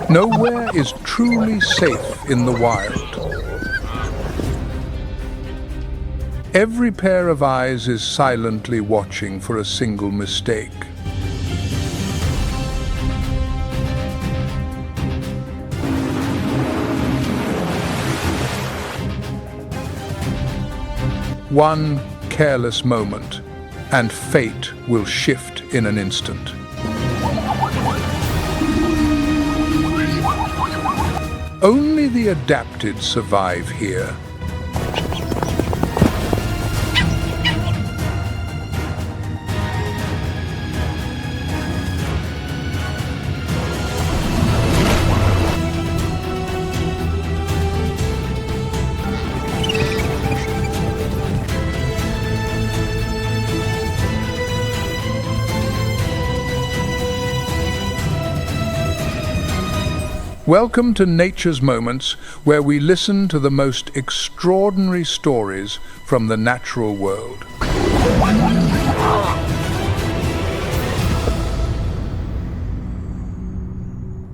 Nowhere is truly safe in the wild. Every pair of eyes is silently watching for a single mistake. One careless moment, and fate will shift in an instant. Only the adapted survive here. Welcome to Nature's Moments, where we listen to the most extraordinary stories from the natural world.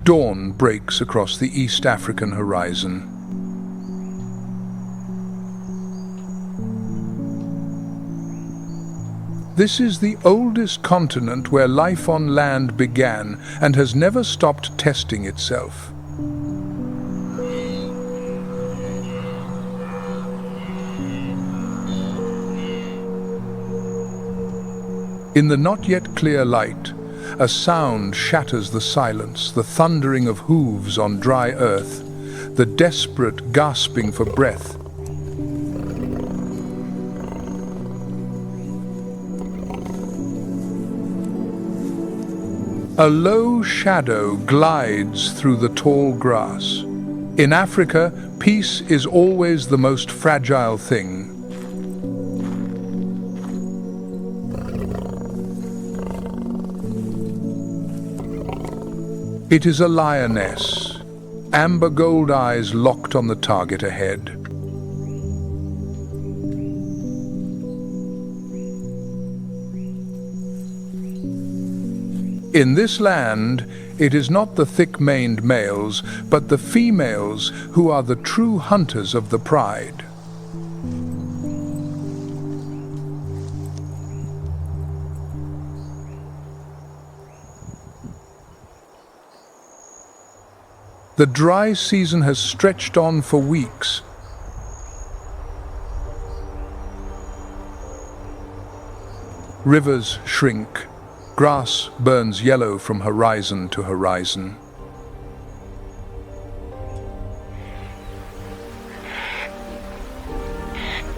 Dawn breaks across the East African horizon. This is the oldest continent where life on land began and has never stopped testing itself. In the not yet clear light, a sound shatters the silence, the thundering of hooves on dry earth, the desperate gasping for breath. A low shadow glides through the tall grass. In Africa, peace is always the most fragile thing. It is a lioness, amber gold eyes locked on the target ahead. In this land, it is not the thick-maned males, but the females who are the true hunters of the pride. The dry season has stretched on for weeks. Rivers shrink. Grass burns yellow from horizon to horizon.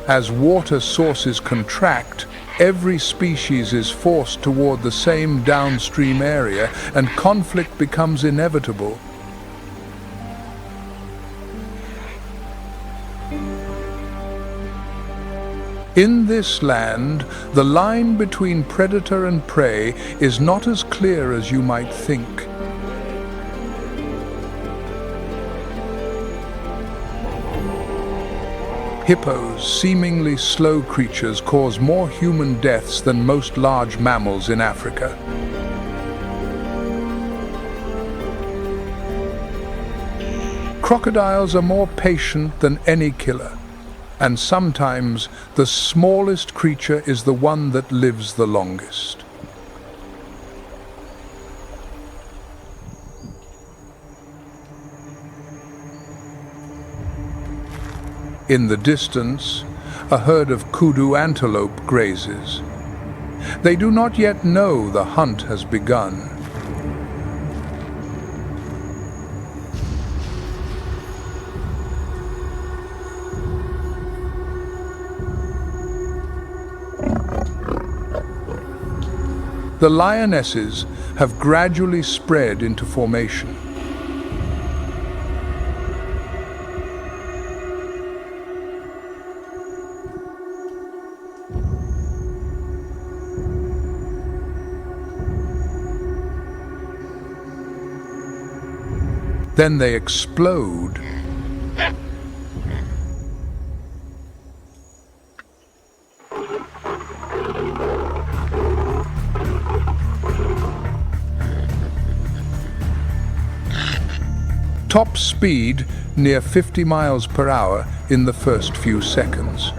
As water sources contract, every species is forced toward the same downstream area, and conflict becomes inevitable. In this land, the line between predator and prey is not as clear as you might think. Hippos, seemingly slow creatures, cause more human deaths than most large mammals in Africa. Crocodiles are more patient than any killer. And sometimes the smallest creature is the one that lives the longest. In the distance, a herd of kudu antelope grazes. They do not yet know the hunt has begun. The lionesses have gradually spread into formation. Then they explode. Top speed near 50 miles per hour in the first few seconds.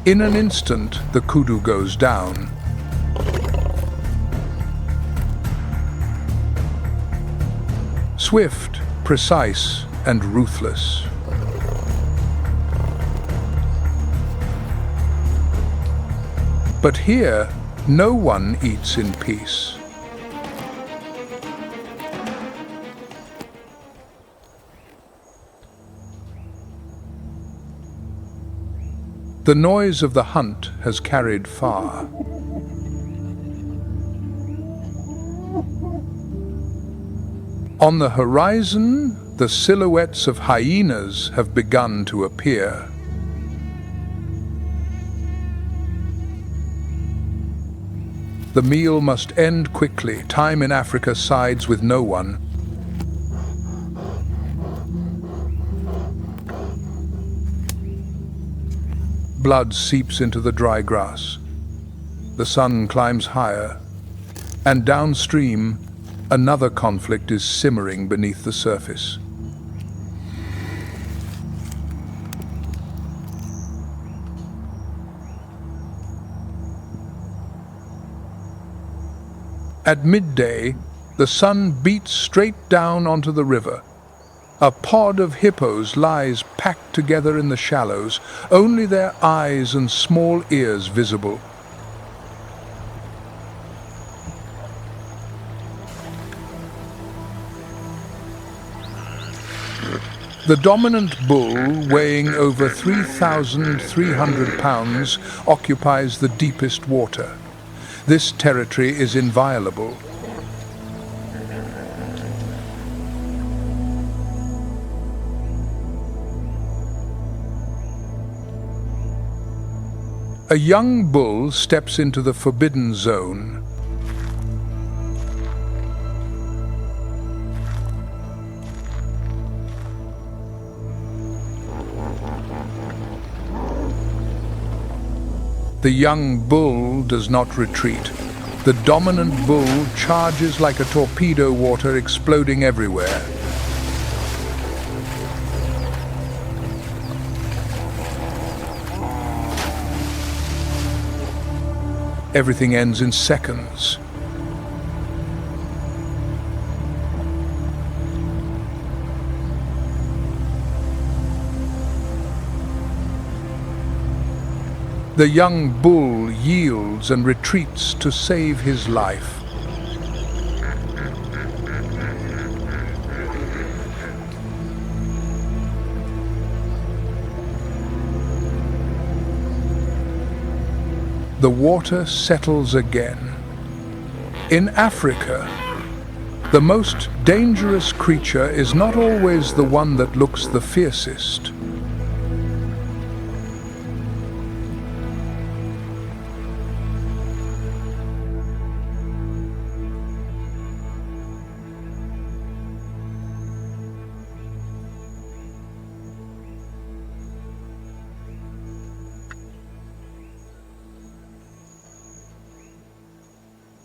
In an instant, the kudu goes down. Swift, precise, and ruthless. But here, no one eats in peace. The noise of the hunt has carried far. On the horizon, the silhouettes of hyenas have begun to appear. The meal must end quickly. Time in Africa sides with no one. Blood seeps into the dry grass. The sun climbs higher, and downstream, another conflict is simmering beneath the surface. At midday, the sun beats straight down onto the river. A pod of hippos lies packed together in the shallows, only their eyes and small ears visible. The dominant bull, weighing over 3,300 pounds, occupies the deepest water. This territory is inviolable. A young bull steps into the forbidden zone. The young bull does not retreat. The dominant bull charges like a torpedo, water exploding everywhere. Everything ends in seconds. The young bull yields and retreats to save his life. The water settles again. In Africa, the most dangerous creature is not always the one that looks the fiercest.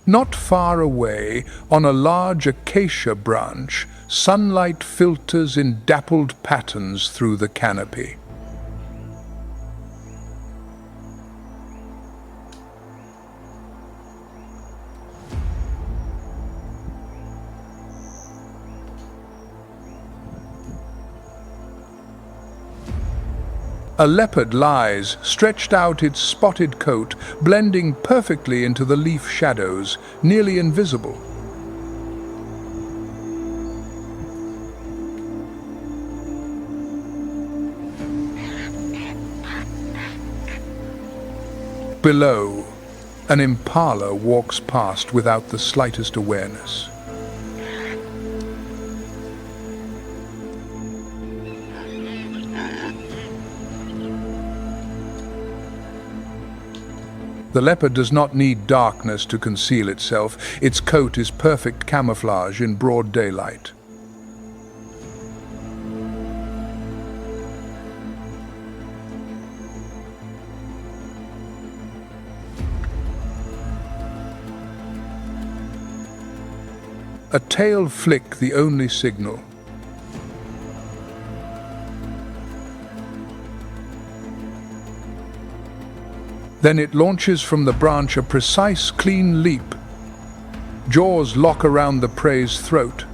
Not far away, on a large acacia branch, sunlight filters in dappled patterns through the canopy. A leopard lies, stretched out its spotted coat, blending perfectly into the leaf shadows, nearly invisible. Below, an impala walks past without the slightest awareness. The leopard does not need darkness to conceal itself. Its coat is perfect camouflage in broad daylight. a tail flick the only signal. Then it launches from the branch a precise, clean leap. Jaws lock around the prey's throat.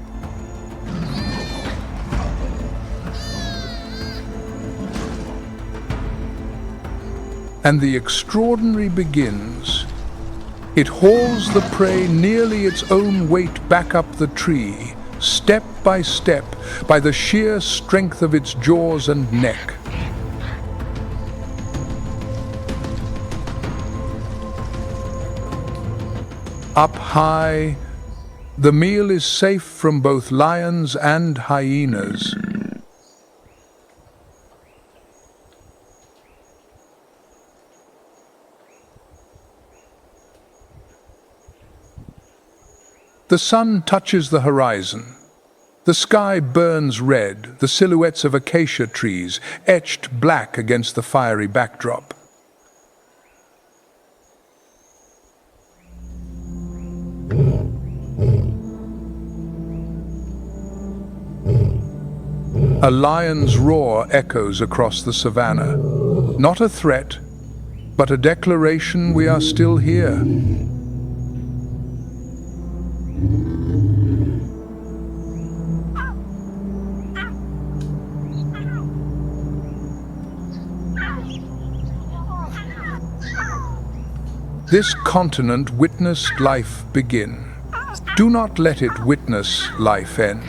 And the extraordinary begins. It hauls the prey nearly its own weight back up the tree, step by step, by the sheer strength of its jaws and neck. Up high, the meal is safe from both lions and hyenas. The sun touches the horizon. The sky burns red, the silhouettes of acacia trees etched black against the fiery backdrop. A lion's roar echoes across the savannah. Not a threat, but a declaration we are still here. This continent witnessed life begin. Do not let it witness life end.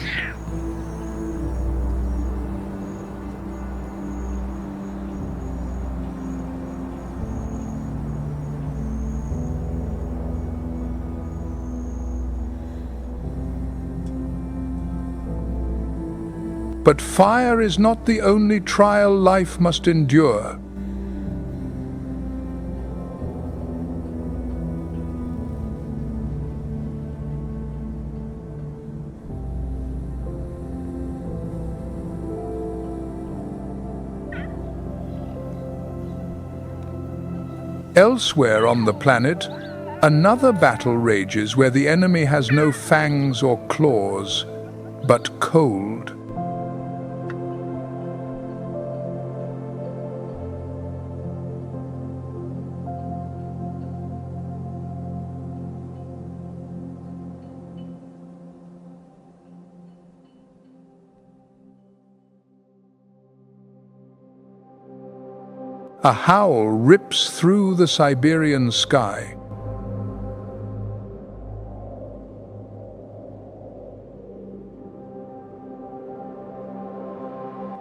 But fire is not the only trial life must endure. Elsewhere on the planet, another battle rages where the enemy has no fangs or claws, but cold. A howl rips through the Siberian sky.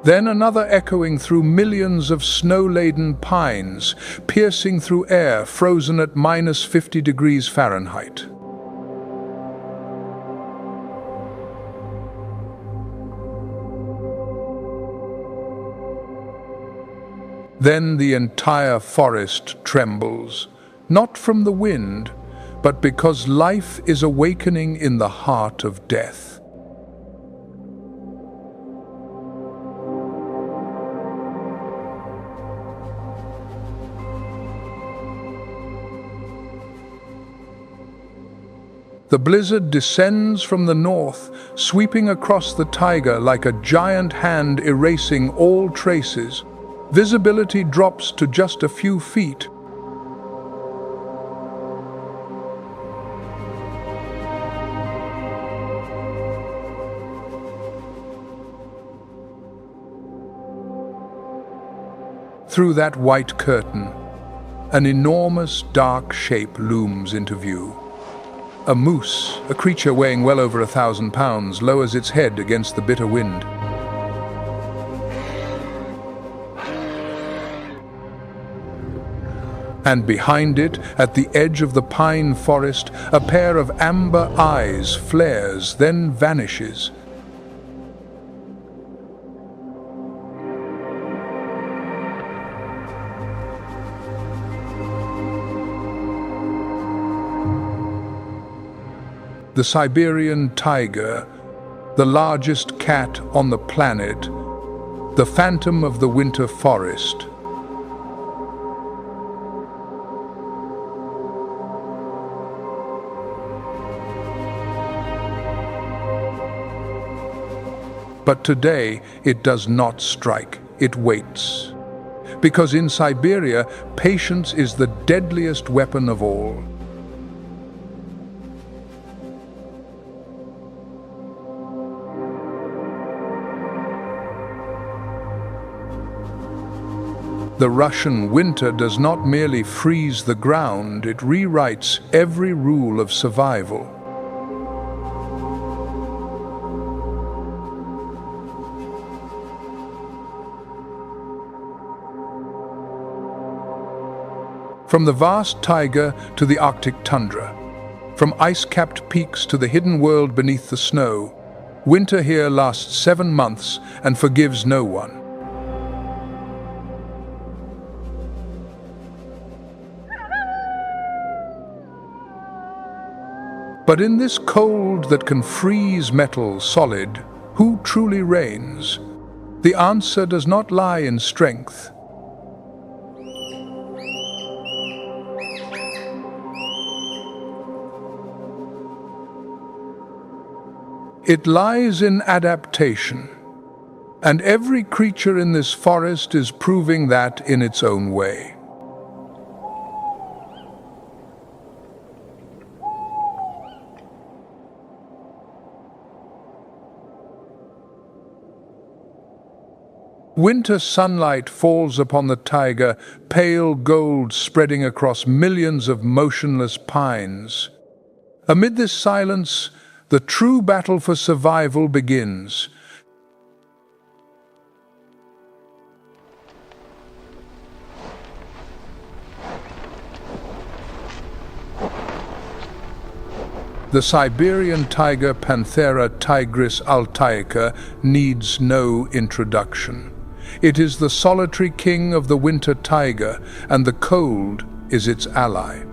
Then another echoing through millions of snow-laden pines, piercing through air frozen at -50 degrees Fahrenheit. Then the entire forest trembles, not from the wind, but because life is awakening in the heart of death. The blizzard descends from the north, sweeping across the taiga like a giant hand erasing all traces. Visibility drops to just a few feet. Through that white curtain, an enormous dark shape looms into view. A moose, a creature weighing well over 1,000 pounds, lowers its head against the bitter wind. And behind it, at the edge of the pine forest, a pair of amber eyes flares, then vanishes. The Siberian tiger, the largest cat on the planet, the phantom of the winter forest. But today it does not strike, it waits. Because in Siberia, patience is the deadliest weapon of all. The Russian winter does not merely freeze the ground, it rewrites every rule of survival. From the vast taiga to the Arctic tundra, from ice-capped peaks to the hidden world beneath the snow, winter here lasts 7 months and forgives no one. But in this cold that can freeze metal solid, who truly reigns? The answer does not lie in strength. It lies in adaptation. And every creature in this forest is proving that in its own way. Winter sunlight falls upon the taiga, pale gold spreading across millions of motionless pines. Amid this silence, the true battle for survival begins. The Siberian tiger Panthera tigris altaica needs no introduction. It is the solitary king of the winter taiga, and the cold is its ally.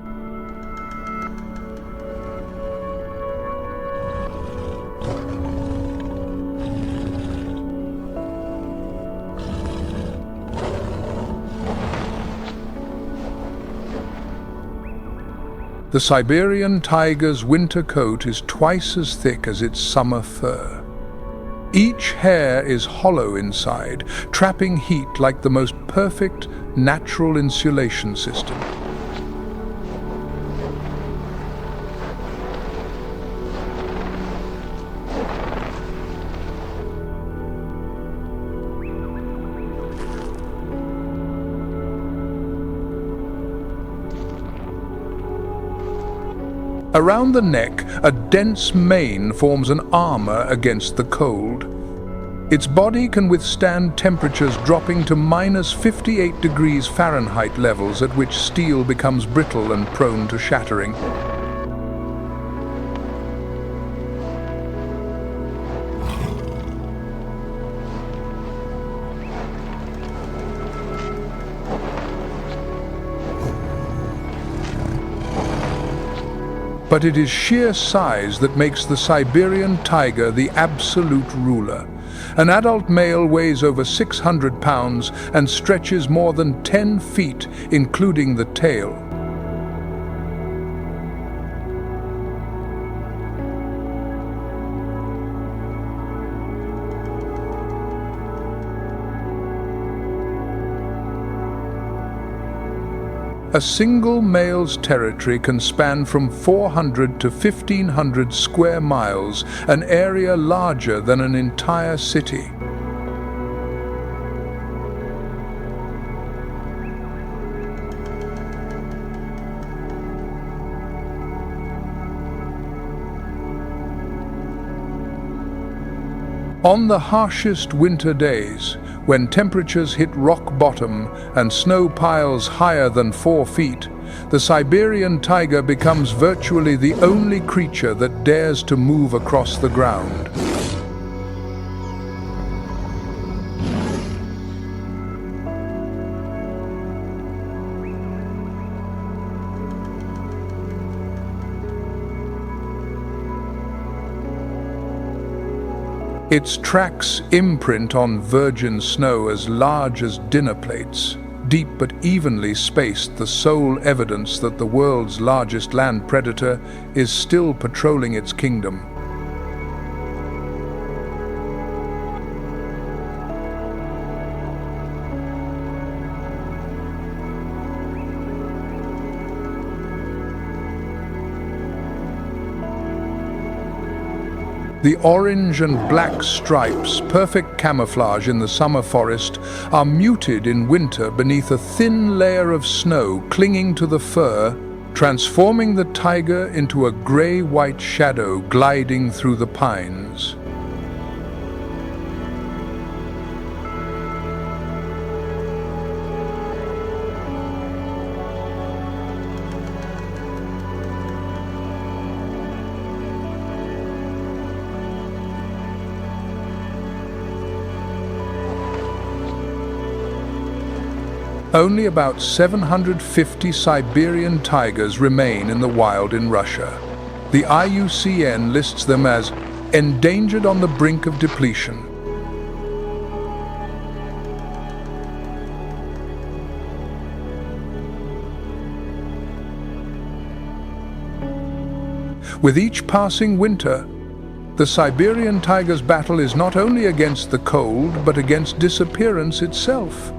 The Siberian tiger's winter coat is twice as thick as its summer fur. Each hair is hollow inside, trapping heat like the most perfect natural insulation system. Around the neck, a dense mane forms an armor against the cold. Its body can withstand temperatures dropping to -58 degrees Fahrenheit levels, at which steel becomes brittle and prone to shattering. But it is sheer size that makes the Siberian tiger the absolute ruler. An adult male weighs over 600 pounds and stretches more than 10 feet, including the tail. A single male's territory can span from 400 to 1,500 square miles, an area larger than an entire city. On the harshest winter days, when temperatures hit rock bottom and snow piles higher than 4 feet, the Siberian tiger becomes virtually the only creature that dares to move across the ground. Its tracks imprint on virgin snow as large as dinner plates, deep but evenly spaced, the sole evidence that the world's largest land predator is still patrolling its kingdom. The orange and black stripes, perfect camouflage in the summer forest, are muted in winter beneath a thin layer of snow clinging to the fur, transforming the taiga into a grey-white shadow gliding through the pines. Only about 750 Siberian tigers remain in the wild in Russia. The IUCN lists them as endangered on the brink of depletion. With each passing winter, the Siberian tiger's battle is not only against the cold, but against disappearance itself.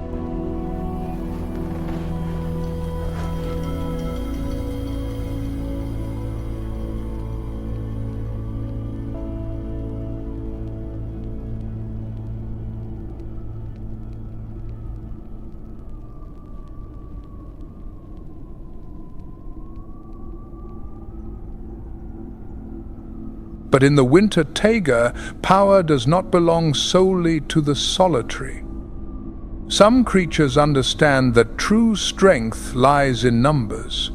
But in the winter taiga, power does not belong solely to the solitary. Some creatures understand that true strength lies in numbers.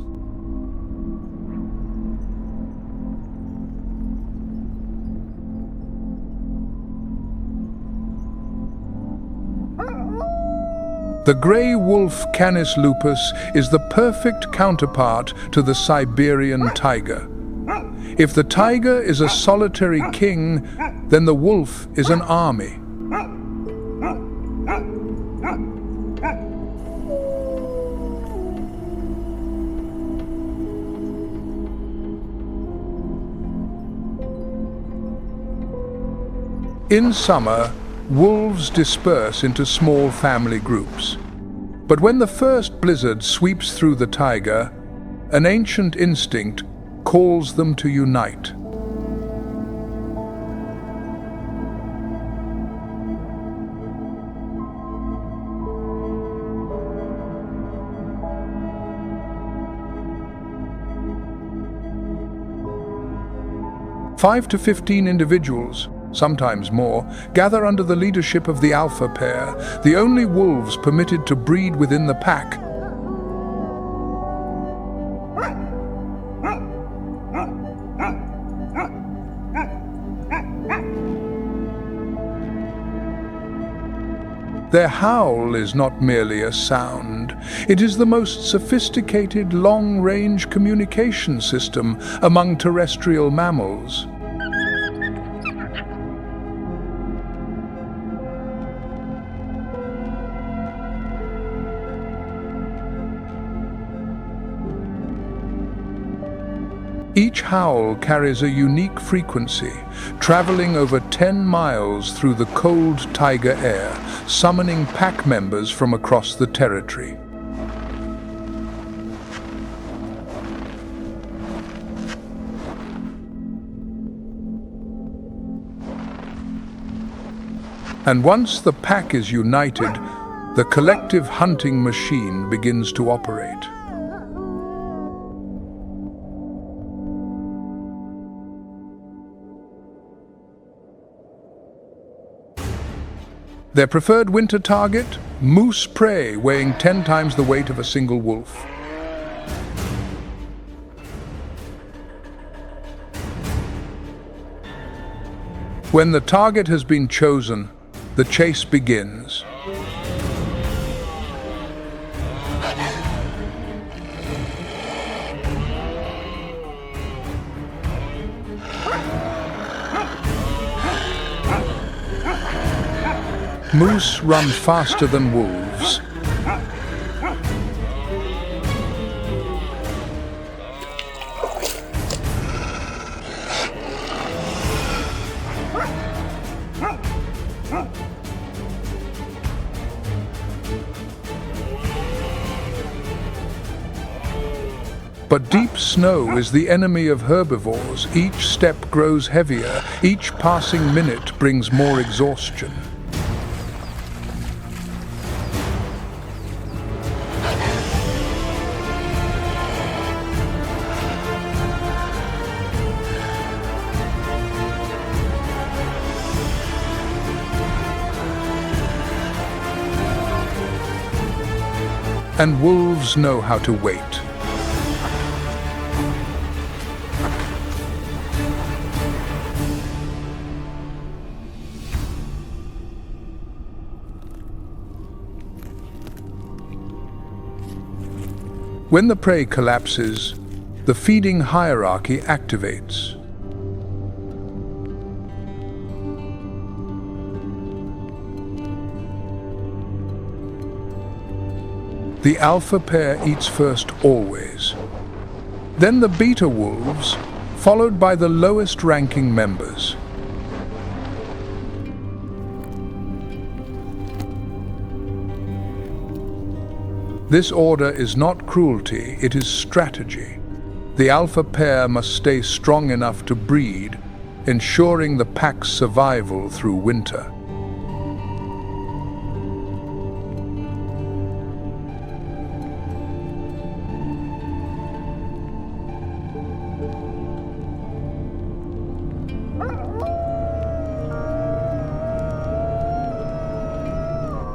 The grey wolf Canis lupus is the perfect counterpart to the Siberian tiger. If the tiger is a solitary king, then the wolf is an army. In summer, wolves disperse into small family groups. But when the first blizzard sweeps through the taiga, an ancient instinct calls them to unite. Five to 15 individuals, sometimes more, gather under the leadership of the alpha pair, the only wolves permitted to breed within the pack. Their howl is not merely a sound. It is the most sophisticated long-range communication system among terrestrial mammals. Each howl carries a unique frequency, traveling over 10 miles through the cold taiga air, summoning pack members from across the territory. And once the pack is united, the collective hunting machine begins to operate. Their preferred winter target? Moose prey weighing 10 times the weight of a single wolf. When the target has been chosen, the chase begins. Moose run faster than wolves. But deep snow is the enemy of herbivores. Each step grows heavier. Each passing minute brings more exhaustion. And wolves know how to wait. When the prey collapses, the feeding hierarchy activates. The alpha pair eats first always. Then the beta wolves, followed by the lowest ranking members. This order is not cruelty, it is strategy. The alpha pair must stay strong enough to breed, ensuring the pack's survival through winter.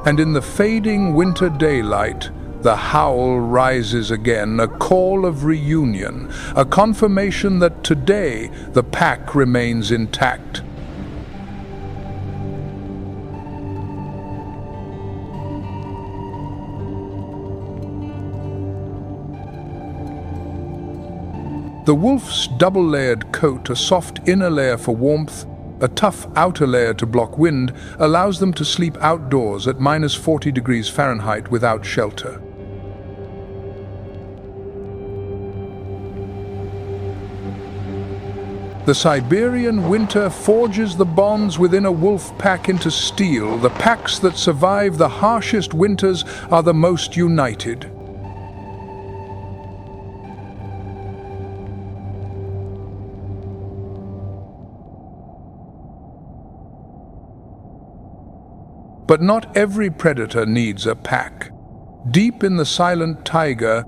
And in the fading winter daylight, the howl rises again, a call of reunion, a confirmation that today the pack remains intact. The wolf's double-layered coat, a soft inner layer for warmth, a tough outer layer to block wind, allows them to sleep outdoors at -40 degrees Fahrenheit without shelter. The Siberian winter forges the bonds within a wolf pack into steel. The packs that survive the harshest winters are the most united. But not every predator needs a pack. Deep in the silent taiga,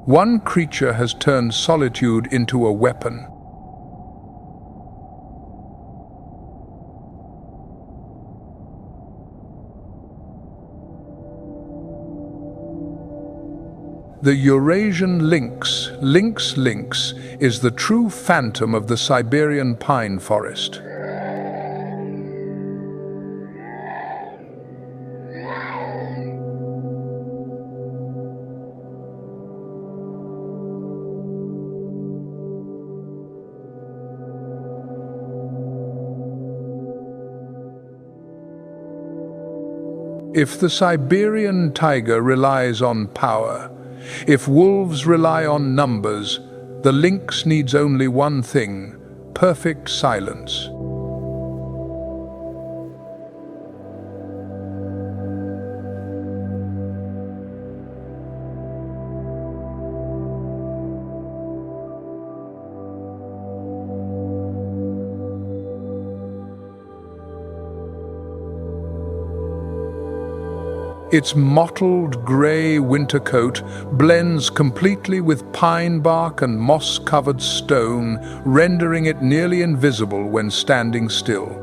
one creature has turned solitude into a weapon. The Eurasian lynx, lynx, is the true phantom of the Siberian pine forest. If the Siberian tiger relies on power, if wolves rely on numbers, the lynx needs only one thing: perfect silence. Its mottled grey winter coat blends completely with pine bark and moss-covered stone, rendering it nearly invisible when standing still.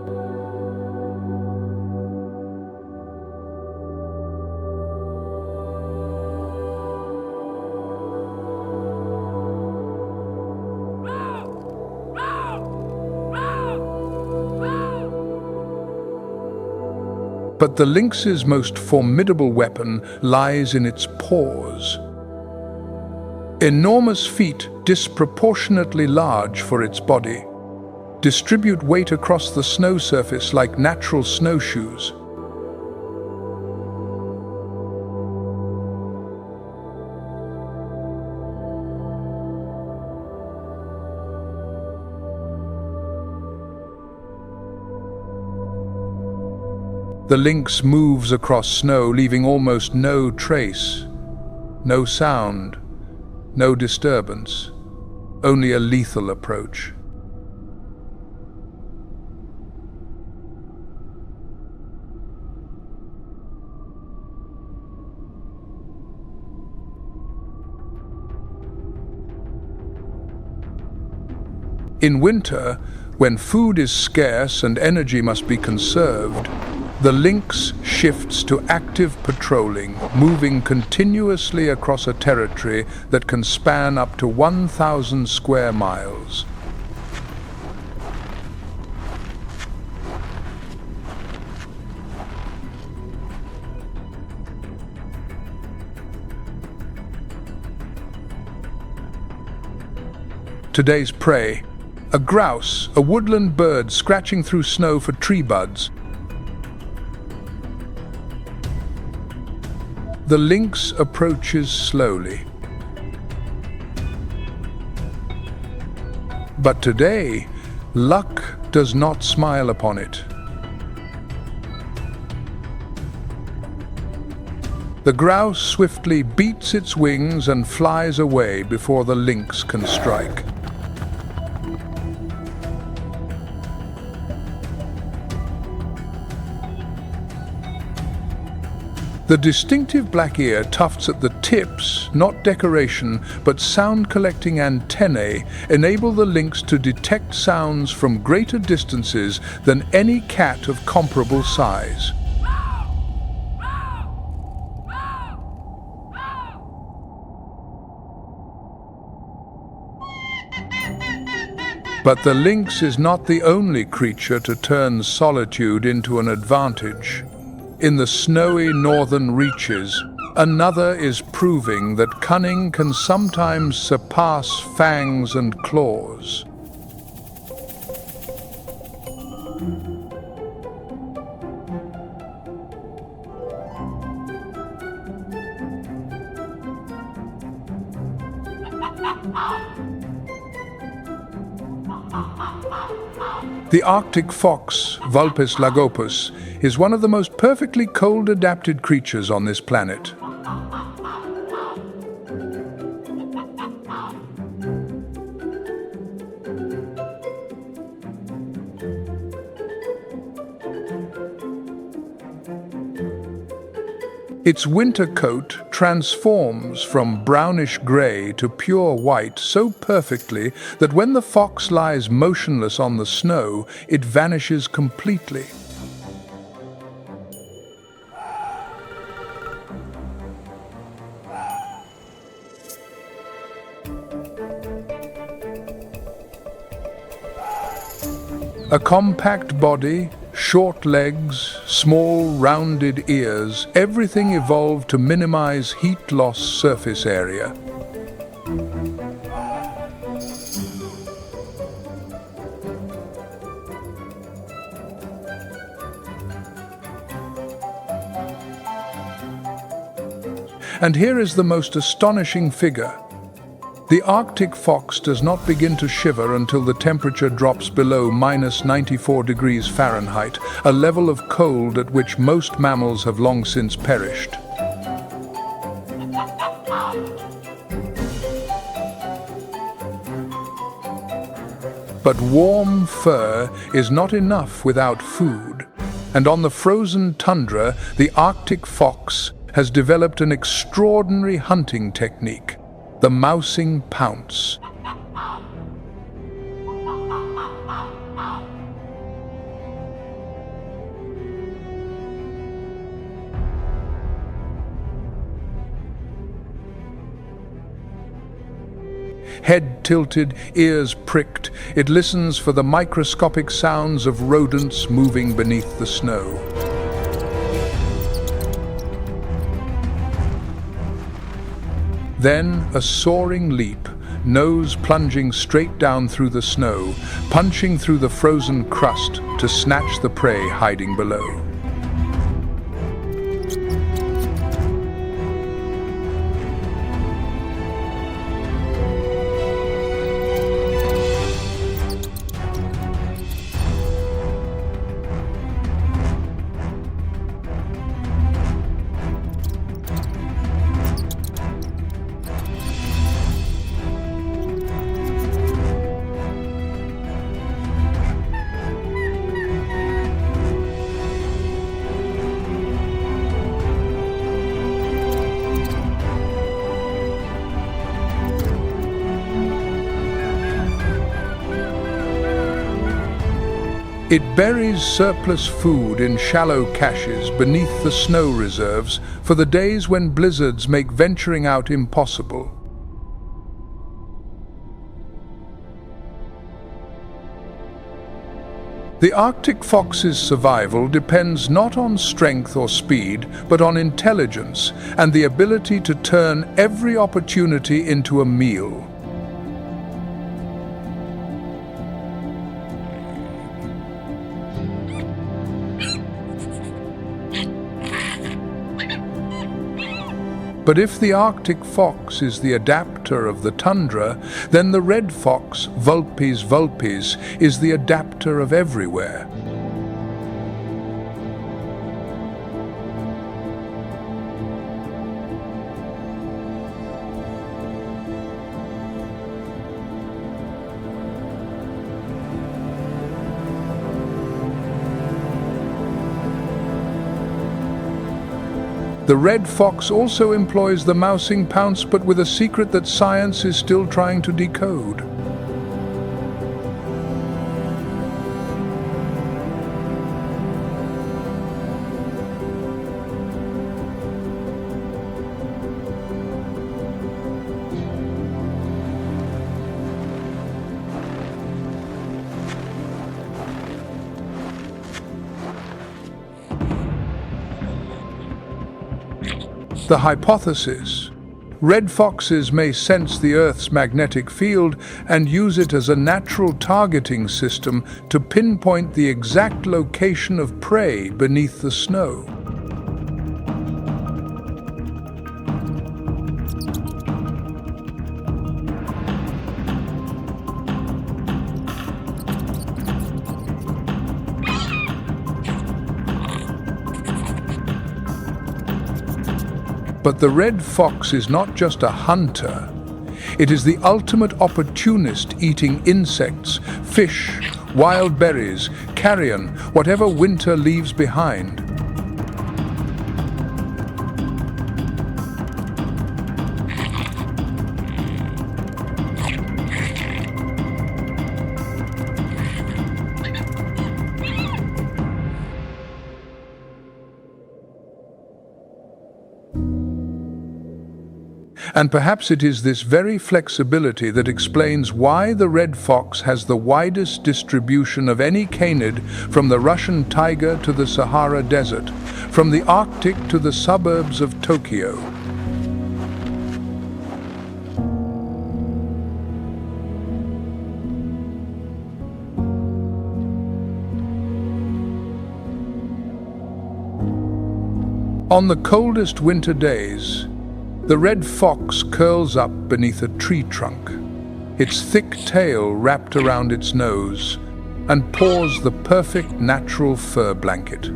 But the lynx's most formidable weapon lies in its paws. Enormous feet, disproportionately large for its body, distribute weight across the snow surface like natural snowshoes. The lynx moves across snow, leaving almost no trace, no sound, no disturbance, only a lethal approach. In winter, when food is scarce and energy must be conserved, the lynx shifts to active patrolling, moving continuously across a territory that can span up to 1,000 square miles. Today's prey: a grouse, a woodland bird scratching through snow for tree buds. The lynx approaches slowly. But today, luck does not smile upon it. The grouse swiftly beats its wings and flies away before the lynx can strike. The distinctive black ear tufts at the tips, not decoration, but sound-collecting antennae, enable the lynx to detect sounds from greater distances than any cat of comparable size. But the lynx is not the only creature to turn solitude into an advantage. In the snowy northern reaches, another is proving that cunning can sometimes surpass fangs and claws. The Arctic fox, Vulpes lagopus, is one of the most perfectly cold-adapted creatures on this planet. Its winter coat transforms from brownish-gray to pure white so perfectly that when the fox lies motionless on the snow, it vanishes completely. A compact body, short legs, small rounded ears, everything evolved to minimize heat loss surface area. And here is the most astonishing figure. The Arctic fox does not begin to shiver until the temperature drops below -94 degrees Fahrenheit, a level of cold at which most mammals have long since perished. But warm fur is not enough without food, and on the frozen tundra, the Arctic fox has developed an extraordinary hunting technique: the mousing pounce. Head tilted, ears pricked, it listens for the microscopic sounds of rodents moving beneath the snow. Then a soaring leap, nose plunging straight down through the snow, punching through the frozen crust to snatch the prey hiding below. It buries surplus food in shallow caches beneath the snow reserves for the days when blizzards make venturing out impossible. The Arctic fox's survival depends not on strength or speed, but on intelligence and the ability to turn every opportunity into a meal. But if the Arctic fox is the adapter of the tundra, then the red fox, Vulpes vulpes, is the adapter of everywhere. The red fox also employs the mousing pounce, but with a secret that science is still trying to decode. The hypothesis: red foxes may sense the Earth's magnetic field and use it as a natural targeting system to pinpoint the exact location of prey beneath the snow. But the red fox is not just a hunter. It is the ultimate opportunist, eating insects, fish, wild berries, carrion, whatever winter leaves behind. And perhaps it is this very flexibility that explains why the red fox has the widest distribution of any canid, from the Russian taiga to the Sahara Desert, from the Arctic to the suburbs of Tokyo. On the coldest winter days, the red fox curls up beneath a tree trunk, its thick tail wrapped around its nose, and paws the perfect natural fur blanket.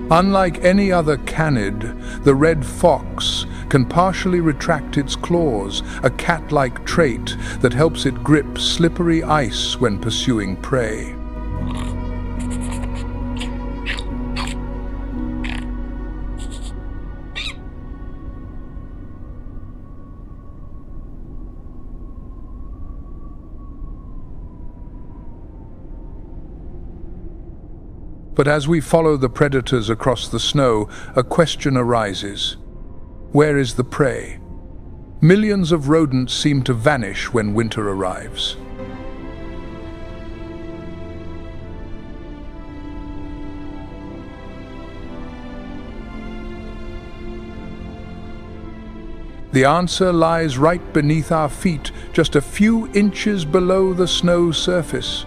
Unlike any other canid, the red fox can partially retract its claws, a cat-like trait that helps it grip slippery ice when pursuing prey. But as we follow the predators across the snow, a question arises. Where is the prey? Millions of rodents seem to vanish when winter arrives. The answer lies right beneath our feet, just a few inches below the snow surface.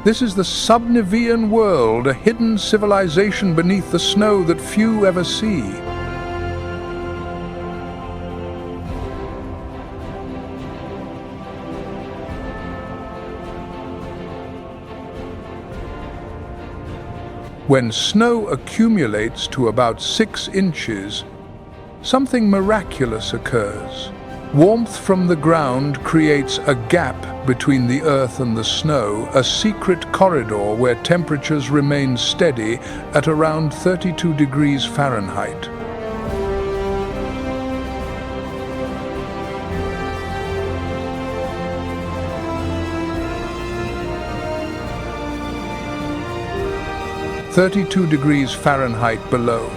This is the subnivean world, a hidden civilization beneath the snow that few ever see. When snow accumulates to about 6 inches, something miraculous occurs. Warmth from the ground creates a gap between the earth and the snow, a secret corridor where temperatures remain steady at around 32 degrees Fahrenheit. -32 degrees Fahrenheit below,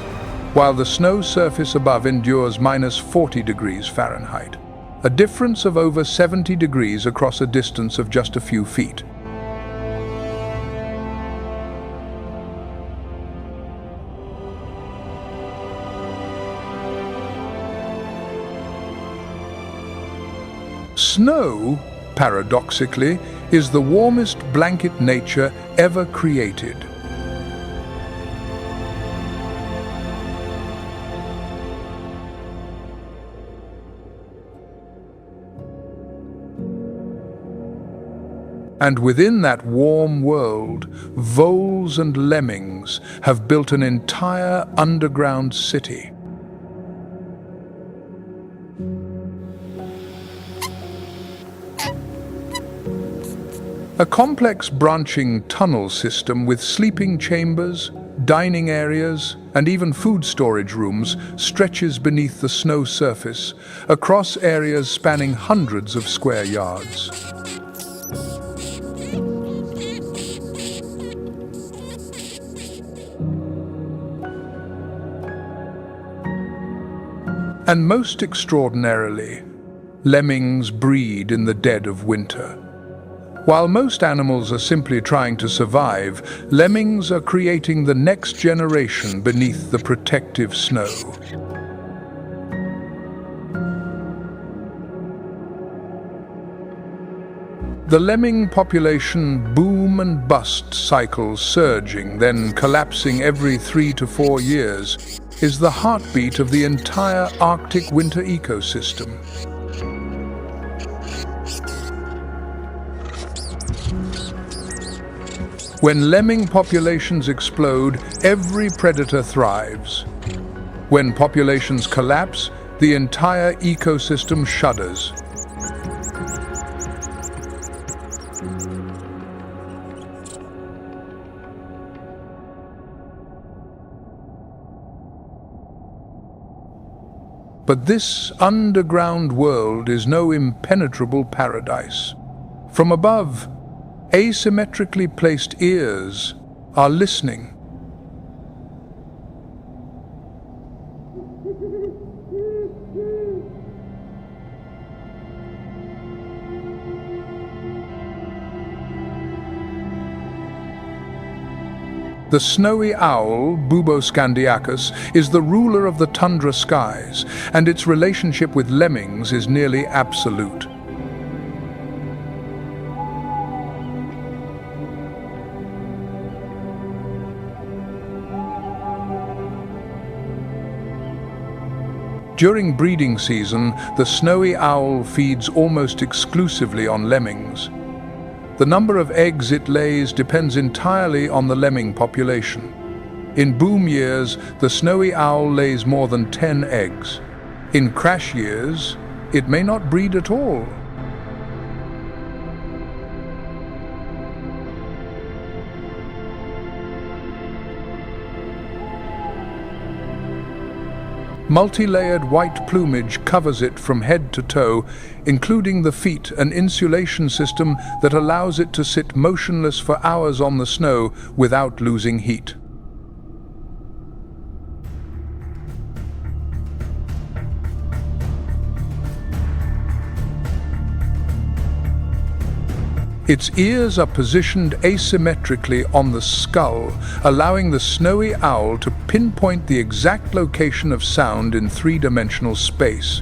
while the snow surface above endures -40 degrees Fahrenheit. A difference of over 70 degrees across a distance of just a few feet. Snow, paradoxically, is the warmest blanket nature ever created. And within that warm world, voles and lemmings have built an entire underground city. A complex branching tunnel system with sleeping chambers, dining areas, and even food storage rooms stretches beneath the snow surface, across areas spanning hundreds of square yards. And most extraordinarily, lemmings breed in the dead of winter. While most animals are simply trying to survive, lemmings are creating the next generation beneath the protective snow. The lemming population boom and bust cycles, surging, then collapsing every 3 to 4 years, is the heartbeat of the entire Arctic winter ecosystem. When lemming populations explode, every predator thrives. When populations collapse, the entire ecosystem shudders. But this underground world is no impenetrable paradise. From above, asymmetrically placed ears are listening. The snowy owl, Buboscandiacus, is the ruler of the tundra skies, and its relationship with lemmings is nearly absolute. During breeding season, the snowy owl feeds almost exclusively on lemmings. The number of eggs it lays depends entirely on the lemming population. In boom years, the snowy owl lays more than 10 eggs. In crash years, it may not breed at all. Multi-layered white plumage covers it from head to toe, including the feet, an insulation system that allows it to sit motionless for hours on the snow without losing heat. Its ears are positioned asymmetrically on the skull, allowing the snowy owl to pinpoint the exact location of sound in three-dimensional space.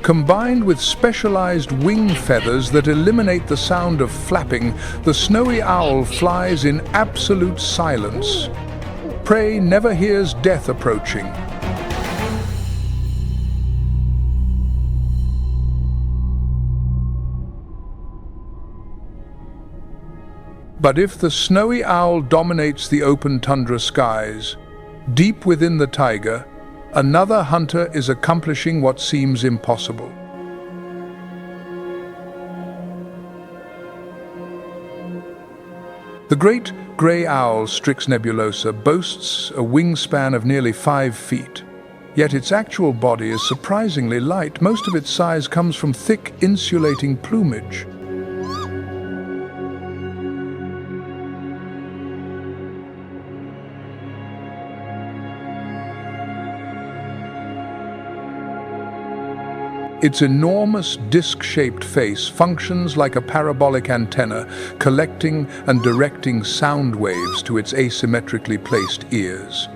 Combined with specialized wing feathers that eliminate the sound of flapping, the snowy owl flies in absolute silence. Prey never hears death approaching. But if the snowy owl dominates the open tundra skies, deep within the taiga, another hunter is accomplishing what seems impossible. The great grey owl Strix nebulosa boasts a wingspan of nearly 5 feet. Yet its actual body is surprisingly light. Most of its size comes from thick, insulating plumage. Its enormous disc-shaped face functions like a parabolic antenna, collecting and directing sound waves to its asymmetrically placed ears.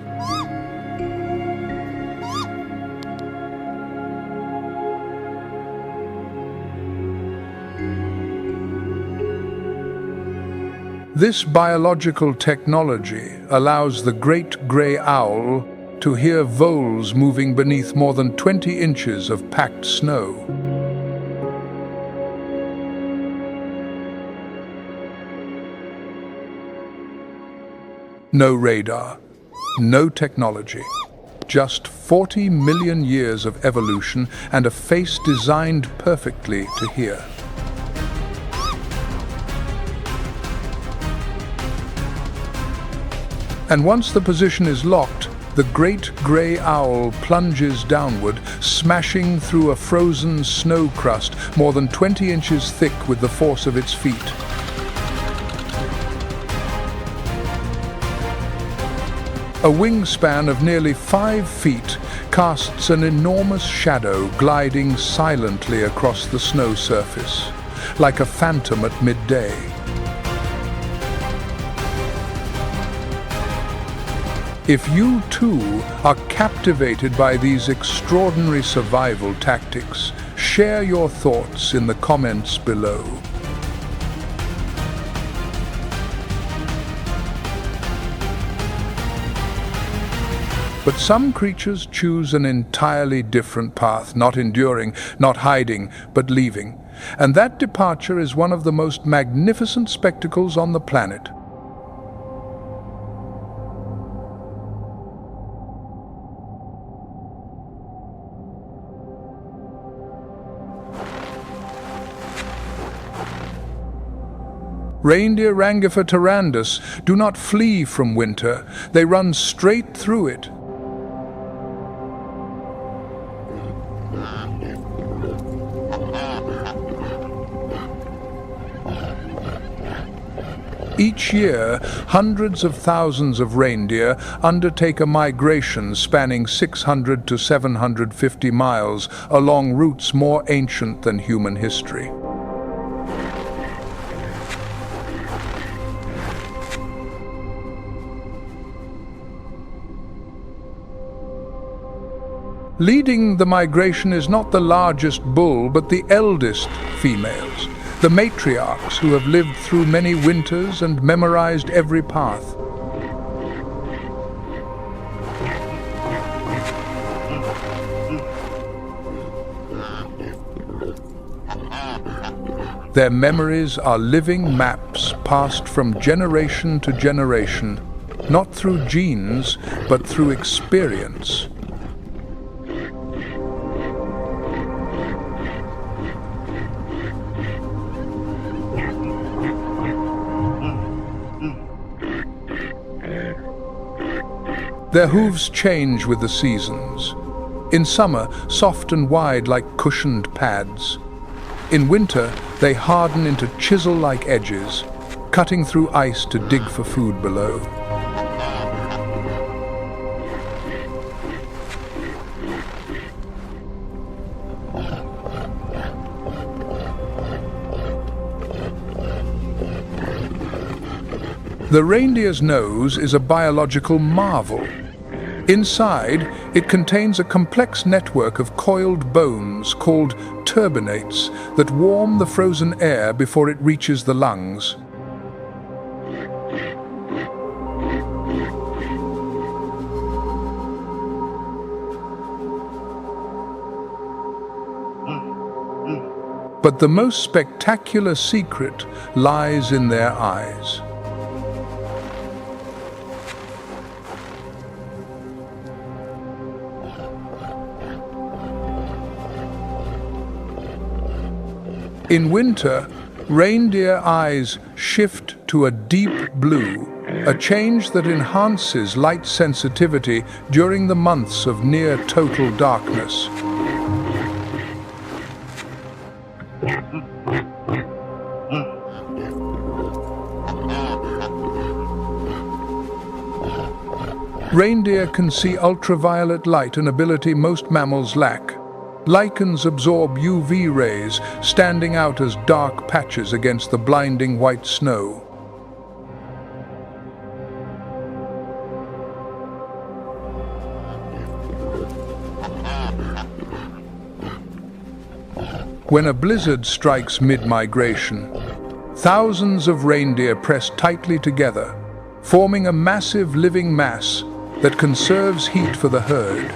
This biological technology allows the great grey owl to hear voles moving beneath more than 20 inches of packed snow. No radar, no technology, just 40 million years of evolution and a face designed perfectly to hear. And once the position is locked, the great grey owl plunges downward, smashing through a frozen snow crust more than 20 inches thick with the force of its feet. A wingspan of nearly 5 feet casts an enormous shadow gliding silently across the snow surface, like a phantom at midday. If you too are captivated by these extraordinary survival tactics, share your thoughts in the comments below. But some creatures choose an entirely different path, not enduring, not hiding, but leaving. And that departure is one of the most magnificent spectacles on the planet. Reindeer Rangifer tarandus do not flee from winter, they run straight through it. Each year, hundreds of thousands of reindeer undertake a migration spanning 600 to 750 miles along routes more ancient than human history. Leading the migration is not the largest bull, but the eldest females, the matriarchs who have lived through many winters and memorized every path. Their memories are living maps passed from generation to generation, not through genes, but through experience. Their hooves change with the seasons. In summer, soft and wide like cushioned pads. In winter, they harden into chisel-like edges, cutting through ice to dig for food below. The reindeer's nose is a biological marvel. Inside, it contains a complex network of coiled bones called turbinates that warm the frozen air before it reaches the lungs. But the most spectacular secret lies in their eyes. In winter, reindeer eyes shift to a deep blue, a change that enhances light sensitivity during the months of near total darkness. Reindeer can see ultraviolet light, an ability most mammals lack. Lichens absorb UV rays, standing out as dark patches against the blinding white snow. When a blizzard strikes mid-migration, thousands of reindeer press tightly together, forming a massive living mass that conserves heat for the herd.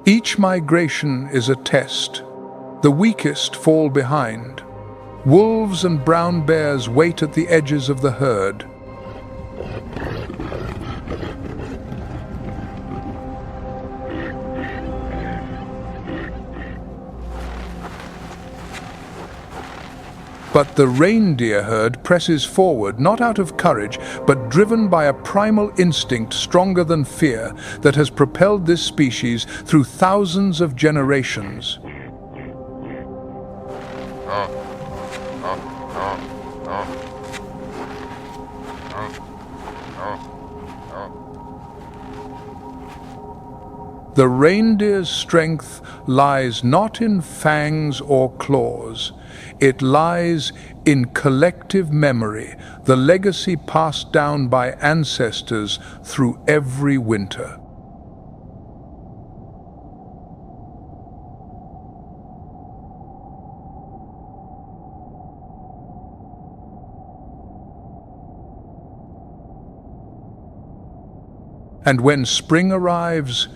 Each migration is a test. The weakest fall behind. Wolves and brown bears wait at the edges of the herd. But the reindeer herd presses forward, not out of courage, but driven by a primal instinct stronger than fear that has propelled this species through thousands of generations. The reindeer's strength lies not in fangs or claws. It lies in collective memory, the legacy passed down by ancestors through every winter. And when spring arrives,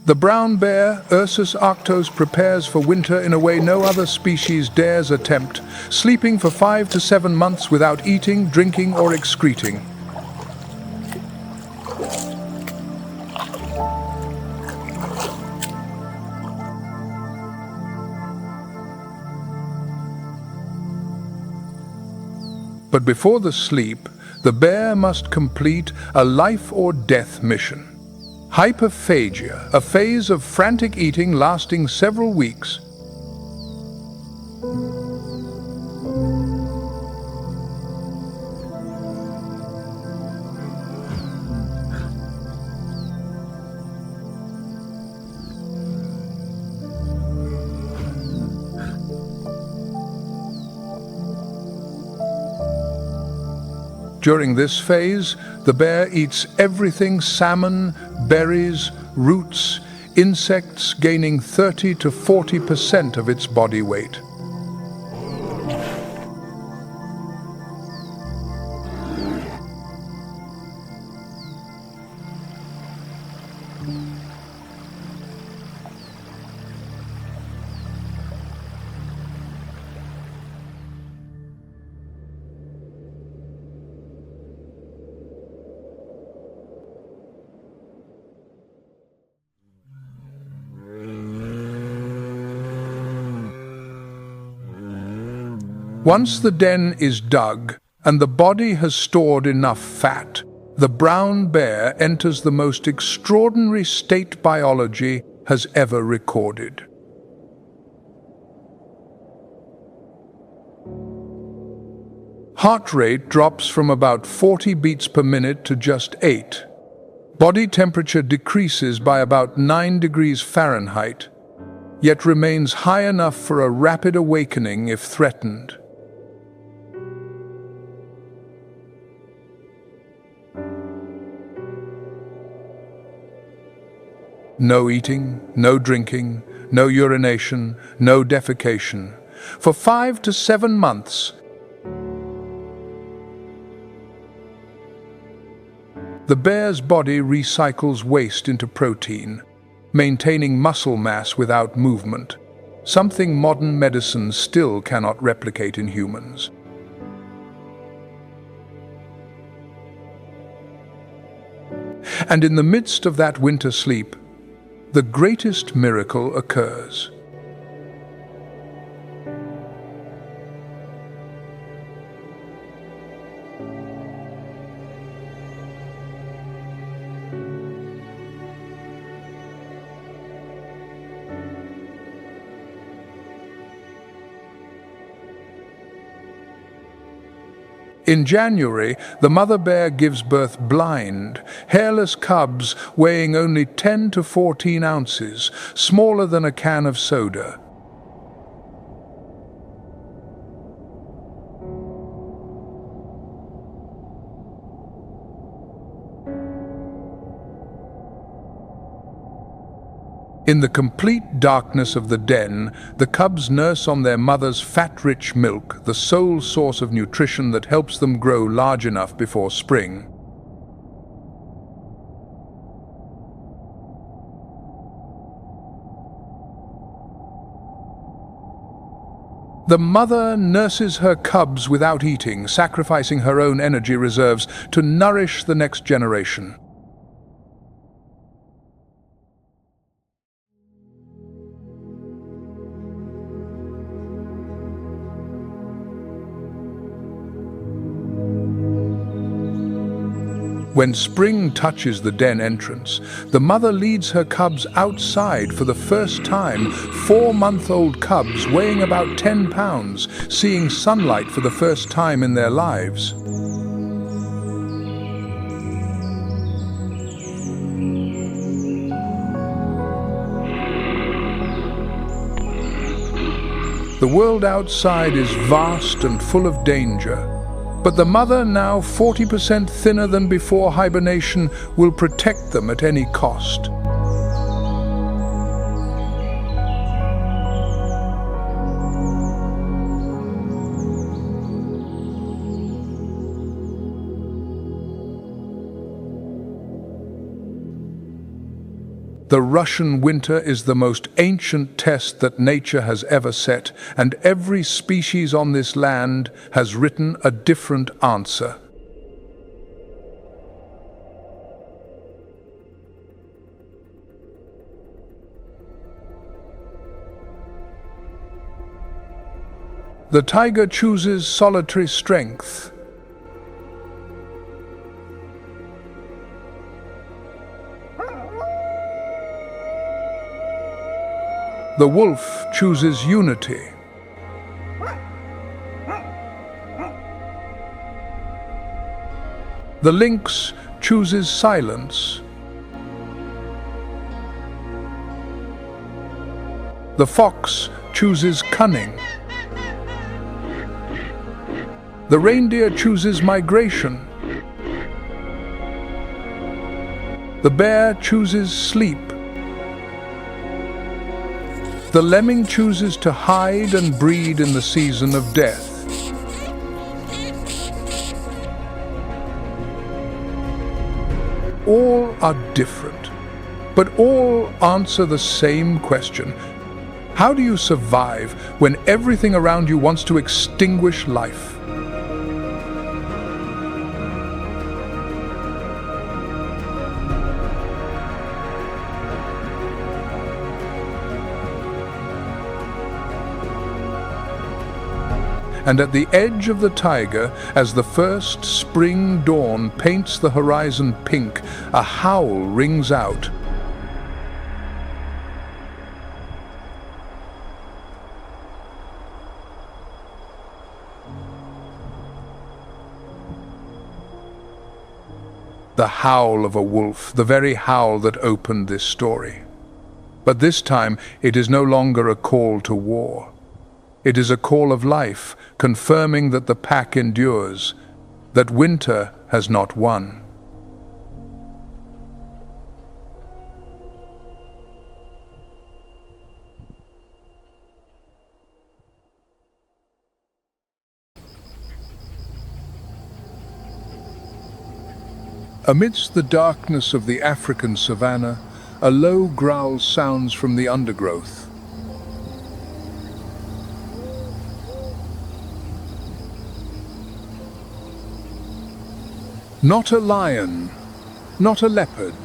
the brown bear, Ursus arctos, prepares for winter in a way no other species dares attempt, sleeping for 5 to 7 months without eating, drinking, or excreting. But before the sleep, the bear must complete a life or death mission. Hyperphagia, a phase of frantic eating lasting several weeks. During this phase, the bear eats everything salmon, berries, roots, insects, gaining 30 to 40% of its body weight. Once the den is dug and the body has stored enough fat, the brown bear enters the most extraordinary state biology has ever recorded. Heart rate drops from about 40 beats per minute to just 8. Body temperature decreases by about 9 degrees Fahrenheit, yet remains high enough for a rapid awakening if threatened. No eating, no drinking, no urination, no defecation. For 5 to 7 months, the bear's body recycles waste into protein, maintaining muscle mass without movement, something modern medicine still cannot replicate in humans. And in the midst of that winter sleep, the greatest miracle occurs. In January, the mother bear gives birth blind, hairless cubs weighing only 10 to 14 ounces, smaller than a can of soda. In the complete darkness of the den, the cubs nurse on their mother's fat-rich milk, the sole source of nutrition that helps them grow large enough before spring. The mother nurses her cubs without eating, sacrificing her own energy reserves to nourish the next generation. When spring touches the den entrance, the mother leads her cubs outside for the first time, 4-month-old cubs weighing about 10 pounds, seeing sunlight for the first time in their lives. The world outside is vast and full of danger. But the mother, now 40% thinner than before hibernation, will protect them at any cost. The Russian winter is the most ancient test that nature has ever set, and every species on this land has written a different answer. The tiger chooses solitary strength. The wolf chooses unity. The lynx chooses silence. The fox chooses cunning. The reindeer chooses migration. The bear chooses sleep. The lemming chooses to hide and breed in the season of death. All are different, but all answer the same question. How do you survive when everything around you wants to extinguish life? And at the edge of the taiga, as the first spring dawn paints the horizon pink, a howl rings out. The howl of a wolf, the very howl that opened this story. But this time, it is no longer a call to war. It is a call of life, confirming that the pack endures, that winter has not won. Amidst the darkness of the African savannah, a low growl sounds from the undergrowth. Not a lion, not a leopard.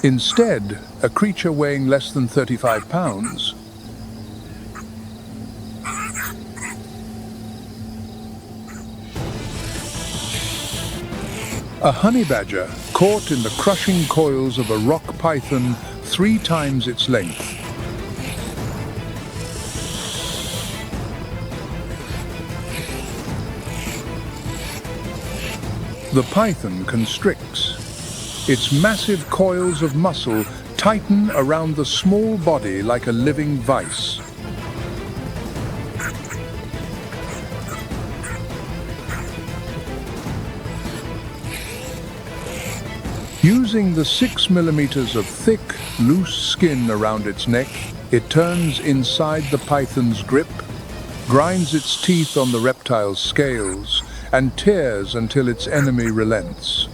Instead, a creature weighing less than 35 pounds. A honey badger caught in the crushing coils of a rock python 3 times its length. The python constricts. Its massive coils of muscle tighten around the small body like a living vice. Using the 6 millimeters of thick, loose skin around its neck, it turns inside the python's grip, grinds its teeth on the reptile's scales, and tears until its enemy relents.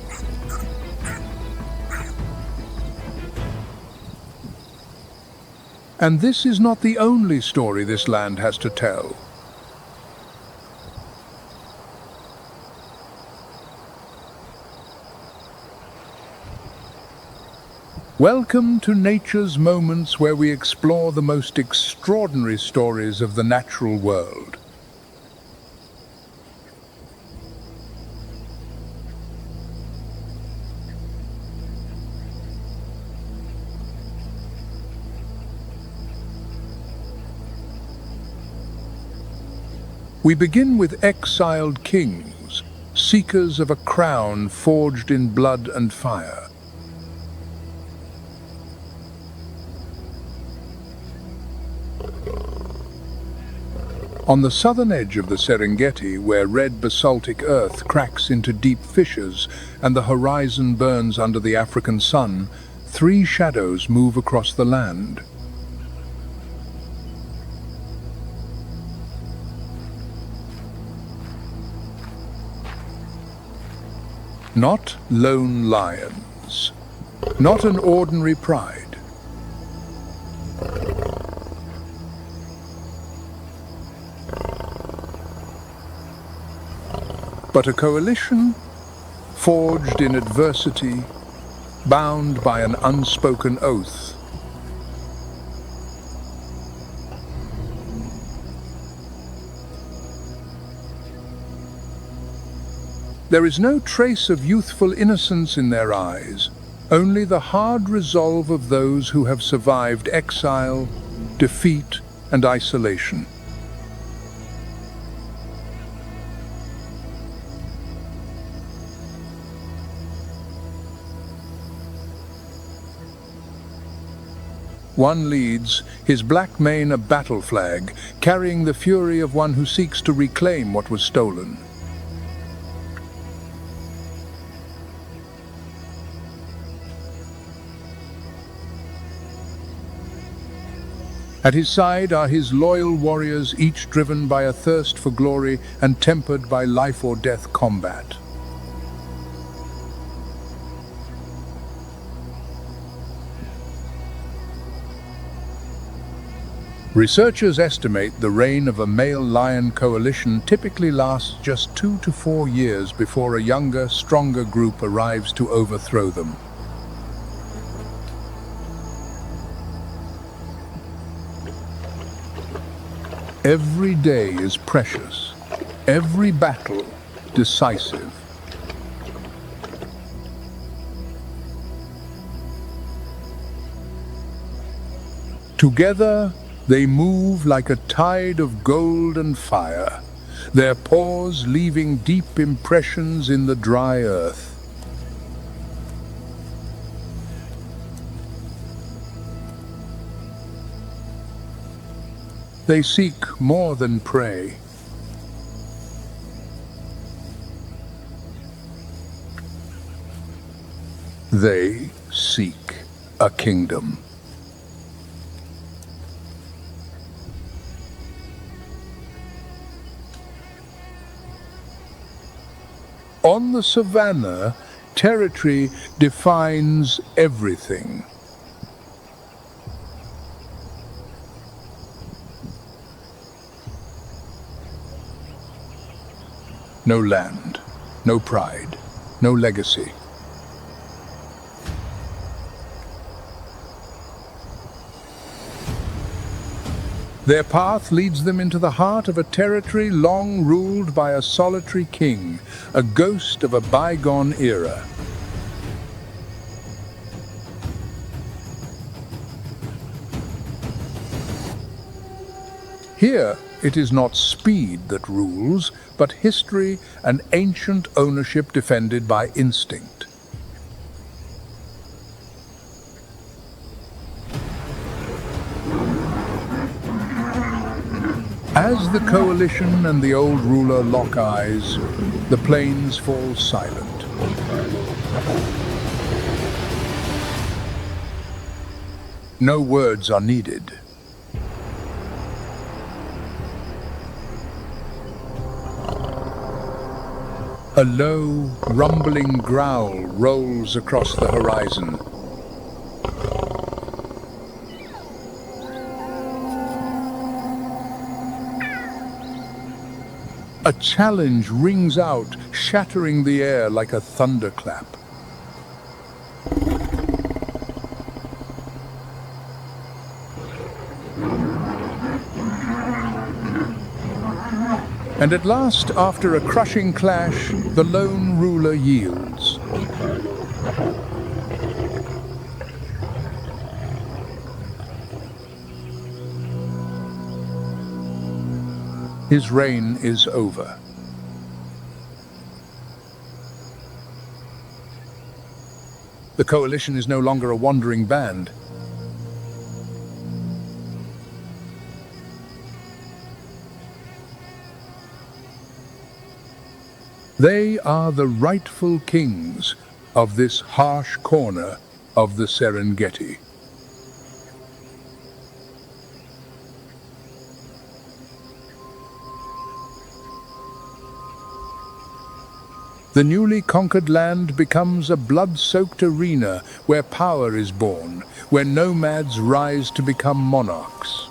And this is not the only story this land has to tell. Welcome to Nature's Moments, where we explore the most extraordinary stories of the natural world. We begin with exiled kings, seekers of a crown forged in blood and fire. On the southern edge of the Serengeti, where red basaltic earth cracks into deep fissures and the horizon burns under the African sun, 3 shadows move across the land. Not lone lions, not an ordinary pride. But a coalition forged in adversity, bound by an unspoken oath. There is no trace of youthful innocence in their eyes, only the hard resolve of those who have survived exile, defeat, and isolation. One leads, his black mane a battle flag, carrying the fury of one who seeks to reclaim what was stolen. At his side are his loyal warriors, each driven by a thirst for glory and tempered by life or death combat. Researchers estimate the reign of a male lion coalition typically lasts just 2 to 4 years before a younger, stronger group arrives to overthrow them. Every day is precious, every battle decisive. Together, they move like a tide of gold and fire, their paws leaving deep impressions in the dry earth. They seek more than prey. They seek a kingdom. On the savannah, territory defines everything. No land, no pride, no legacy. Their path leads them into the heart of a territory long ruled by a solitary king, a ghost of a bygone era. Here, it is not speed that rules, but history and ancient ownership defended by instinct. As the coalition and the old ruler lock eyes, the plains fall silent. No words are needed. A low, rumbling growl rolls across the horizon. A challenge rings out, shattering the air like a thunderclap. And at last, after a crushing clash, the lone ruler yields. His reign is over. The coalition is no longer a wandering band. They are the rightful kings of this harsh corner of the Serengeti. The newly conquered land becomes a blood-soaked arena where power is born, where nomads rise to become monarchs.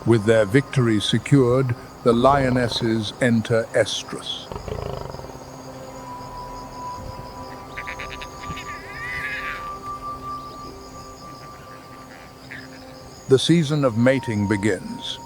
With their victory secured, the lionesses enter estrus. The season of mating begins.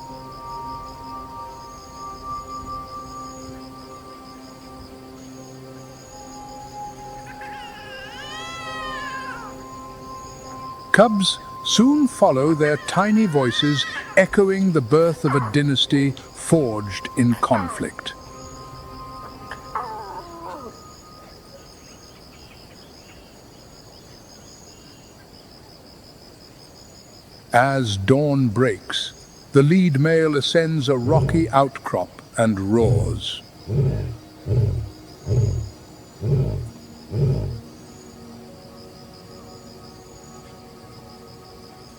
Cubs soon follow their tiny voices, echoing the birth of a dynasty forged in conflict. As dawn breaks, the lead male ascends a rocky outcrop and roars.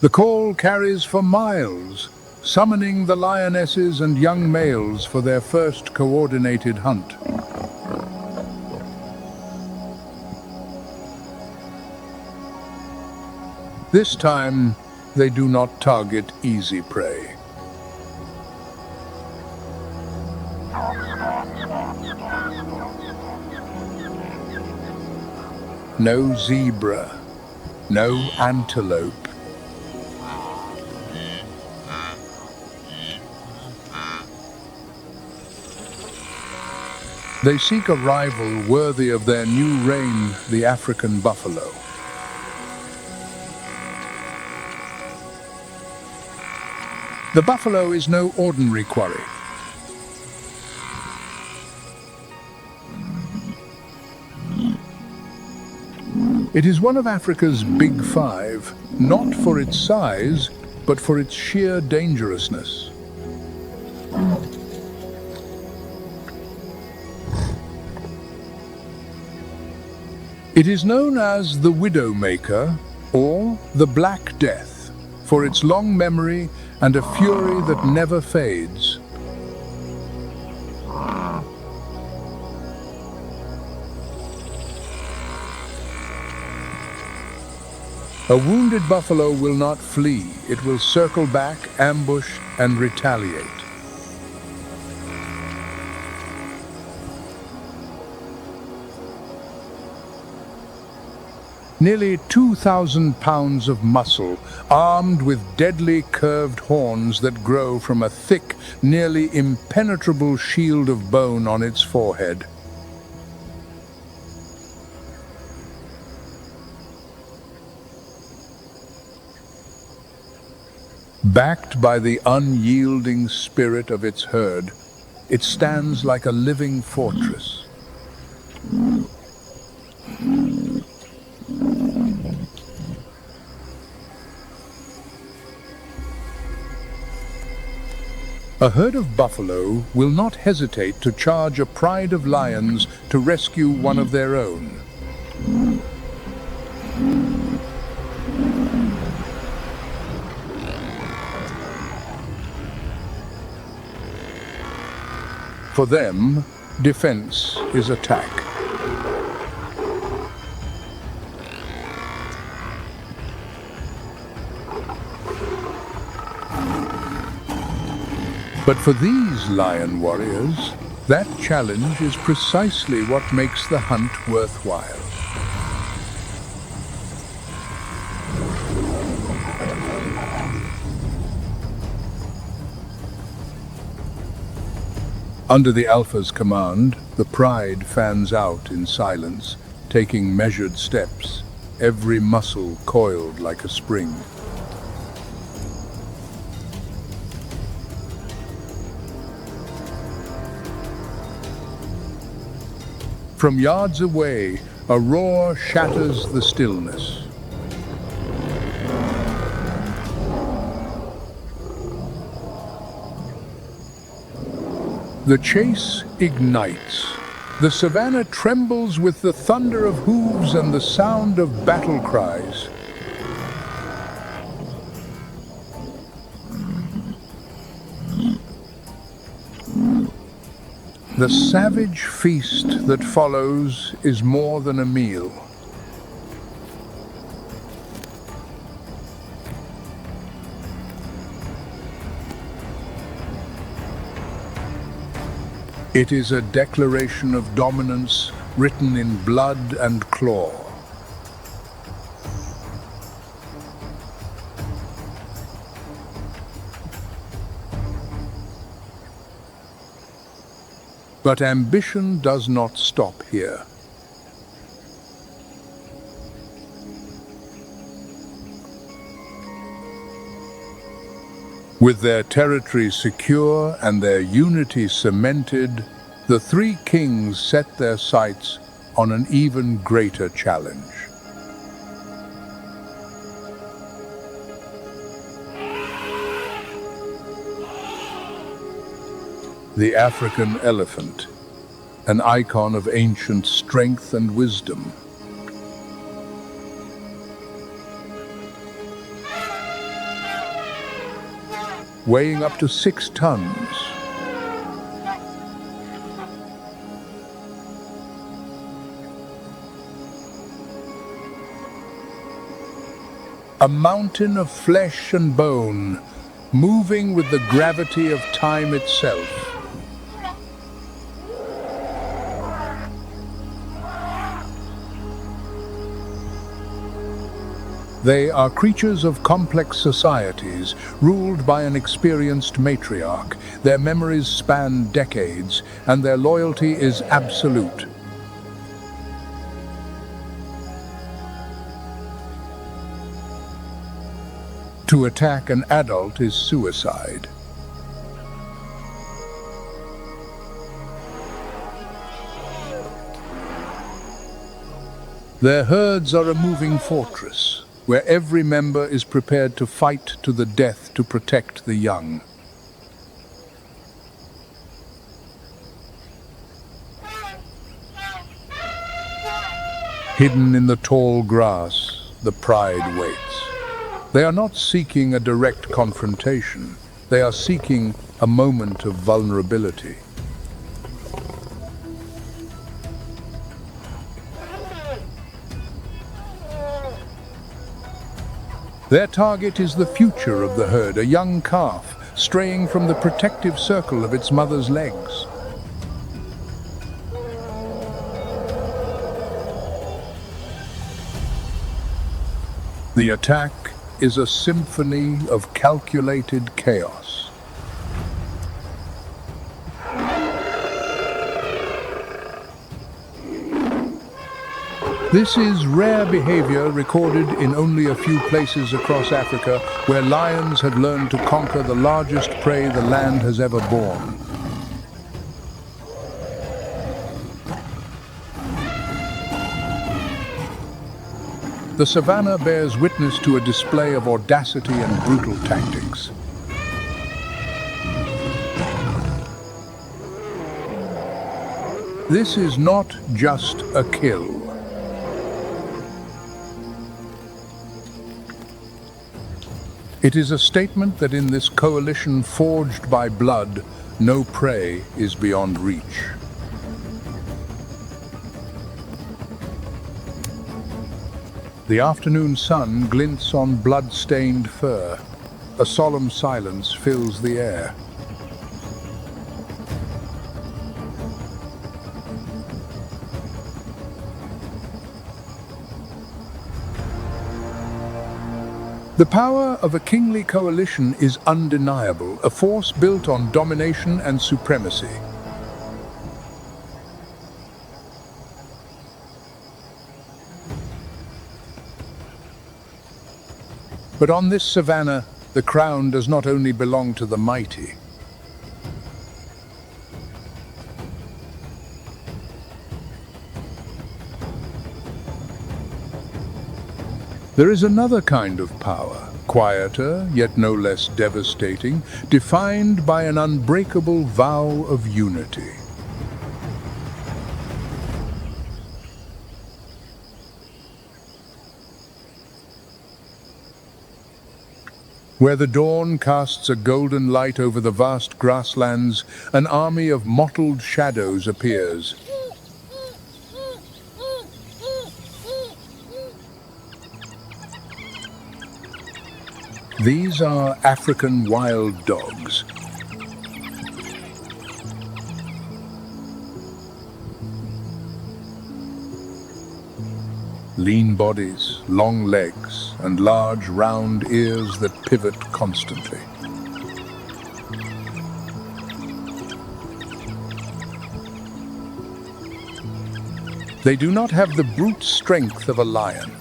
The call carries for miles, summoning the lionesses and young males for their first coordinated hunt. This time, they do not target easy prey. No zebra, no antelope. They seek a rival worthy of their new reign, the African buffalo. The buffalo is no ordinary quarry. It is one of Africa's big five, not for its size, but for its sheer dangerousness. It is known as the Widowmaker, or the Black Death, for its long memory and a fury that never fades. A wounded buffalo will not flee. It will circle back, ambush, and retaliate. Nearly 2,000 pounds of muscle, armed with deadly curved horns that grow from a thick, nearly impenetrable shield of bone on its forehead. Backed by the unyielding spirit of its herd, it stands like a living fortress. A herd of buffalo will not hesitate to charge a pride of lions to rescue one of their own. For them, defense is attack. But for these lion warriors, that challenge is precisely what makes the hunt worthwhile. Under the alpha's command, the pride fans out in silence, taking measured steps, every muscle coiled like a spring. From yards away, a roar shatters the stillness. The chase ignites. The savannah trembles with the thunder of hooves and the sound of battle cries. The savage feast that follows is more than a meal. It is a declaration of dominance written in blood and claw. But ambition does not stop here. With their territory secure and their unity cemented, the three kings set their sights on an even greater challenge. The African elephant, an icon of ancient strength and wisdom. Weighing up to 6 tons. A mountain of flesh and bone, moving with the gravity of time itself. They are creatures of complex societies, ruled by an experienced matriarch. Their memories span decades, and their loyalty is absolute. To attack an adult is suicide. Their herds are a moving fortress, where every member is prepared to fight to the death to protect the young. Hidden in the tall grass, the pride waits. They are not seeking a direct confrontation. They are seeking a moment of vulnerability. Their target is the future of the herd, a young calf straying from the protective circle of its mother's legs. The attack is a symphony of calculated chaos. This is rare behavior recorded in only a few places across Africa where lions have learned to conquer the largest prey the land has ever borne. The savannah bears witness to a display of audacity and brutal tactics. This is not just a kill. It is a statement that in this coalition forged by blood, no prey is beyond reach. The afternoon sun glints on blood-stained fur. A solemn silence fills the air. The power of a kingly coalition is undeniable, a force built on domination and supremacy. But on this savannah, the crown does not only belong to the mighty. There is another kind of power, quieter, yet no less devastating, defined by an unbreakable vow of unity. Where the dawn casts a golden light over the vast grasslands, an army of mottled shadows appears. These are African wild dogs. Lean bodies, long legs, and large round ears that pivot constantly. They do not have the brute strength of a lion.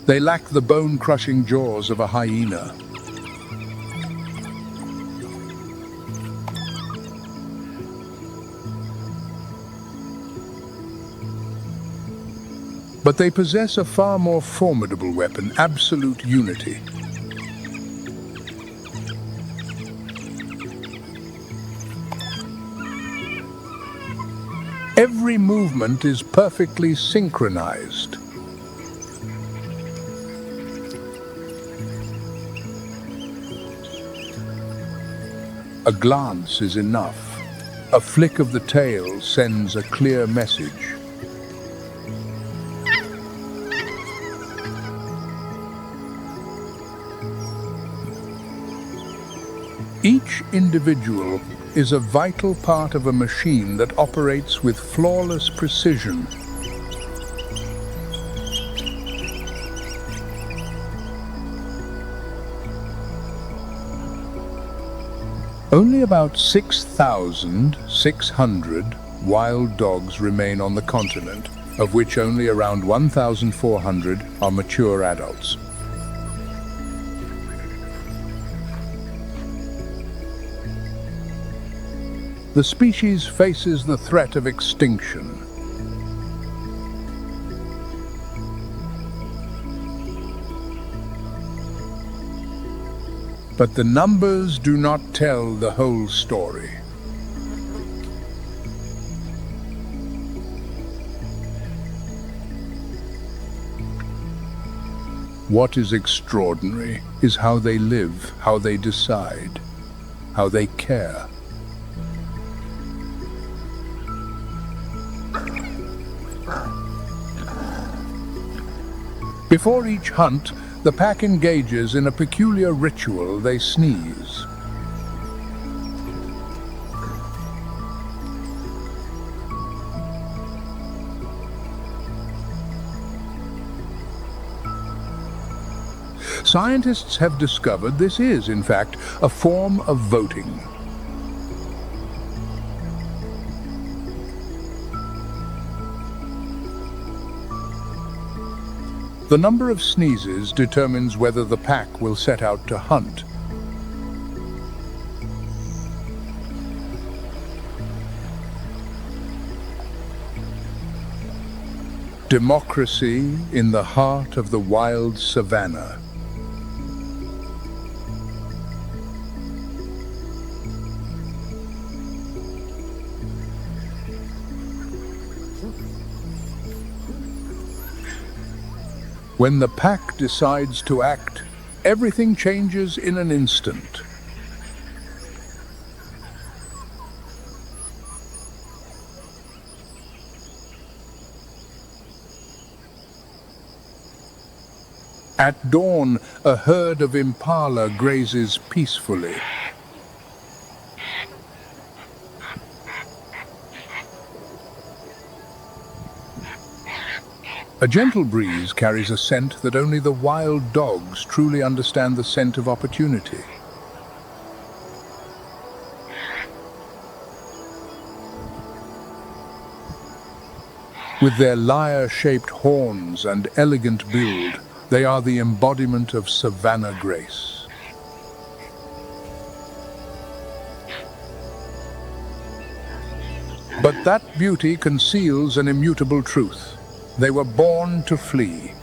They lack the bone-crushing jaws of a hyena. But they possess a far more formidable weapon, absolute unity. Every movement is perfectly synchronized. A glance is enough. A flick of the tail sends a clear message. Each individual is a vital part of a machine that operates with flawless precision. Only about 6,600 wild dogs remain on the continent, of which only around 1,400 are mature adults. The species faces the threat of extinction. But the numbers do not tell the whole story. What is extraordinary is how they live, how they decide, how they care. Before each hunt, the pack engages in a peculiar ritual. They sneeze. Scientists have discovered this is, in fact, a form of voting. The number of sneezes determines whether the pack will set out to hunt. Democracy in the heart of the wild savannah. When the pack decides to act, everything changes in an instant. At dawn, a herd of impala grazes peacefully. A gentle breeze carries a scent that only the wild dogs truly understand, the scent of opportunity. With their lyre-shaped horns and elegant build, they are the embodiment of savanna grace. But that beauty conceals an immutable truth. They were born to flee.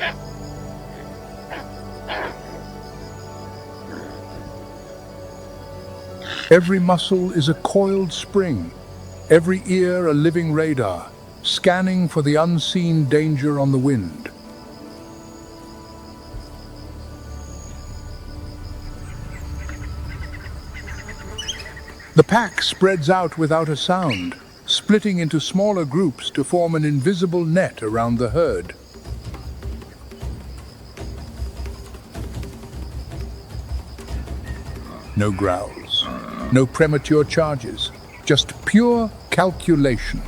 Every muscle is a coiled spring, every ear a living radar, scanning for the unseen danger on the wind. The pack spreads out without a sound, splitting into smaller groups to form an invisible net around the herd. No growls, no premature charges, just pure calculation.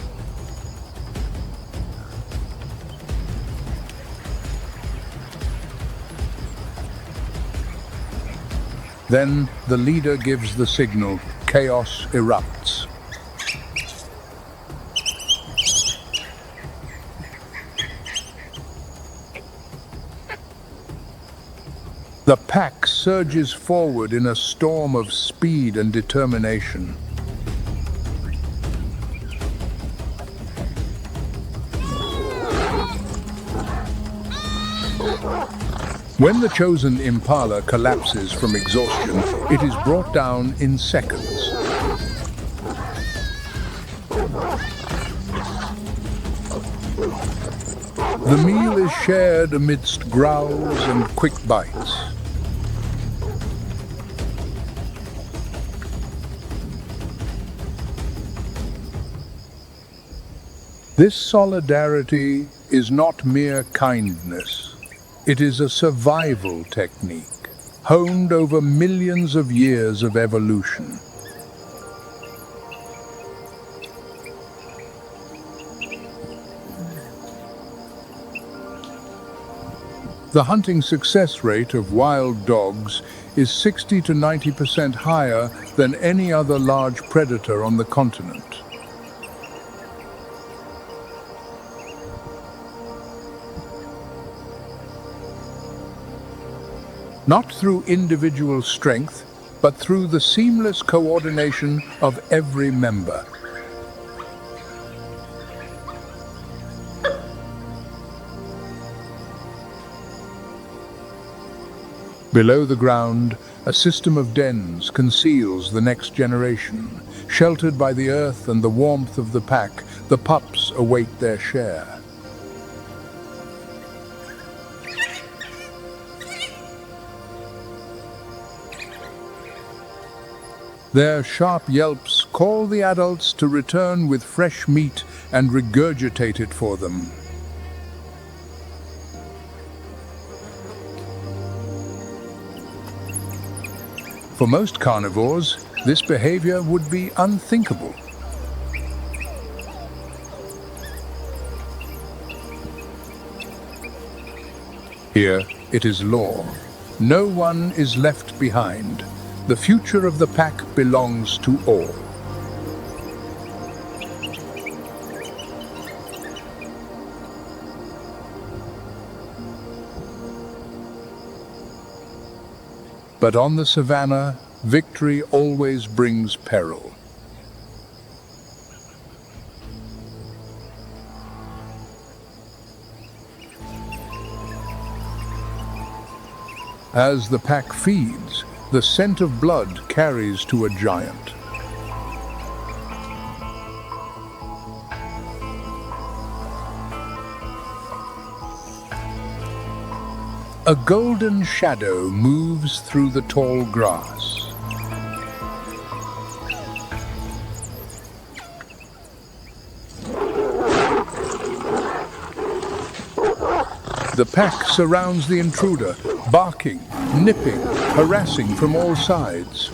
Then the leader gives the signal. Chaos erupts. The pack surges forward in a storm of speed and determination. When the chosen impala collapses from exhaustion, it is brought down in seconds. The meal is shared amidst growls and quick bites. This solidarity is not mere kindness. It is a survival technique, honed over millions of years of evolution. The hunting success rate of wild dogs is 60 to 90% higher than any other large predator on the continent. Not through individual strength, but through the seamless coordination of every member. Below the ground, a system of dens conceals the next generation. Sheltered by the earth and the warmth of the pack, the pups await their share. Their sharp yelps call the adults to return with fresh meat and regurgitate it for them. For most carnivores, this behavior would be unthinkable. Here, it is law. No one is left behind. The future of the pack belongs to all. But on the savannah, victory always brings peril. As the pack feeds, the scent of blood carries to a giant. A golden shadow moves through the tall grass. The pack surrounds the intruder, barking, nipping, harassing from all sides.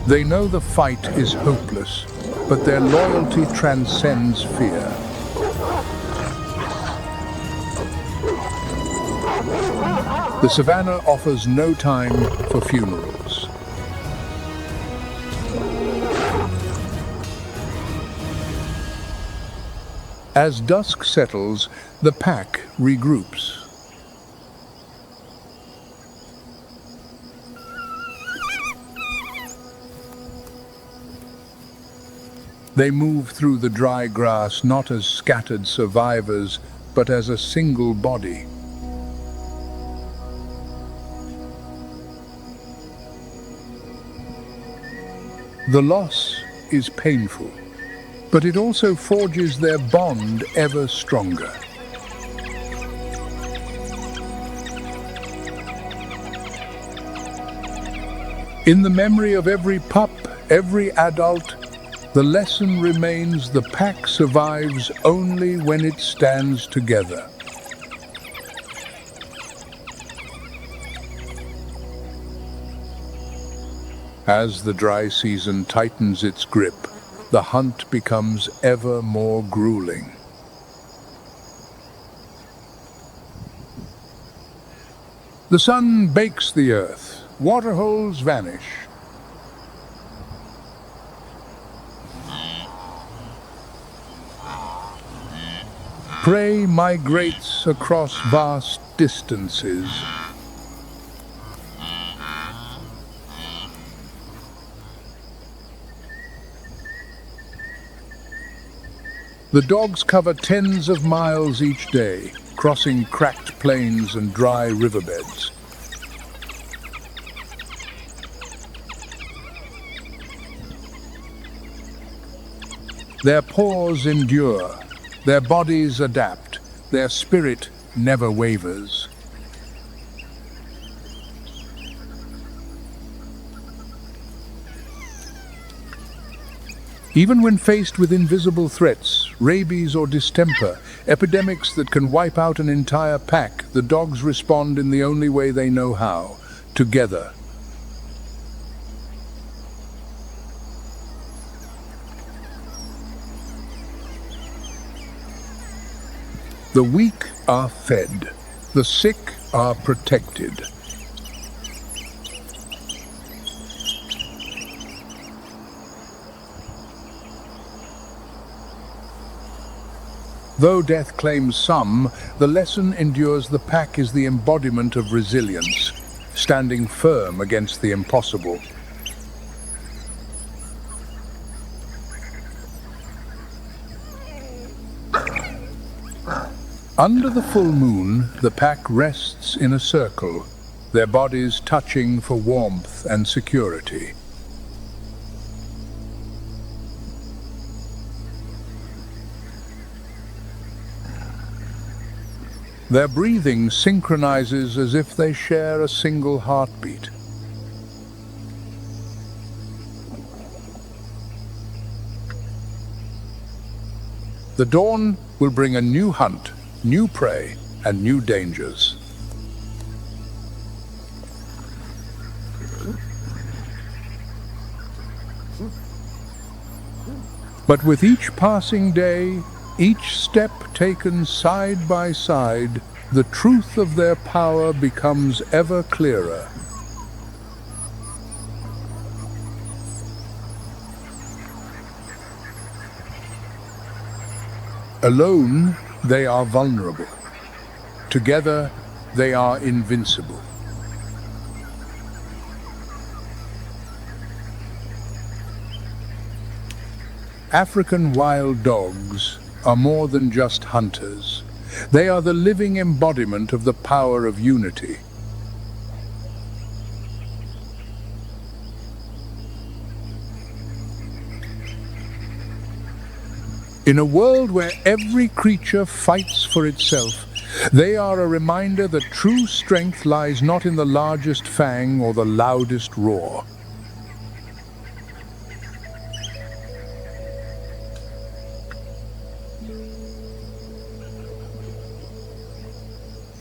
They know the fight is hopeless, but their loyalty transcends fear. The savannah offers no time for funerals. As dusk settles, the pack regroups. They move through the dry grass not as scattered survivors, but as a single body. The loss is painful, but it also forges their bond ever stronger. In the memory of every pup, every adult, the lesson remains: the pack survives only when it stands together. As the dry season tightens its grip, the hunt becomes ever more grueling. The sun bakes the earth, waterholes vanish. Prey migrates across vast distances. The dogs cover tens of miles each day, crossing cracked plains and dry riverbeds. Their paws endure, their bodies adapt, their spirit never wavers. Even when faced with invisible threats, rabies or distemper, epidemics that can wipe out an entire pack, the dogs respond in the only way they know how: together. The weak are fed, the sick are protected. Though death claims some, the lesson endures. The pack is the embodiment of resilience, standing firm against the impossible. Under the full moon, the pack rests in a circle, their bodies touching for warmth and security. Their breathing synchronizes as if they share a single heartbeat. The dawn will bring a new hunt, new prey, and new dangers. But with each passing day, each step taken side by side, the truth of their power becomes ever clearer. Alone, they are vulnerable. Together, they are invincible. African wild dogs are more than just hunters. They are the living embodiment of the power of unity. In a world where every creature fights for itself, they are a reminder that true strength lies not in the largest fang or the loudest roar.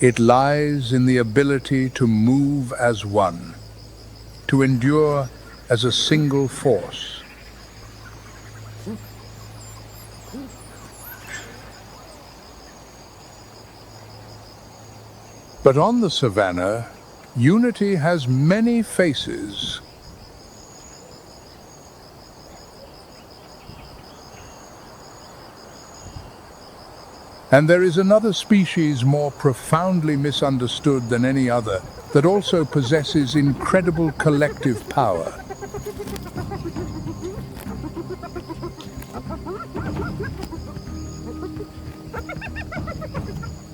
It lies in the ability to move as one, to endure as a single force. But on the savannah, unity has many faces. And there is another species more profoundly misunderstood than any other that also possesses incredible collective power.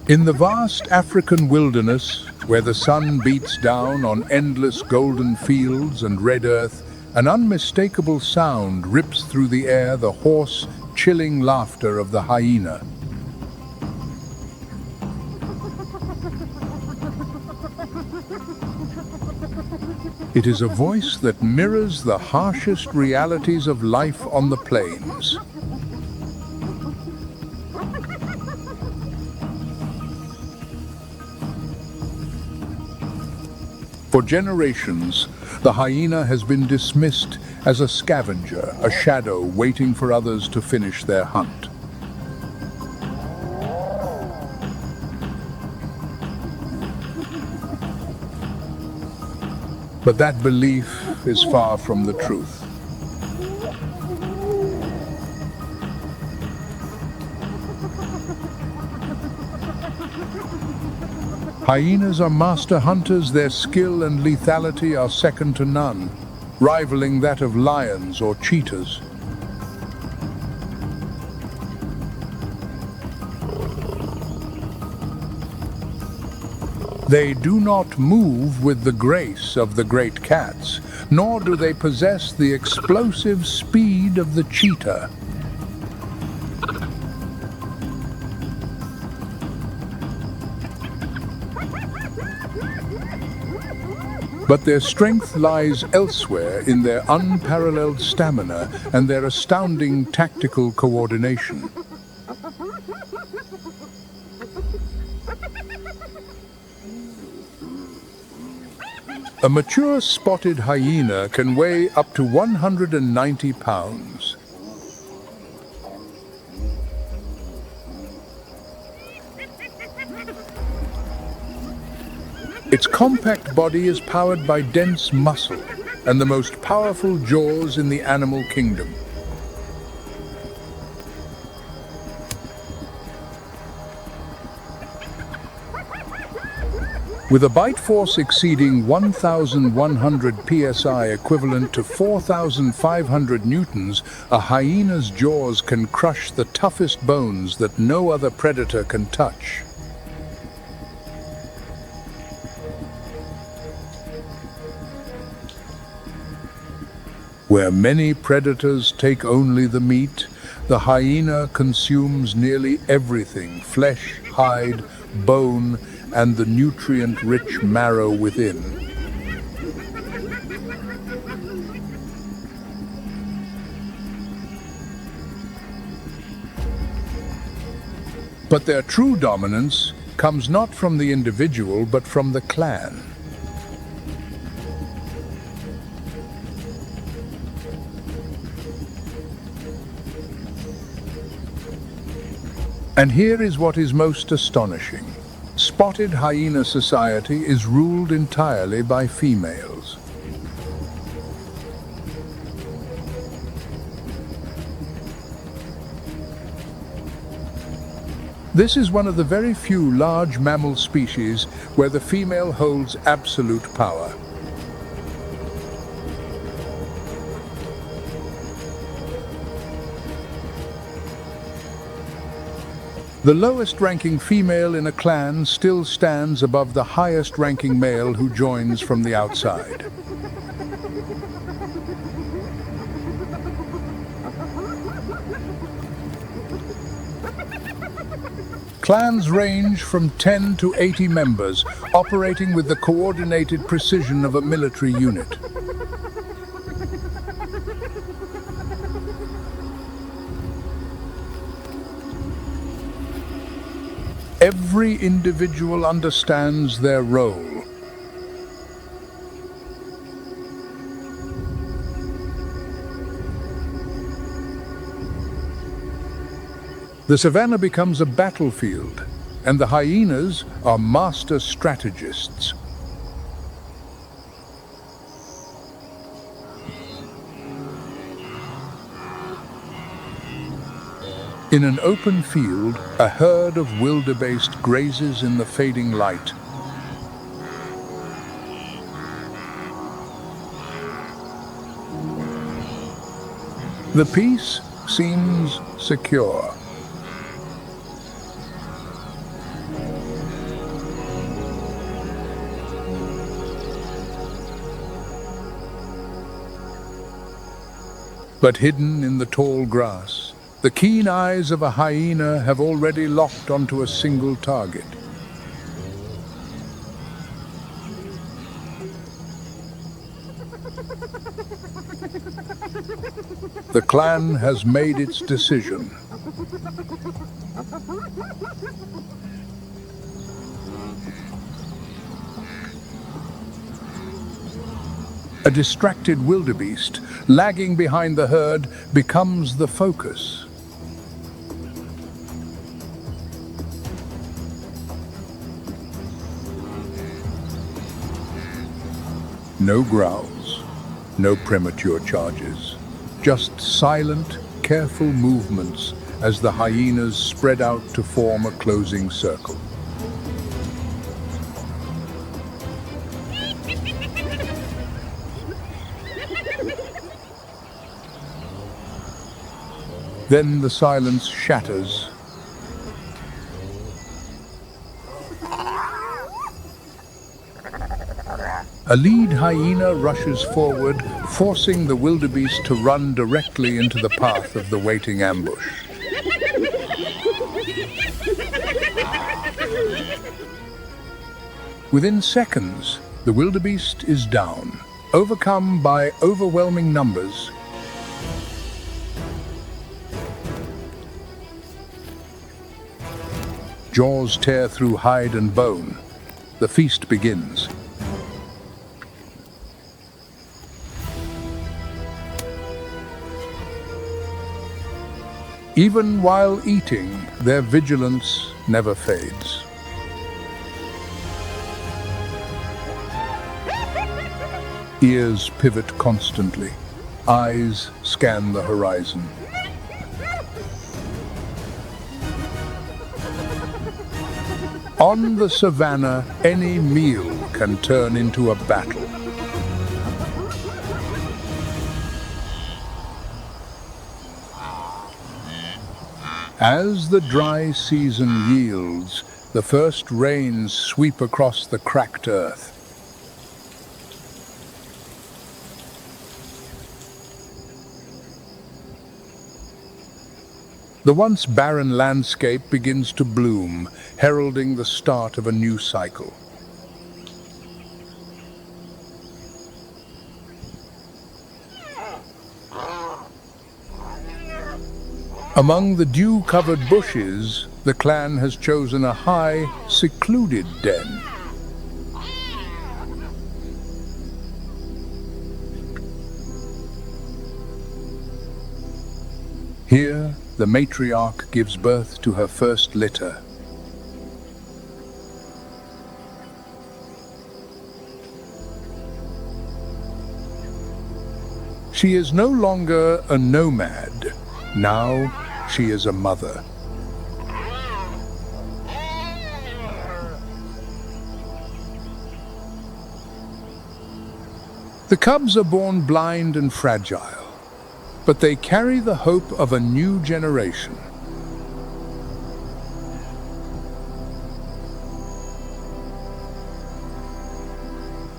In the vast African wilderness, where the sun beats down on endless golden fields and red earth, an unmistakable sound rips through the air, the hoarse, chilling laughter of the hyena. It is a voice that mirrors the harshest realities of life on the plains. For generations, the hyena has been dismissed as a scavenger, a shadow waiting for others to finish their hunt. But that belief is far from the truth. Hyenas are master hunters. Their skill and lethality are second to none, rivaling that of lions or cheetahs. They do not move with the grace of the great cats, nor do they possess the explosive speed of the cheetah. But their strength lies elsewhere in their unparalleled stamina and their astounding tactical coordination. A mature spotted hyena can weigh up to 190 pounds. Its compact body is powered by dense muscle and the most powerful jaws in the animal kingdom. With a bite force exceeding 1,100 psi, equivalent to 4,500 newtons, a hyena's jaws can crush the toughest bones that no other predator can touch. Where many predators take only the meat, the hyena consumes nearly everything: flesh, hide, bone, and the nutrient-rich marrow within. But their true dominance comes not from the individual, but from the clan. And here is what is most astonishing. Spotted hyena society is ruled entirely by females. This is one of the very few large mammal species where the female holds absolute power. The lowest-ranking female in a clan still stands above the highest-ranking male who joins from the outside. Clans range from 10 to 80 members, operating with the coordinated precision of a military unit. Every individual understands their role. The savannah becomes a battlefield, and the hyenas are master strategists. In an open field, a herd of wildebeest grazes in the fading light. The peace seems secure. But hidden in the tall grass, the keen eyes of a hyena have already locked onto a single target. The clan has made its decision. A distracted wildebeest, lagging behind the herd, becomes the focus. No growls, no premature charges, just silent, careful movements as the hyenas spread out to form a closing circle. Then the silence shatters. A lead hyena rushes forward, forcing the wildebeest to run directly into the path of the waiting ambush. Within seconds, the wildebeest is down, overcome by overwhelming numbers. Jaws tear through hide and bone. The feast begins. Even while eating, their vigilance never fades. Ears pivot constantly. Eyes scan the horizon. On the savannah, any meal can turn into a battle. As the dry season yields, the first rains sweep across the cracked earth. The once barren landscape begins to bloom, heralding the start of a new cycle. Among the dew-covered bushes, the clan has chosen a high, secluded den. Here, the matriarch gives birth to her first litter. She is no longer a nomad. Now, she is a mother. The cubs are born blind and fragile, but they carry the hope of a new generation.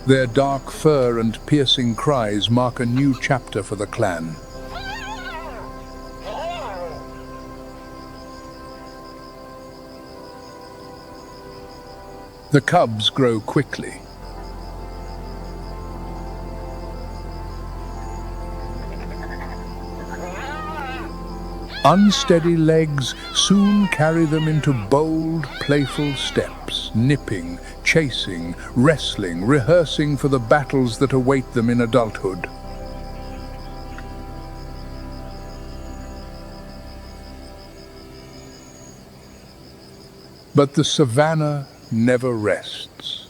Their dark fur and piercing cries mark a new chapter for the clan. The cubs grow quickly. Unsteady legs soon carry them into bold, playful steps, nipping, chasing, wrestling, rehearsing for the battles that await them in adulthood. But the savannah never rests.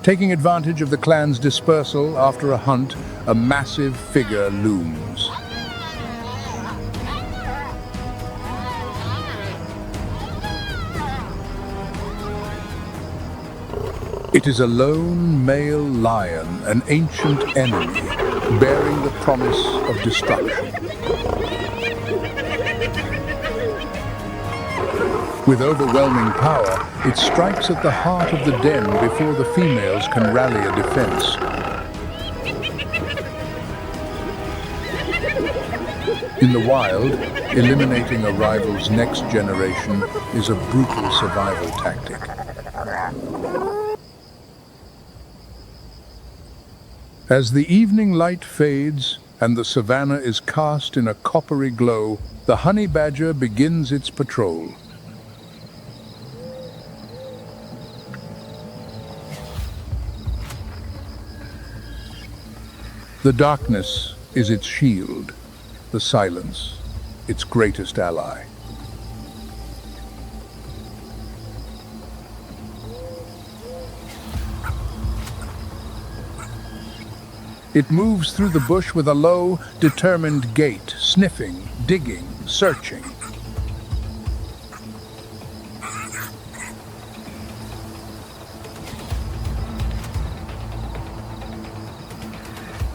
Taking advantage of the clan's dispersal after a hunt, a massive figure looms. It is a lone male lion, an ancient enemy, bearing the promise of destruction. With overwhelming power, it strikes at the heart of the den before the females can rally a defense. In the wild, eliminating a rival's next generation is a brutal survival tactic. As the evening light fades and the savannah is cast in a coppery glow, the honey badger begins its patrol. The darkness is its shield, the silence, its greatest ally. It moves through the bush with a low, determined gait, sniffing, digging, searching.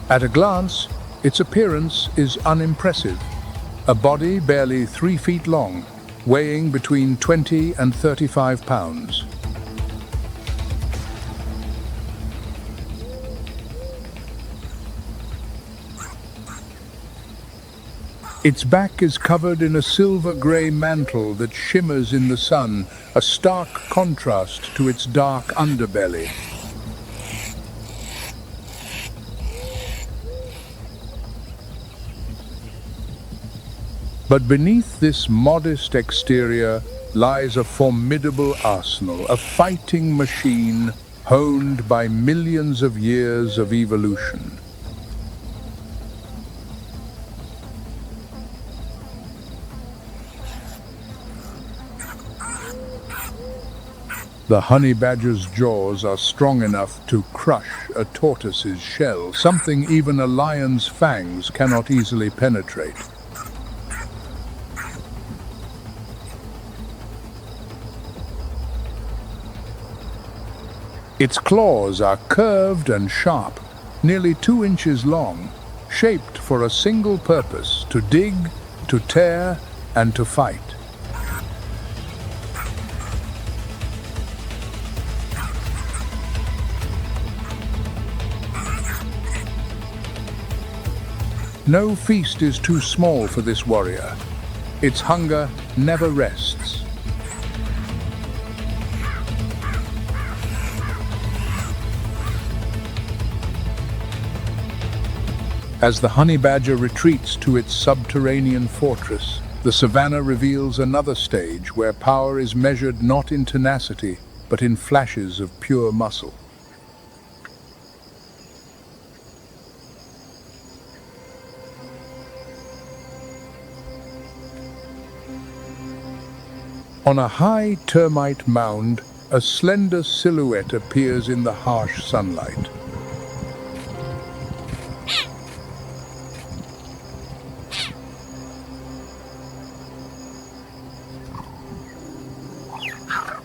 At a glance, its appearance is unimpressive. A body barely 3 feet long, weighing between 20 and 35 pounds. Its back is covered in a silver-gray mantle that shimmers in the sun, a stark contrast to its dark underbelly. But beneath this modest exterior lies a formidable arsenal, a fighting machine honed by millions of years of evolution. The honey badger's jaws are strong enough to crush a tortoise's shell, something even a lion's fangs cannot easily penetrate. Its claws are curved and sharp, nearly 2 inches long, shaped for a single purpose: to dig, to tear, and to fight. No feast is too small for this warrior. Its hunger never rests. As the honey badger retreats to its subterranean fortress, the savanna reveals another stage where power is measured not in tenacity, but in flashes of pure muscle. On a high termite mound, a slender silhouette appears in the harsh sunlight.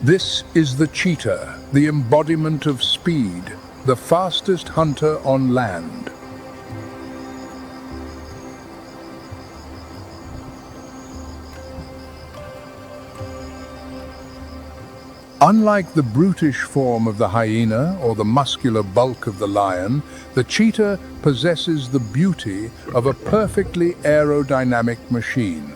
This is the cheetah, the embodiment of speed, the fastest hunter on land. Unlike the brutish form of the hyena or the muscular bulk of the lion, the cheetah possesses the beauty of a perfectly aerodynamic machine.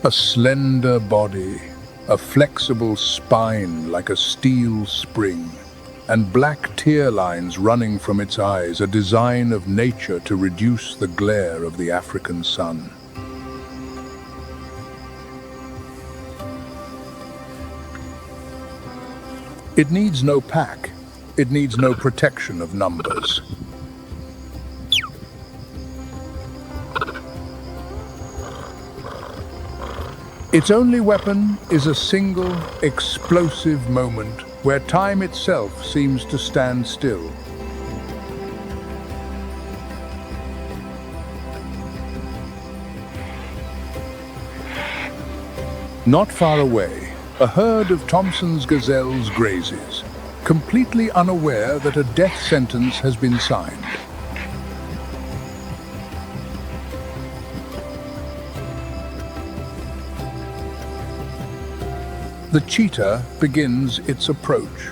A slender body, a flexible spine like a steel spring, and black tear lines running from its eyes, a design of nature to reduce the glare of the African sun. It needs no pack, it needs no protection of numbers. Its only weapon is a single, explosive moment where time itself seems to stand still. Not far away, a herd of Thompson's gazelles grazes, completely unaware that a death sentence has been signed. The cheetah begins its approach.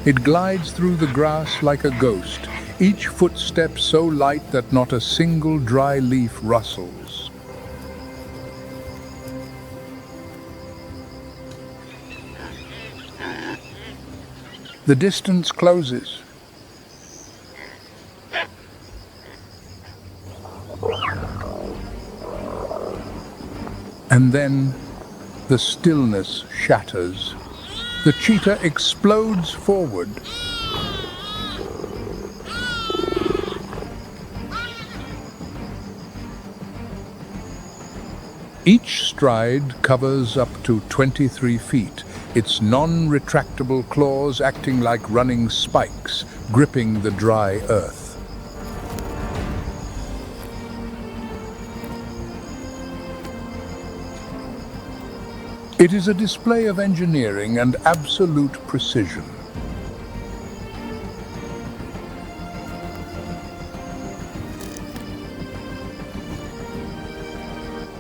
It glides through the grass like a ghost, each footstep so light that not a single dry leaf rustles. The distance closes. And then the stillness shatters. The cheetah explodes forward. Each stride covers up to 23 feet, its non-retractable claws acting like running spikes, gripping the dry earth. It is a display of engineering and absolute precision.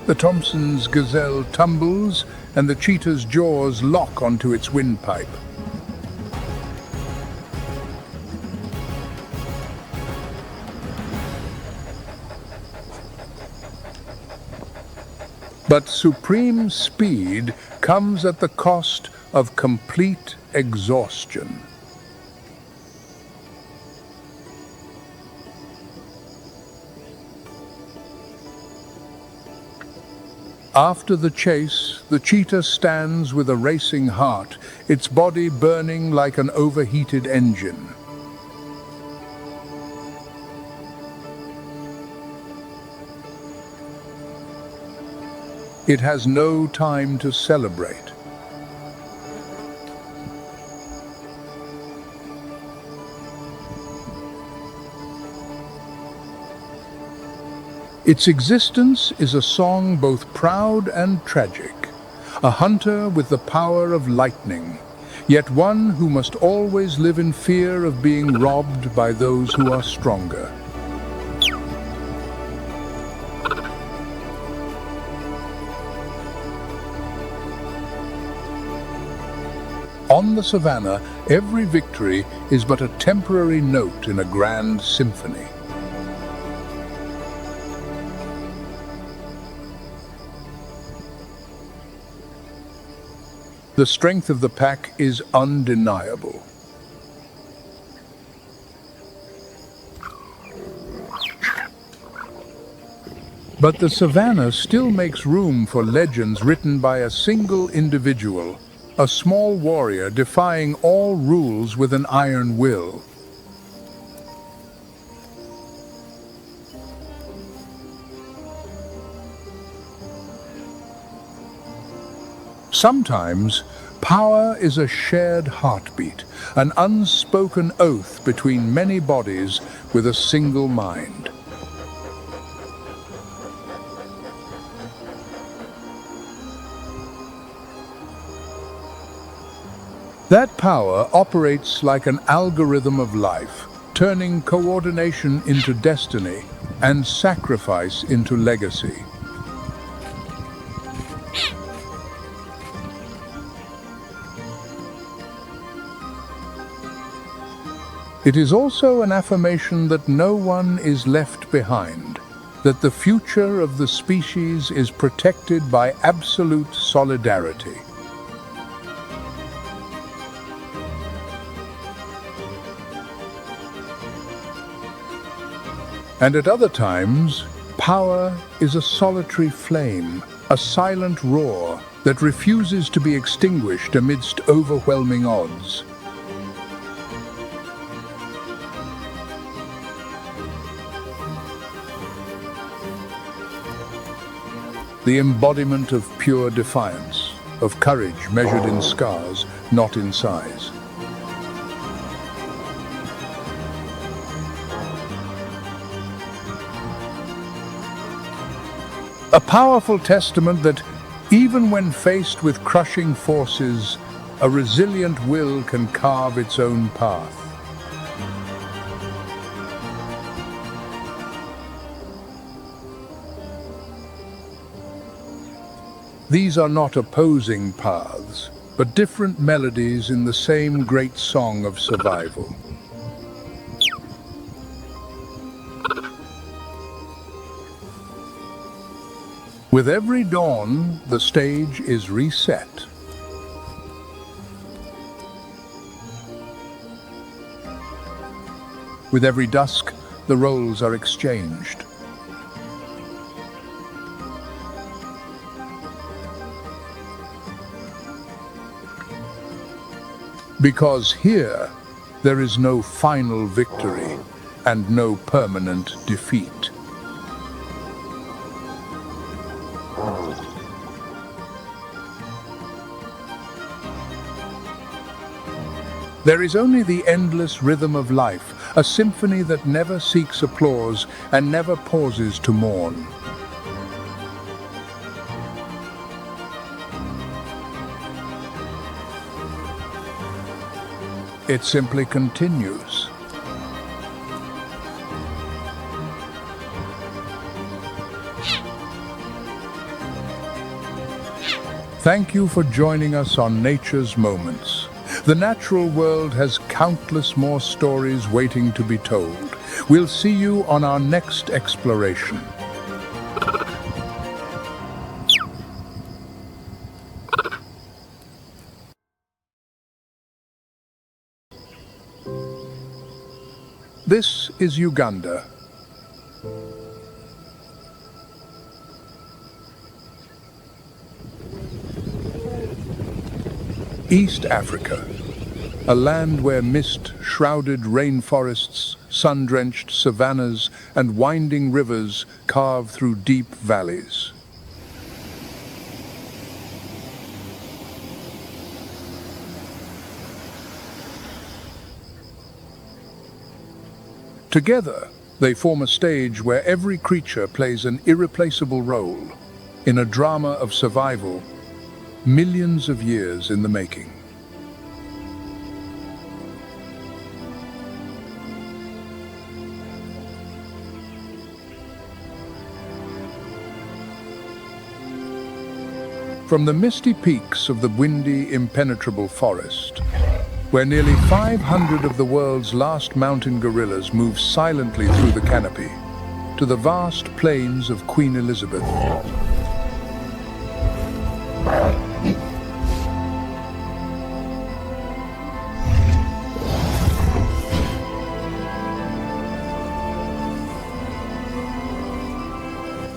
The Thompson's gazelle tumbles, and the cheetah's jaws lock onto its windpipe. But supreme speed comes at the cost of complete exhaustion. After the chase, the cheetah stands with a racing heart, its body burning like an overheated engine. It has no time to celebrate. Its existence is a song both proud and tragic, a hunter with the power of lightning, yet one who must always live in fear of being robbed by those who are stronger. On the savannah, every victory is but a temporary note in a grand symphony. The strength of the pack is undeniable. But the savannah still makes room for legends written by a single individual, a small warrior defying all rules with an iron will. Sometimes, power is a shared heartbeat, an unspoken oath between many bodies with a single mind. That power operates like an algorithm of life, turning coordination into destiny and sacrifice into legacy. It is also an affirmation that no one is left behind, that the future of the species is protected by absolute solidarity. And at other times, power is a solitary flame, a silent roar that refuses to be extinguished amidst overwhelming odds. The embodiment of pure defiance, of courage measured in scars, not in size. A powerful testament that, even when faced with crushing forces, a resilient will can carve its own path. These are not opposing paths, but different melodies in the same great song of survival. With every dawn, the stage is reset. With every dusk, the roles are exchanged. Because here, there is no final victory and no permanent defeat. There is only the endless rhythm of life, a symphony that never seeks applause and never pauses to mourn. It simply continues. Thank you for joining us on Nature's Moments. The natural world has countless more stories waiting to be told. We'll see you on our next exploration. This is Uganda. East Africa, a land where mist-shrouded rainforests, sun-drenched savannas, and winding rivers carve through deep valleys. Together, they form a stage where every creature plays an irreplaceable role in a drama of survival, millions of years in the making. From the misty peaks of the windy, impenetrable forest, where nearly 500 of the world's last mountain gorillas move silently through the canopy, to the vast plains of Queen Elizabeth.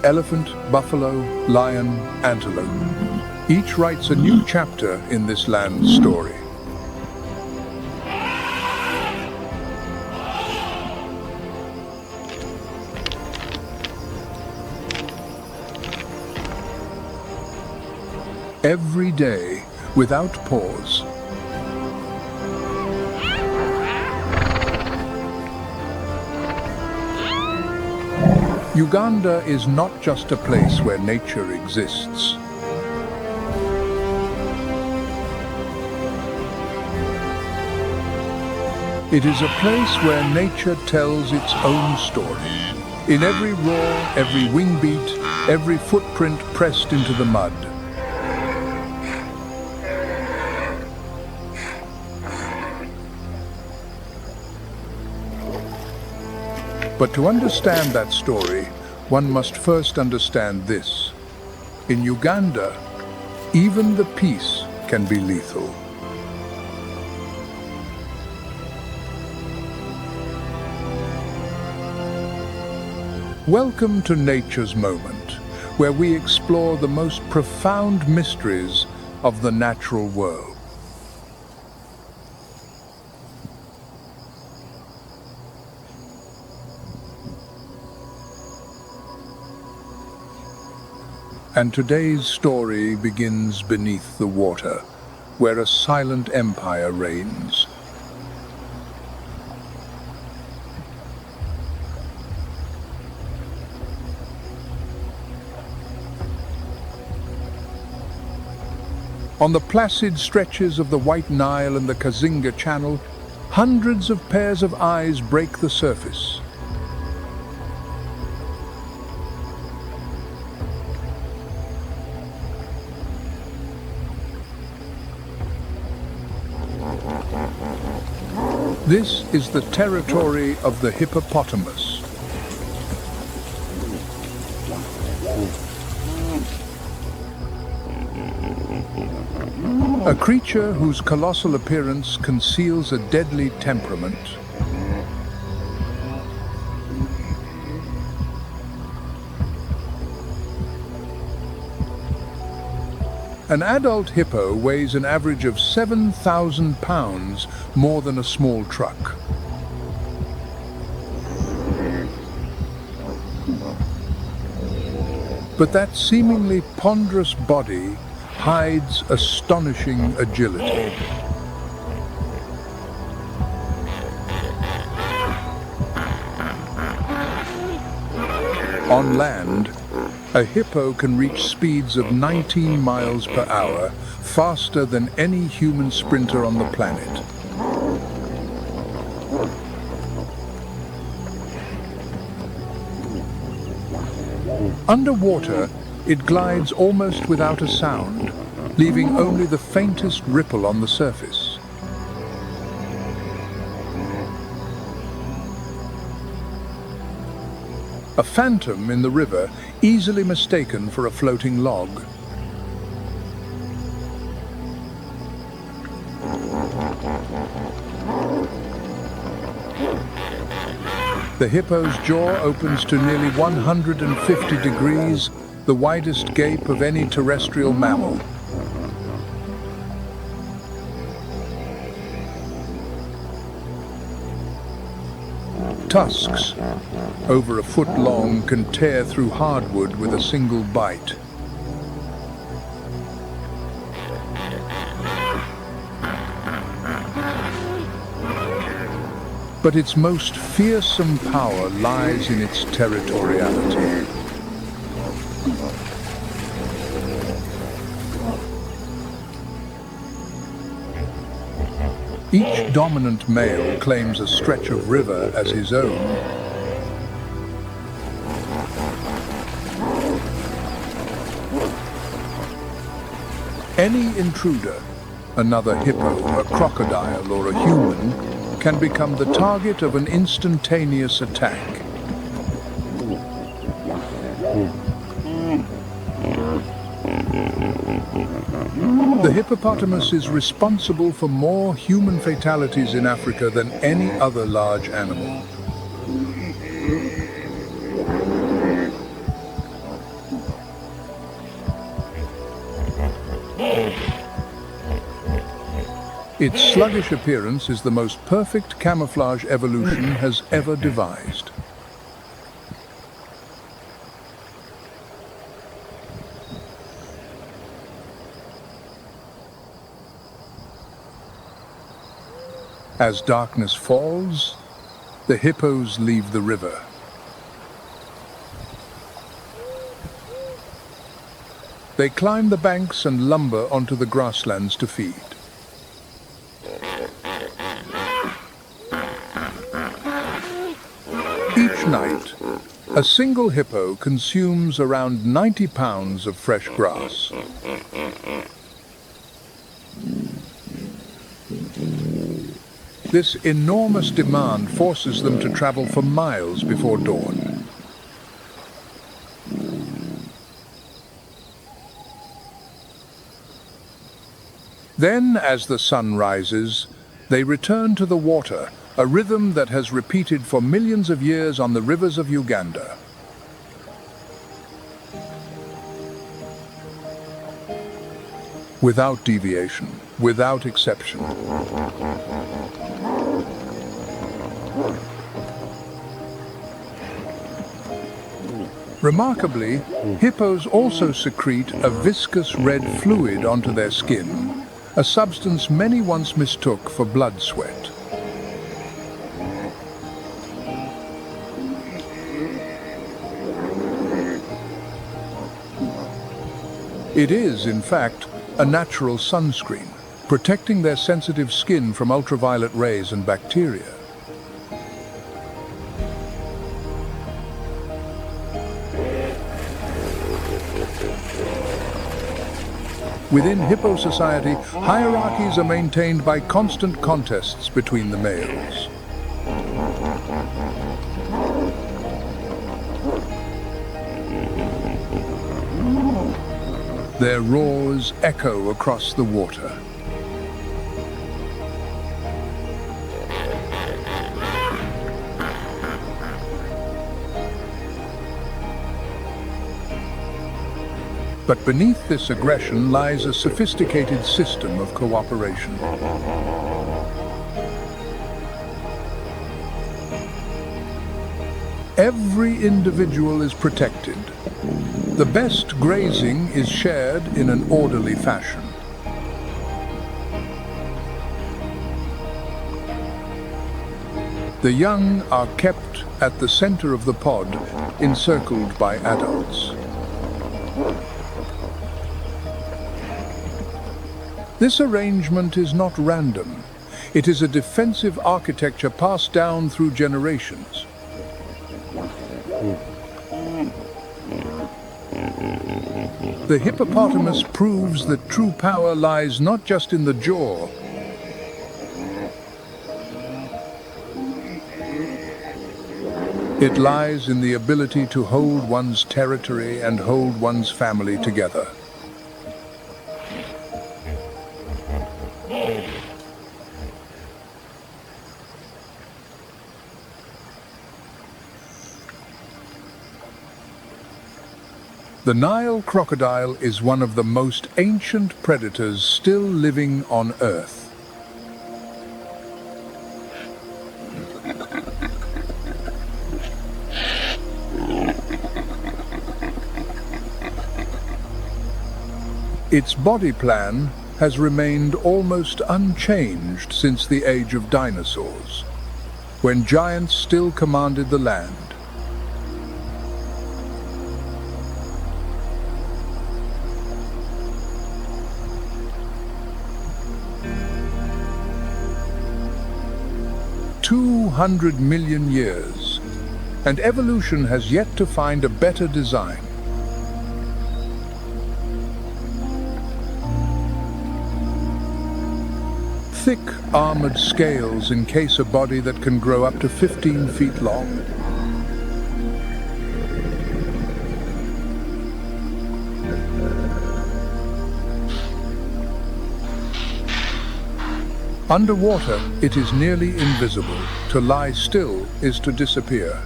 Elephant, buffalo, lion, antelope. Each writes a new chapter in this land's story. Every day, without pause, Uganda is not just a place where nature exists. It is a place where nature tells its own story. In every roar, every wing beat, every footprint pressed into the mud. But to understand that story, one must first understand this. In Uganda, even the peace can be lethal. Welcome to Nature's Moment, where we explore the most profound mysteries of the natural world. And today's story begins beneath the water, where a silent empire reigns. On the placid stretches of the White Nile and the Kazinga Channel, hundreds of pairs of eyes break the surface. This is the territory of the hippopotamus. A creature whose colossal appearance conceals a deadly temperament. An adult hippo weighs an average of 7,000 pounds, more than a small truck. But that seemingly ponderous body hides astonishing agility. On land, a hippo can reach speeds of 19 miles per hour, faster than any human sprinter on the planet. Underwater, it glides almost without a sound, leaving only the faintest ripple on the surface. A phantom in the river, easily mistaken for a floating log. The hippo's jaw opens to nearly 150 degrees, the widest gape of any terrestrial mammal. Tusks, over a foot long, can tear through hardwood with a single bite. But its most fearsome power lies in its territoriality. Each dominant male claims a stretch of river as his own. Any intruder, another hippo, a crocodile, or a human, can become the target of an instantaneous attack. The hippopotamus is responsible for more human fatalities in Africa than any other large animal. Its sluggish appearance is the most perfect camouflage evolution has ever devised. As darkness falls, the hippos leave the river. They climb the banks and lumber onto the grasslands to feed. Each night, a single hippo consumes around 90 pounds of fresh grass. This enormous demand forces them to travel for miles before dawn. Then, as the sun rises, they return to the water, a rhythm that has repeated for millions of years on the rivers of Uganda. Without deviation, without exception. Remarkably, hippos also secrete a viscous red fluid onto their skin, a substance many once mistook for blood sweat. It is, in fact, a natural sunscreen, protecting their sensitive skin from ultraviolet rays and bacteria. Within hippo society, hierarchies are maintained by constant contests between the males. Their roars echo across the water. But beneath this aggression lies a sophisticated system of cooperation. Every individual is protected. The best grazing is shared in an orderly fashion. The young are kept at the center of the pod, encircled by adults. This arrangement is not random. It is a defensive architecture passed down through generations. The hippopotamus proves that true power lies not just in the jaw. It lies in the ability to hold one's territory and hold one's family together. The Nile crocodile is one of the most ancient predators still living on Earth. Its body plan has remained almost unchanged since the age of dinosaurs, when giants still commanded the land. "200 million years, and evolution has yet to find a better design. Thick, armored scales encase a body that can grow up to 15 feet long. Underwater, it is nearly invisible. To lie still is to disappear.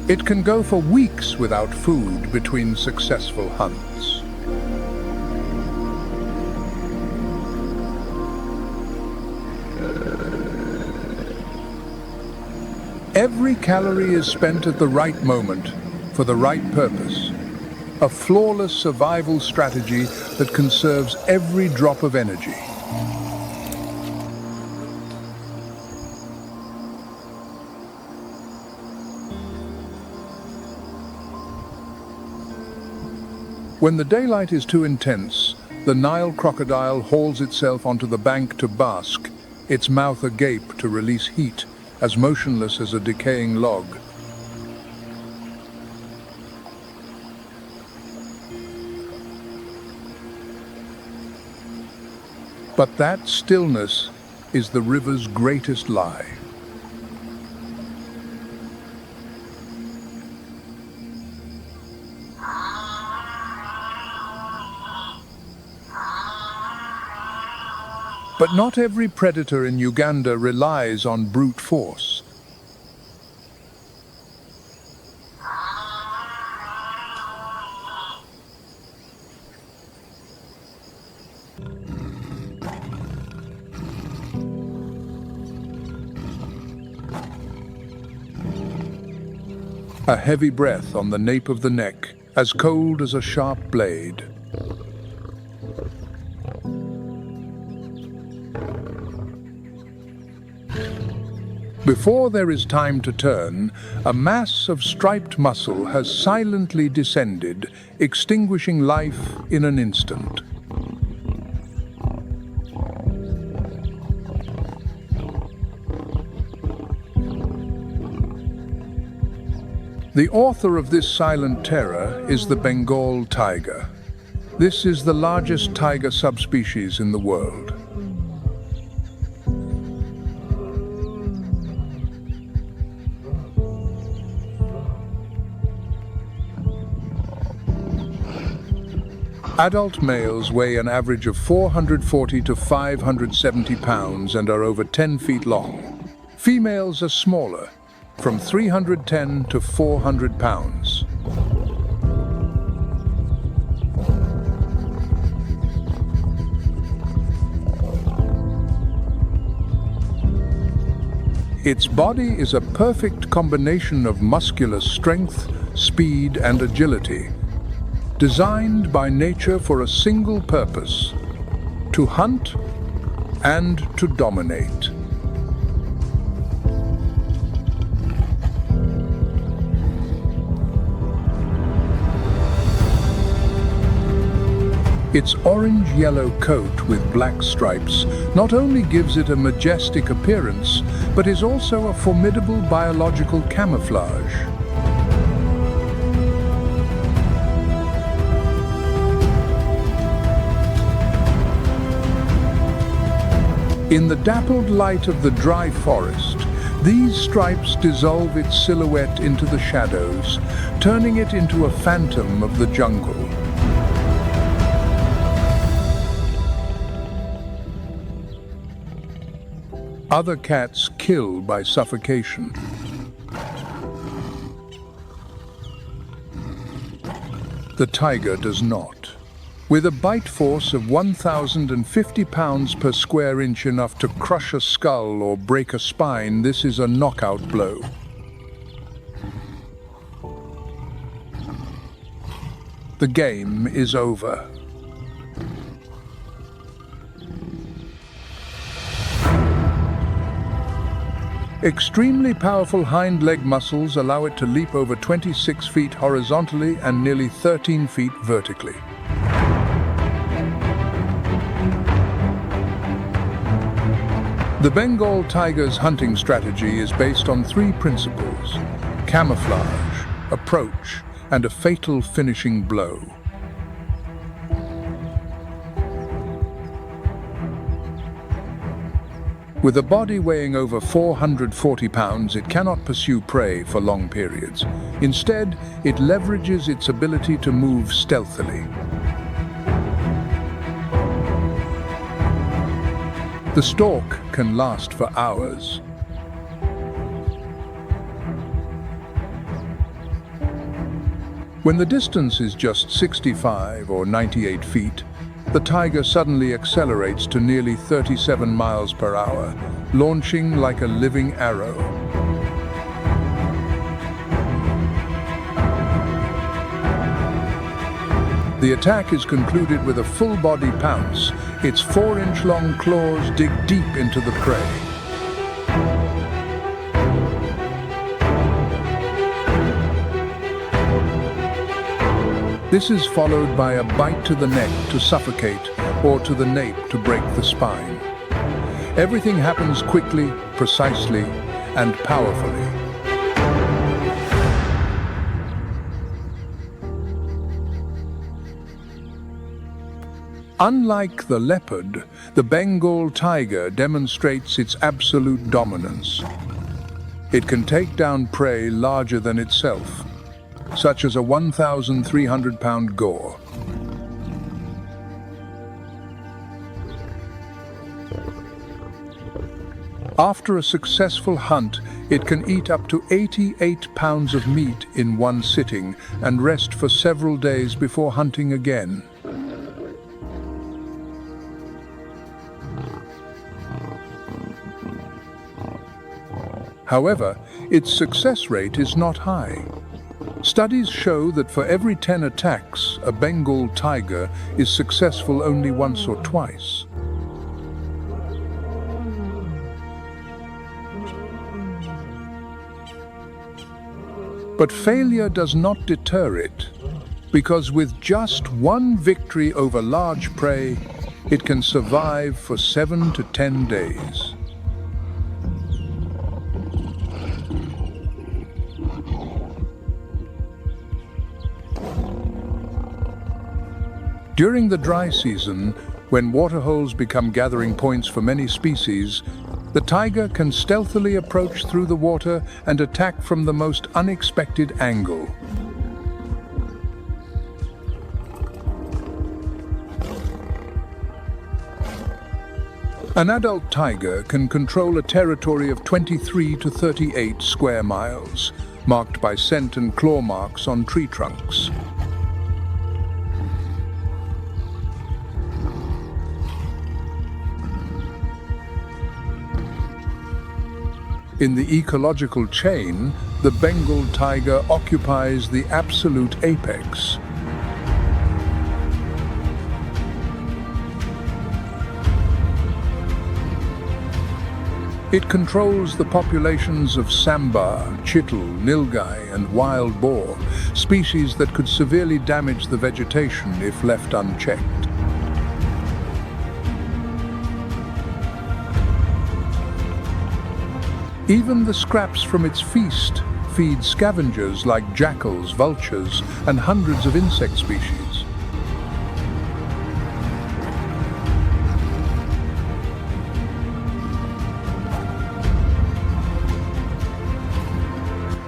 It can go for weeks without food between successful hunts. Every calorie is spent at the right moment, for the right purpose. A flawless survival strategy that conserves every drop of energy. When the daylight is too intense, the Nile crocodile hauls itself onto the bank to bask, its mouth agape to release heat, as motionless as a decaying log. But that stillness is the river's greatest lie. But not every predator in Uganda relies on brute force. A heavy breath on the nape of the neck, as cold as a sharp blade. Before there is time to turn, a mass of striped muscle has silently descended, extinguishing life in an instant. The author of this silent terror is the Bengal taiga. This is the largest taiga subspecies in the world. Adult males weigh an average of 440 to 570 pounds and are over 10 feet long. Females are smaller, from 310 to 400 pounds. Its body is a perfect combination of muscular strength, speed, and agility, designed by nature for a single purpose: to hunt and to dominate. Its orange-yellow coat with black stripes not only gives it a majestic appearance, but is also a formidable biological camouflage. In the dappled light of the dry forest, these stripes dissolve its silhouette into the shadows, turning it into a phantom of the jungle. Other cats kill by suffocation. The tiger does not. With a bite force of 1,050 pounds per square inch, enough to crush a skull or break a spine, this is a knockout blow. The game is over. Extremely powerful hind leg muscles allow it to leap over 26 feet horizontally and nearly 13 feet vertically. The Bengal tiger's hunting strategy is based on three principles: camouflage, approach, and a fatal finishing blow. With a body weighing over 440 pounds, it cannot pursue prey for long periods. Instead, it leverages its ability to move stealthily. The stalk can last for hours. When the distance is just 65 or 98 feet, the taiga suddenly accelerates to nearly 37 miles per hour, launching like a living arrow. The attack is concluded with a full-body pounce. Its 4-inch-long claws dig deep into the prey. This is followed by a bite to the neck to suffocate or to the nape to break the spine. Everything happens quickly, precisely, and powerfully. Unlike the leopard, the Bengal tiger demonstrates its absolute dominance. It can take down prey larger than itself, such as a 1,300-pound gaur. After a successful hunt, it can eat up to 88 pounds of meat in one sitting and rest for several days before hunting again. However, its success rate is not high. Studies show that for every 10 attacks, a Bengal tiger is successful only once or twice. But failure does not deter it, because with just one victory over large prey, it can survive for 7 to 10 days. During the dry season, when waterholes become gathering points for many species, the taiga can stealthily approach through the water and attack from the most unexpected angle. An adult taiga can control a territory of 23 to 38 square miles, marked by scent and claw marks on tree trunks. In the ecological chain, the Bengal tiger occupies the absolute apex. It controls the populations of sambar, chital, nilgai, and wild boar, species that could severely damage the vegetation if left unchecked. Even the scraps from its feast feed scavengers like jackals, vultures, and hundreds of insect species.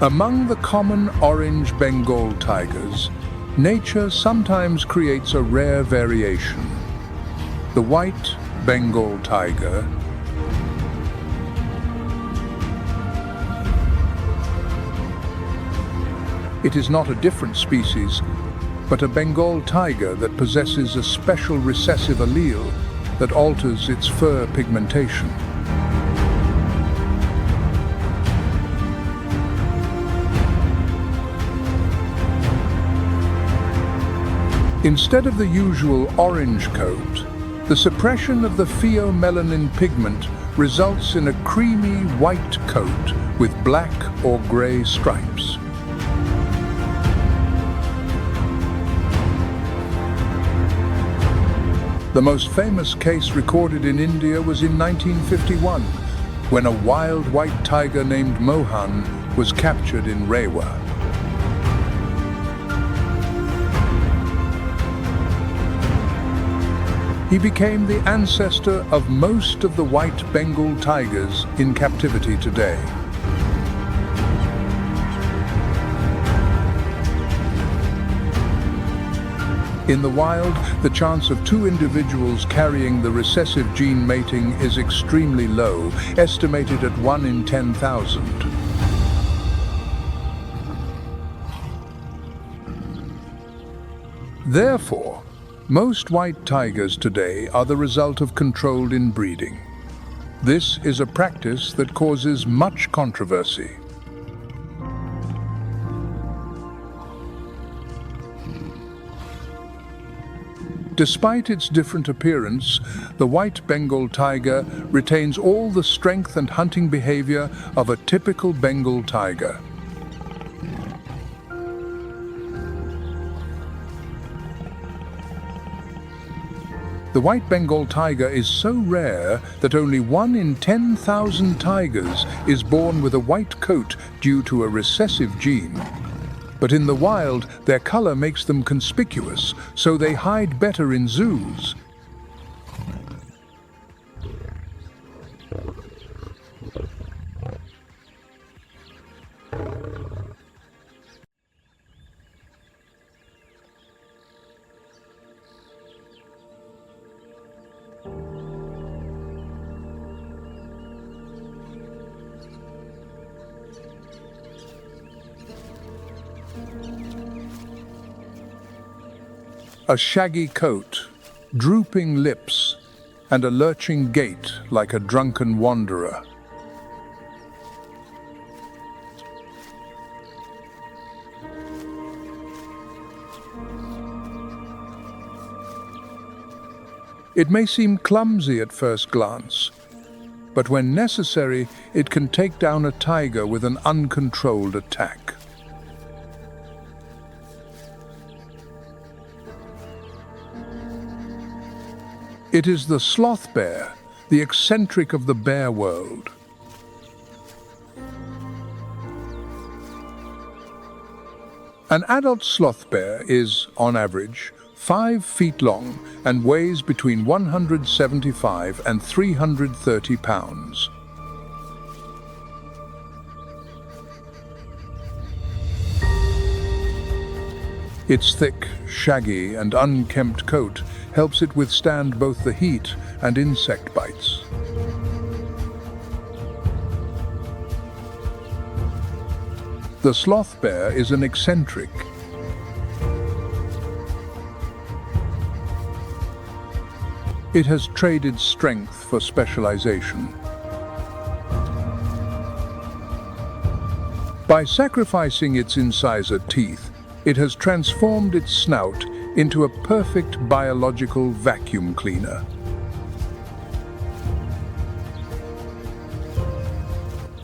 Among the common orange Bengal tigers, nature sometimes creates a rare variation. The white Bengal tiger It is not a different species, but a Bengal tiger that possesses a special recessive allele that alters its fur pigmentation. Instead of the usual orange coat, the suppression of the pheomelanin pigment results in a creamy white coat with black or gray stripes. The most famous case recorded in India was in 1951, when a wild white tiger named Mohan was captured in Rewa. He became the ancestor of most of the white Bengal tigers in captivity today. In the wild, the chance of two individuals carrying the recessive gene mating is extremely low, estimated at 1 in 10,000. Therefore, most white tigers today are the result of controlled inbreeding. This is a practice that causes much controversy. Despite its different appearance, the white Bengal tiger retains all the strength and hunting behavior of a typical Bengal tiger. The white Bengal tiger is so rare that only 1 in 10,000 tigers is born with a white coat due to a recessive gene. But in the wild, their color makes them conspicuous, so they hide better in zoos. A shaggy coat, drooping lips, and a lurching gait like a drunken wanderer. It may seem clumsy at first glance, but when necessary, it can take down a tiger with an uncontrolled attack. It is the sloth bear, the eccentric of the bear world. An adult sloth bear is, on average, 5 feet long and weighs between 175 and 330 pounds. Its thick, shaggy, and unkempt coat helps it withstand both the heat and insect bites. The sloth bear is an eccentric. It has traded strength for specialization. By sacrificing its incisor teeth, it has transformed its snout into a perfect biological vacuum cleaner.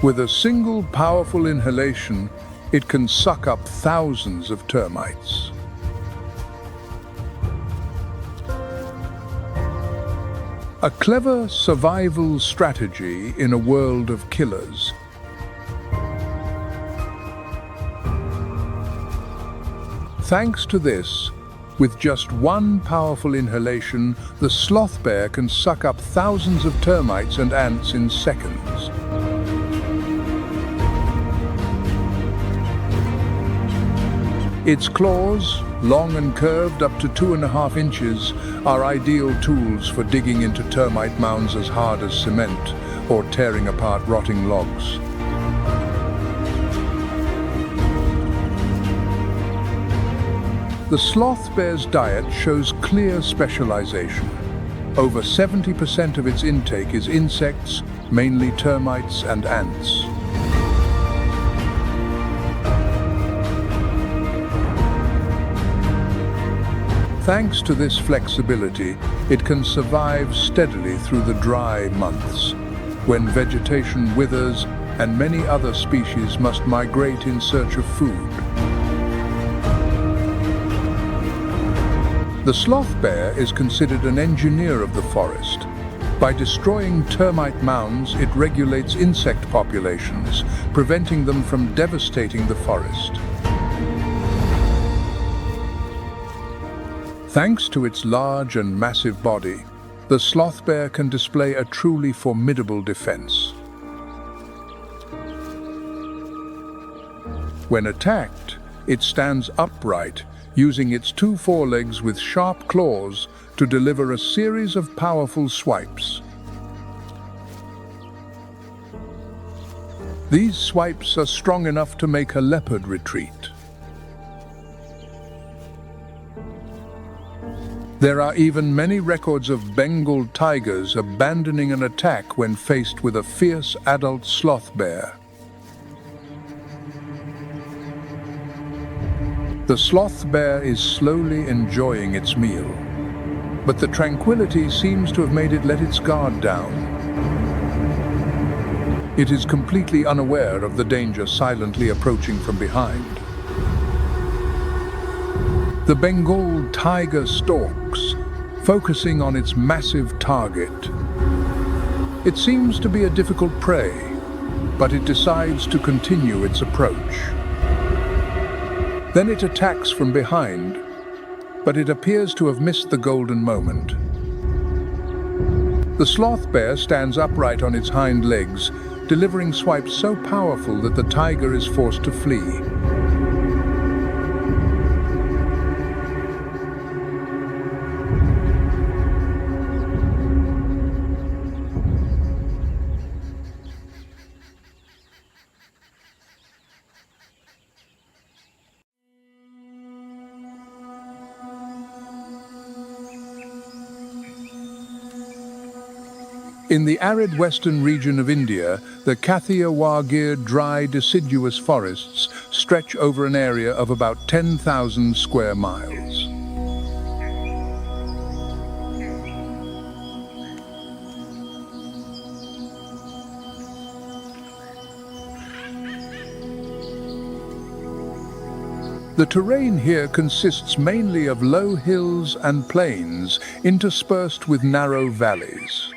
With a single powerful inhalation, it can suck up thousands of termites. A clever survival strategy in a world of killers. Thanks to this, with just one powerful inhalation, the sloth bear can suck up thousands of termites and ants in seconds. Its claws, long and curved up to 2.5 inches, are ideal tools for digging into termite mounds as hard as cement or tearing apart rotting logs. The sloth bear's diet shows clear specialization. Over 70% of its intake is insects, mainly termites and ants. Thanks to this flexibility, it can survive steadily through the dry months, when vegetation withers and many other species must migrate in search of food. The sloth bear is considered an engineer of the forest. By destroying termite mounds, it regulates insect populations, preventing them from devastating the forest. Thanks to its large and massive body, the sloth bear can display a truly formidable defense. When attacked, it stands upright, using its 2 forelegs with sharp claws to deliver a series of powerful swipes. These swipes are strong enough to make a leopard retreat. There are even many records of Bengal tigers abandoning an attack when faced with a fierce adult sloth bear. The sloth bear is slowly enjoying its meal, but the tranquility seems to have made it let its guard down. It is completely unaware of the danger silently approaching from behind. The Bengal tiger stalks, focusing on its massive target. It seems to be a difficult prey, but it decides to continue its approach. Then it attacks from behind, but it appears to have missed the golden moment. The sloth bear stands upright on its hind legs, delivering swipes so powerful that the tiger is forced to flee. In the arid western region of India, the Kathiawar dry deciduous forests stretch over an area of about 10,000 square miles. The terrain here consists mainly of low hills and plains interspersed with narrow valleys.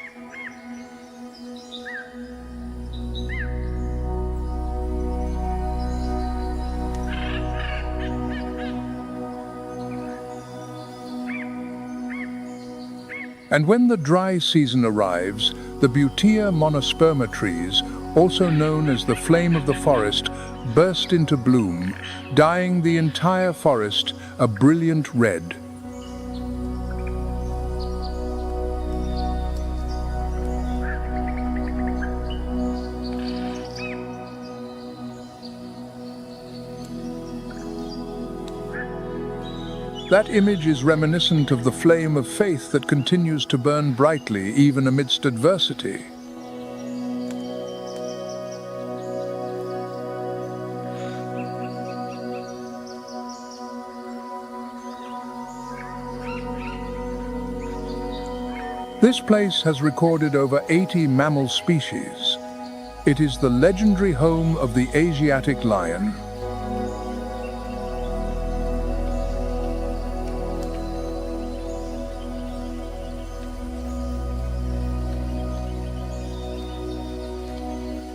And when the dry season arrives, the Butea monosperma trees, also known as the flame of the forest, burst into bloom, dyeing the entire forest a brilliant red. That image is reminiscent of the flame of faith that continues to burn brightly even amidst adversity. This place has recorded over 80 mammal species. It is the legendary home of the Asiatic lion.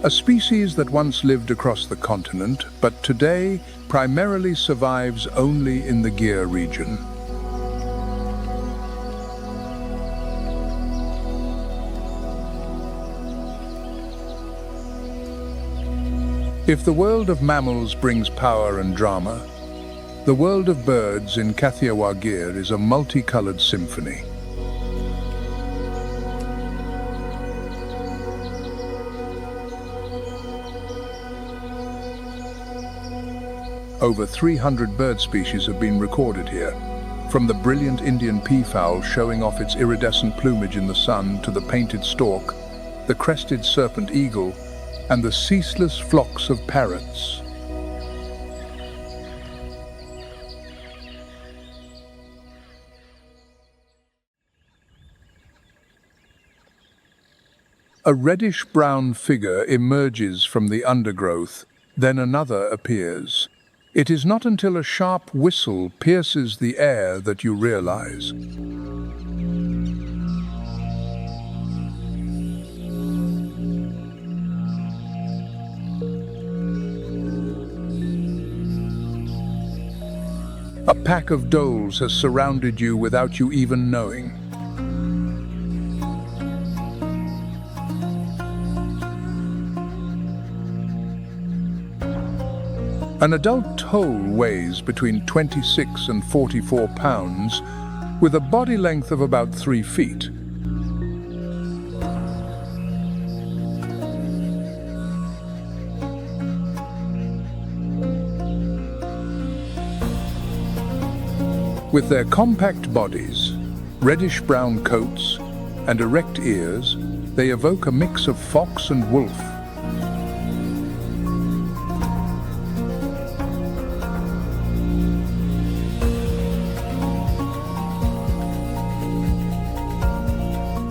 A species that once lived across the continent, but today primarily survives only in the Gir region. If the world of mammals brings power and drama, the world of birds in Kathiawar Gir is a multicolored symphony. Over 300 bird species have been recorded here, from the brilliant Indian peafowl showing off its iridescent plumage in the sun to the painted stork, the crested serpent eagle, and the ceaseless flocks of parrots. A reddish-brown figure emerges from the undergrowth, then another appears. It is not until a sharp whistle pierces the air that you realize. A pack of dholes has surrounded you without you even knowing. An adult toll weighs between 26 and 44 pounds, with a body length of about 3 feet. With their compact bodies, reddish-brown coats, and erect ears, they evoke a mix of fox and wolf.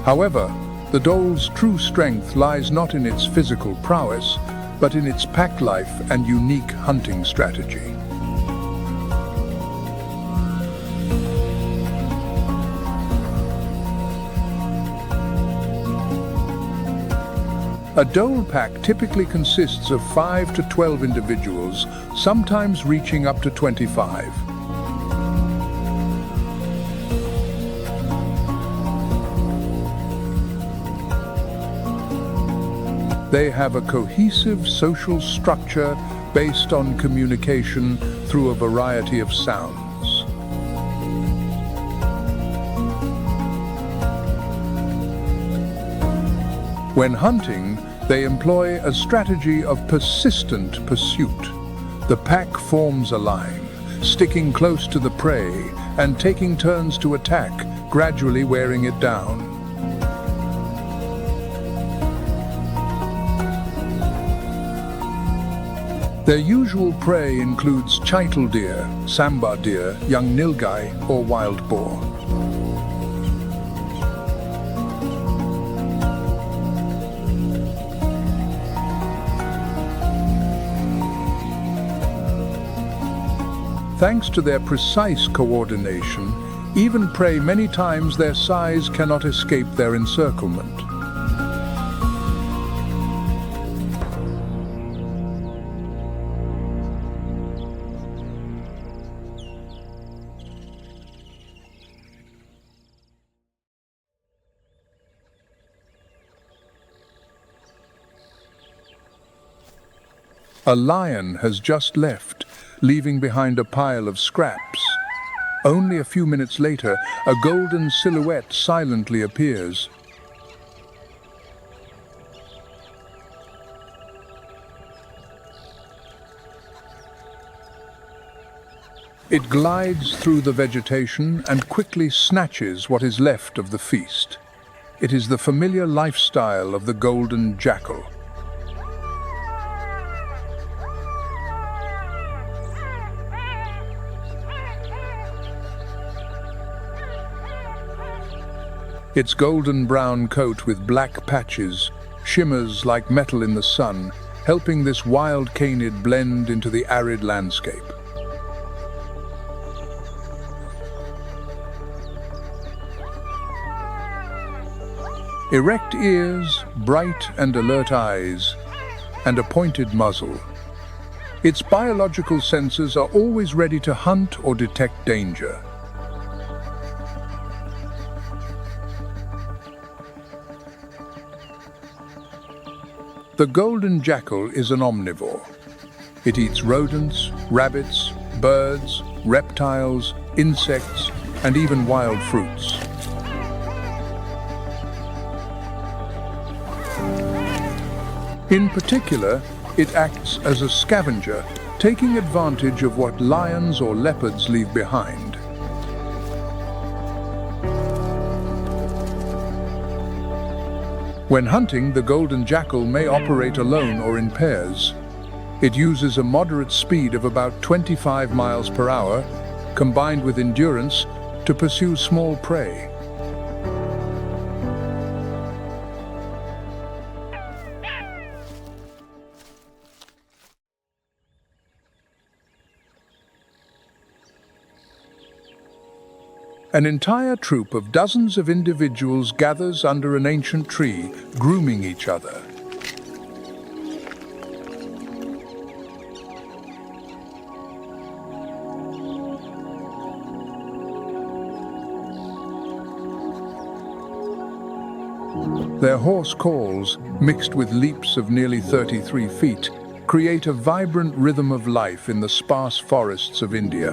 However, the dhole's true strength lies not in its physical prowess, but in its pack life and unique hunting strategy. A dhole pack typically consists of 5 to 12 individuals, sometimes reaching up to 25. They have a cohesive social structure based on communication through a variety of sounds. When hunting, they employ a strategy of persistent pursuit. The pack forms a line, sticking close to the prey and taking turns to attack, gradually wearing it down. Their usual prey includes chital deer, sambar deer, young nilgai, or wild boar. Thanks to their precise coordination, even prey many times their size cannot escape their encirclement. A lion has just left, leaving behind a pile of scraps. Only a few minutes later, a golden silhouette silently appears. It glides through the vegetation and quickly snatches what is left of the feast. It is the familiar lifestyle of the golden jackal. Its golden brown coat with black patches shimmers like metal in the sun, helping this wild canid blend into the arid landscape. Erect ears, bright and alert eyes, and a pointed muzzle. Its biological senses are always ready to hunt or detect danger. The golden jackal is an omnivore. It eats rodents, rabbits, birds, reptiles, insects, and even wild fruits. In particular, it acts as a scavenger, taking advantage of what lions or leopards leave behind. When hunting, the golden jackal may operate alone or in pairs. It uses a moderate speed of about 25 miles per hour, combined with endurance, to pursue small prey. An entire troop of dozens of individuals gathers under an ancient tree, grooming each other. Their hoarse calls, mixed with leaps of nearly 33 feet, create a vibrant rhythm of life in the sparse forests of India.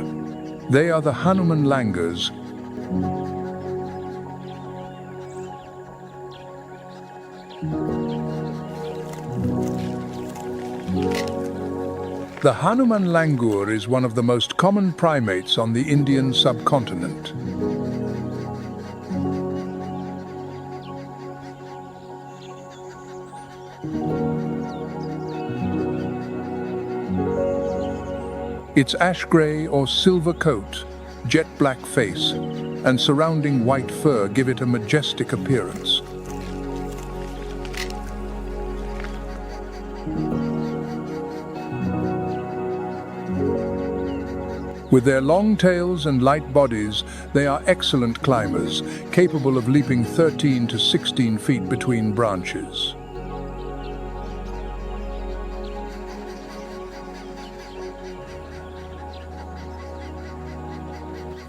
They are the Hanuman langurs. The Hanuman langur is one of the most common primates on the Indian subcontinent. Its ash-grey or silver coat, jet-black face, and surrounding white fur give it a majestic appearance. With their long tails and light bodies, they are excellent climbers, capable of leaping 13 to 16 feet between branches.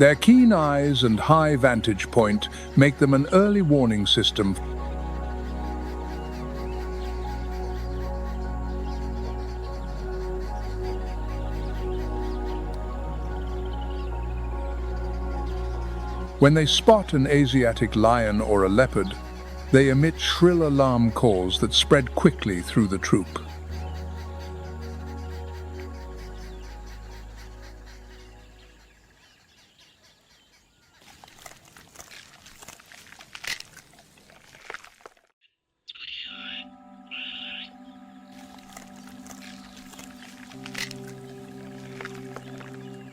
Their keen eyes and high vantage point make them an early warning system. When they spot an Asiatic lion or a leopard, they emit shrill alarm calls that spread quickly through the troop.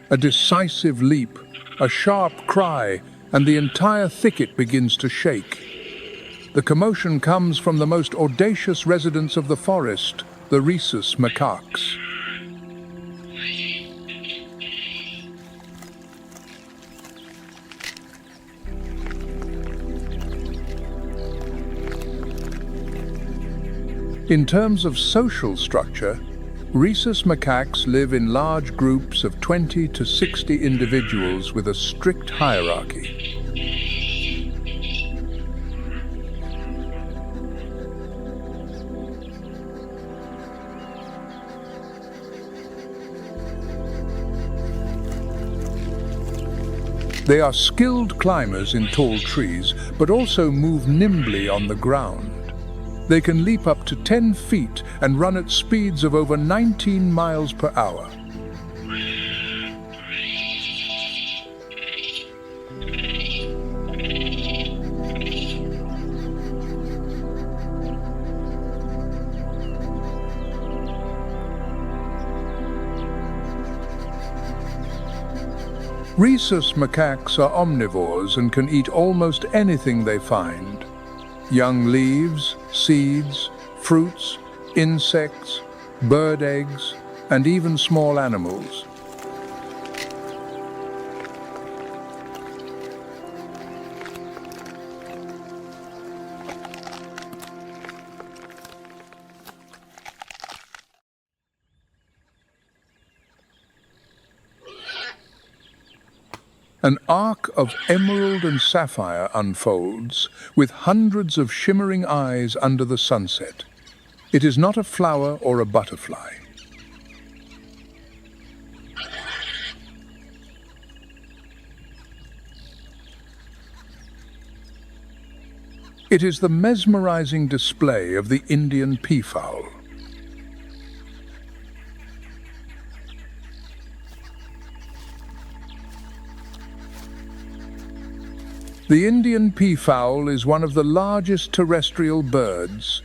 A decisive leap, a sharp cry, and the entire thicket begins to shake. The commotion comes from the most audacious residents of the forest, the rhesus macaques. In terms of social structure, rhesus macaques live in large groups of 20 to 60 individuals with a strict hierarchy. They are skilled climbers in tall trees, but also move nimbly on the ground. They can leap up to 10 feet and run at speeds of over 19 miles per hour. Rhesus macaques are omnivores and can eat almost anything they find. Young leaves, seeds, fruits, insects, bird eggs, and even small animals. An arc of emerald and sapphire unfolds, with hundreds of shimmering eyes under the sunset. It is not a flower or a butterfly. It is the mesmerizing display of the Indian peafowl. The Indian peafowl is one of the largest terrestrial birds.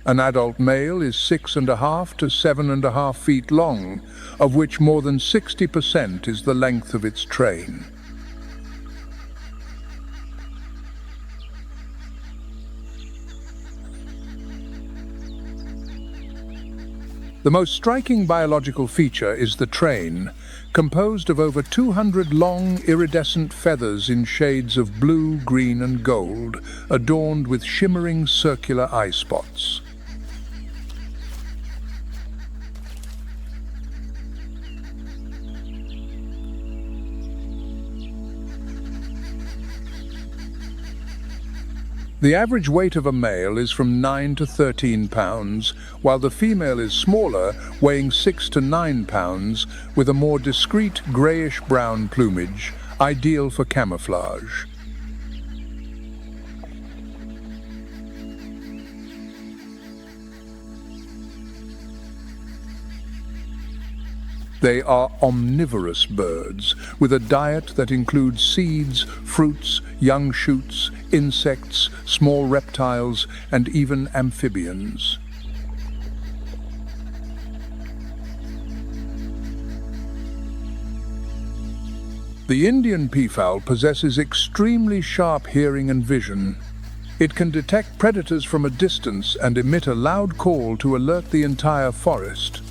An adult male is 6.5 to 7.5 feet long, of which more than 60% is the length of its train. The most striking biological feature is the train, composed of over 200 long, iridescent feathers in shades of blue, green, and gold, adorned with shimmering circular eye spots. The average weight of a male is from 9 to 13 pounds, while the female is smaller, weighing 6 to 9 pounds, with a more discreet greyish-brown plumage, ideal for camouflage. They are omnivorous birds, with a diet that includes seeds, fruits, young shoots, insects, small reptiles, and even amphibians. The Indian peafowl possesses extremely sharp hearing and vision. It can detect predators from a distance and emit a loud call to alert the entire forest.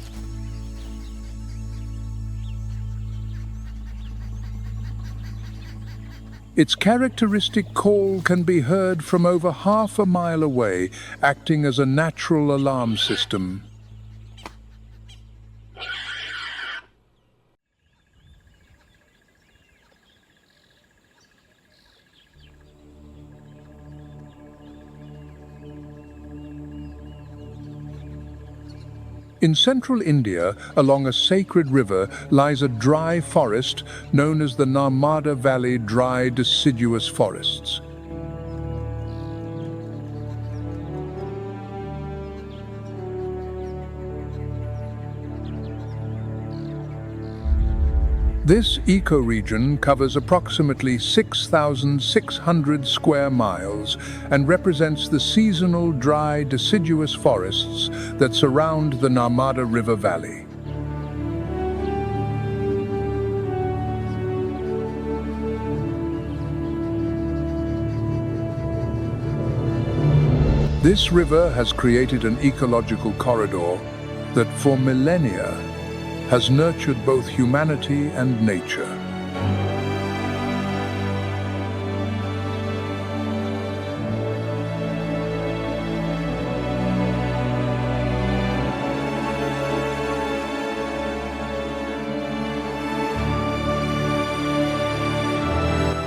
Its characteristic call can be heard from over half a mile away, acting as a natural alarm system. In central India, along a sacred river, lies a dry forest known as the Narmada Valley Dry Deciduous Forests. This ecoregion covers approximately 6,600 square miles and represents the seasonal dry deciduous forests that surround the Narmada River Valley. This river has created an ecological corridor that for millennia has nurtured both humanity and nature.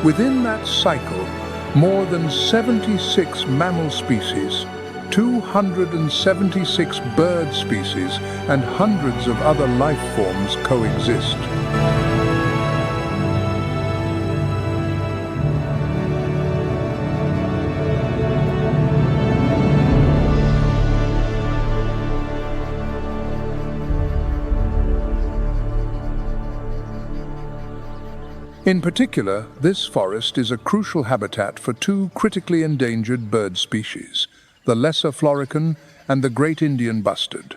Within that cycle, more than 76 mammal species, 276 bird species, and hundreds of other life forms coexist. In particular, this forest is a crucial habitat for two critically endangered bird species, the lesser florican and the great Indian bustard.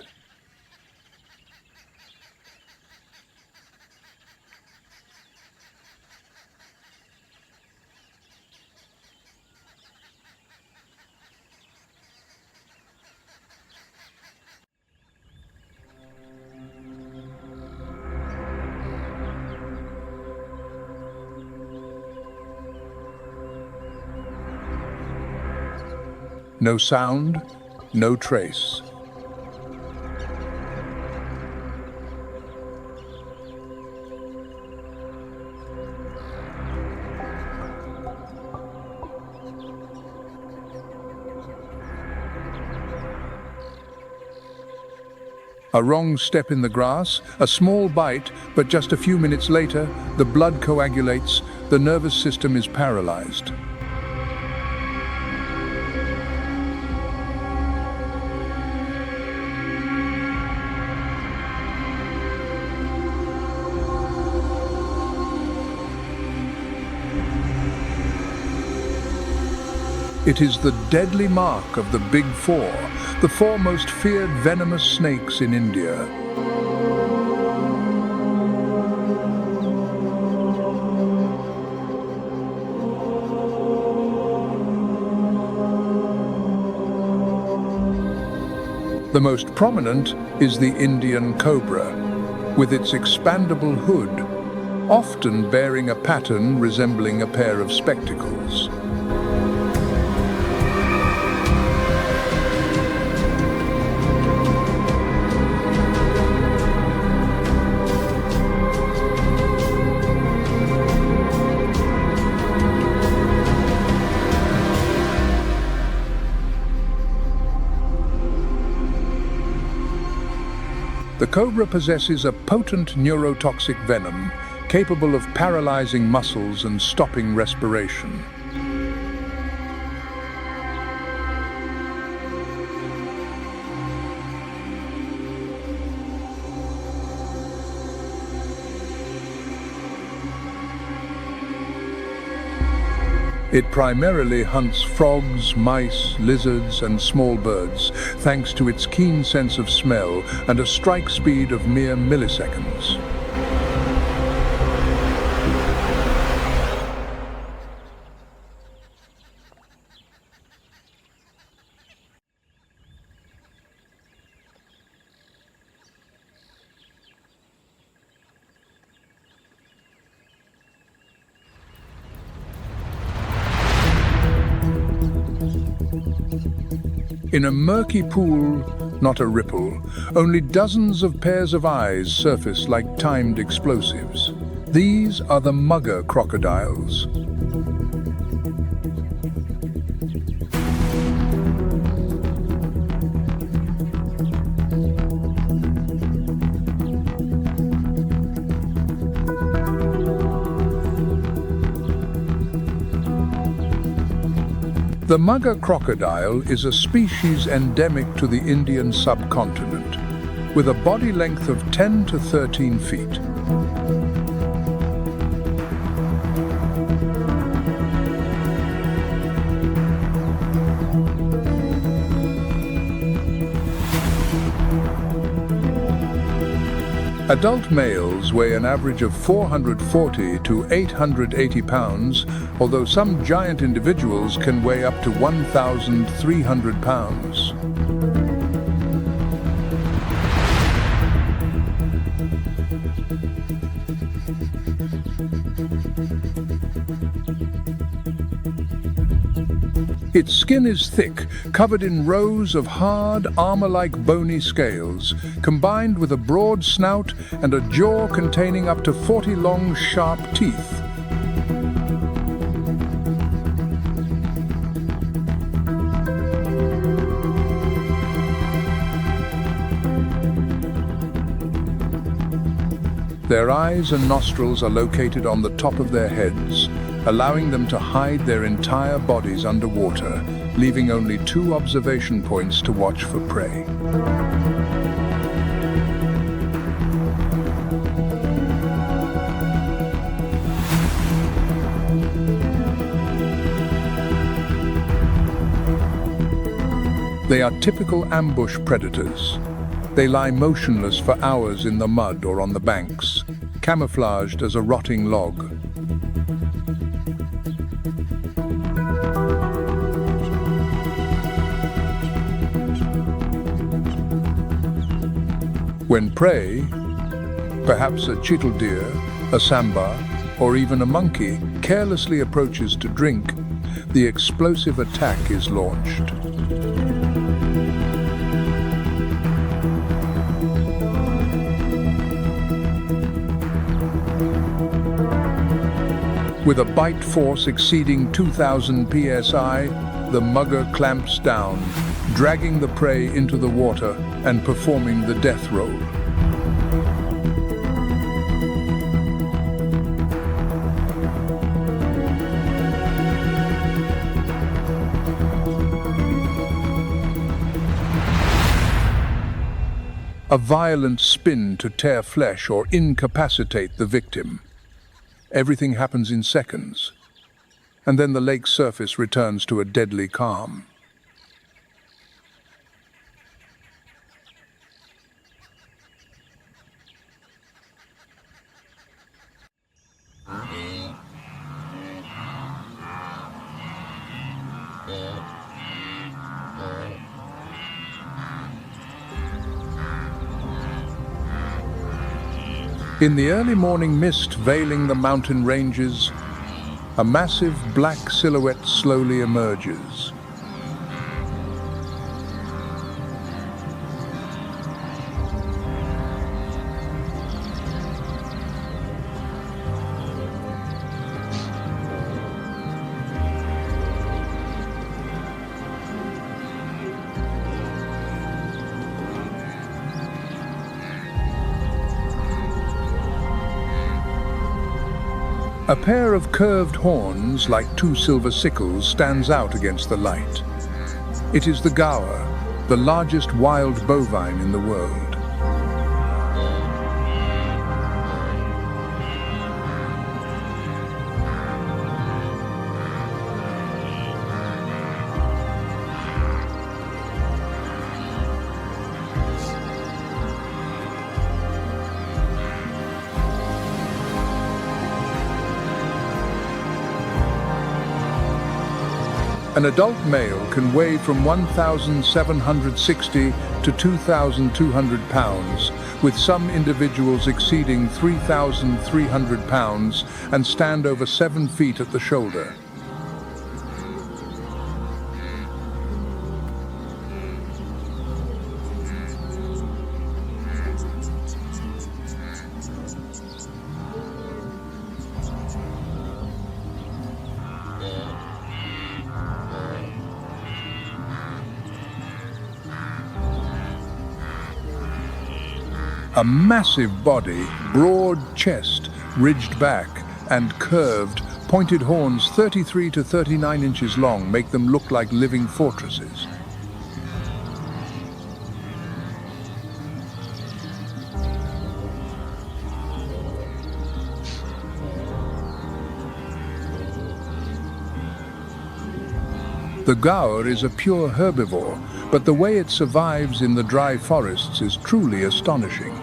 No sound, no trace. A wrong step in the grass, a small bite, but just a few minutes later, the blood coagulates, the nervous system is paralyzed. It is the deadly mark of the Big Four, the four most feared venomous snakes in India. The most prominent is the Indian cobra, with its expandable hood, often bearing a pattern resembling a pair of spectacles. The cobra possesses a potent neurotoxic venom capable of paralyzing muscles and stopping respiration. It primarily hunts frogs, mice, lizards, and small birds, thanks to its keen sense of smell and a strike speed of mere milliseconds. In a murky pool, not a ripple, only dozens of pairs of eyes surface like timed explosives. These are the mugger crocodiles. The mugger crocodile is a species endemic to the Indian subcontinent, with a body length of 10 to 13 feet. Adult males weigh an average of 440 to 880 pounds, although some giant individuals can weigh up to 1,300 pounds. Its skin is thick, covered in rows of hard, armor-like bony scales, combined with a broad snout and a jaw containing up to 40 long, sharp teeth. Their eyes and nostrils are located on the top of their heads, allowing them to hide their entire bodies underwater, leaving only 2 observation points to watch for prey. They are typical ambush predators. They lie motionless for hours in the mud or on the banks, camouflaged as a rotting log. When prey, perhaps a chital deer, a sambar, or even a monkey, carelessly approaches to drink, the explosive attack is launched. With a bite force exceeding 2,000 psi, the mugger clamps down, dragging the prey into the water and performing the death roll. A violent spin to tear flesh or incapacitate the victim. Everything happens in seconds, and then the lake's surface returns to a deadly calm. In the early morning mist veiling the mountain ranges, a massive black silhouette slowly emerges. A pair of curved horns, like two silver sickles, stands out against the light. It is the gaur, the largest wild bovine in the world. An adult male can weigh from 1,760 to 2,200 pounds, with some individuals exceeding 3,300 pounds and stand over 7 feet at the shoulder. A massive body, broad chest, ridged back, and curved, pointed horns 33 to 39 inches long make them look like living fortresses. The gaur is a pure herbivore, but the way it survives in the dry forests is truly astonishing.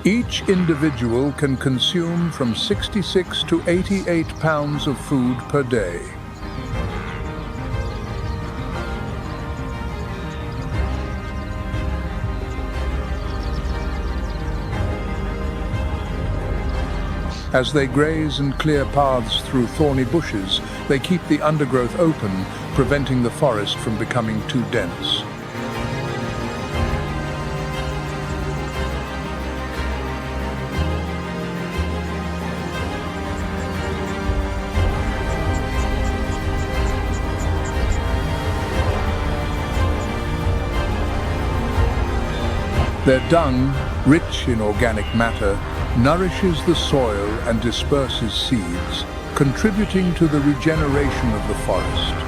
Each individual can consume from 66 to 88 pounds of food per day. As they graze and clear paths through thorny bushes, they keep the undergrowth open, preventing the forest from becoming too dense. Their dung, rich in organic matter, nourishes the soil and disperses seeds, contributing to the regeneration of the forest.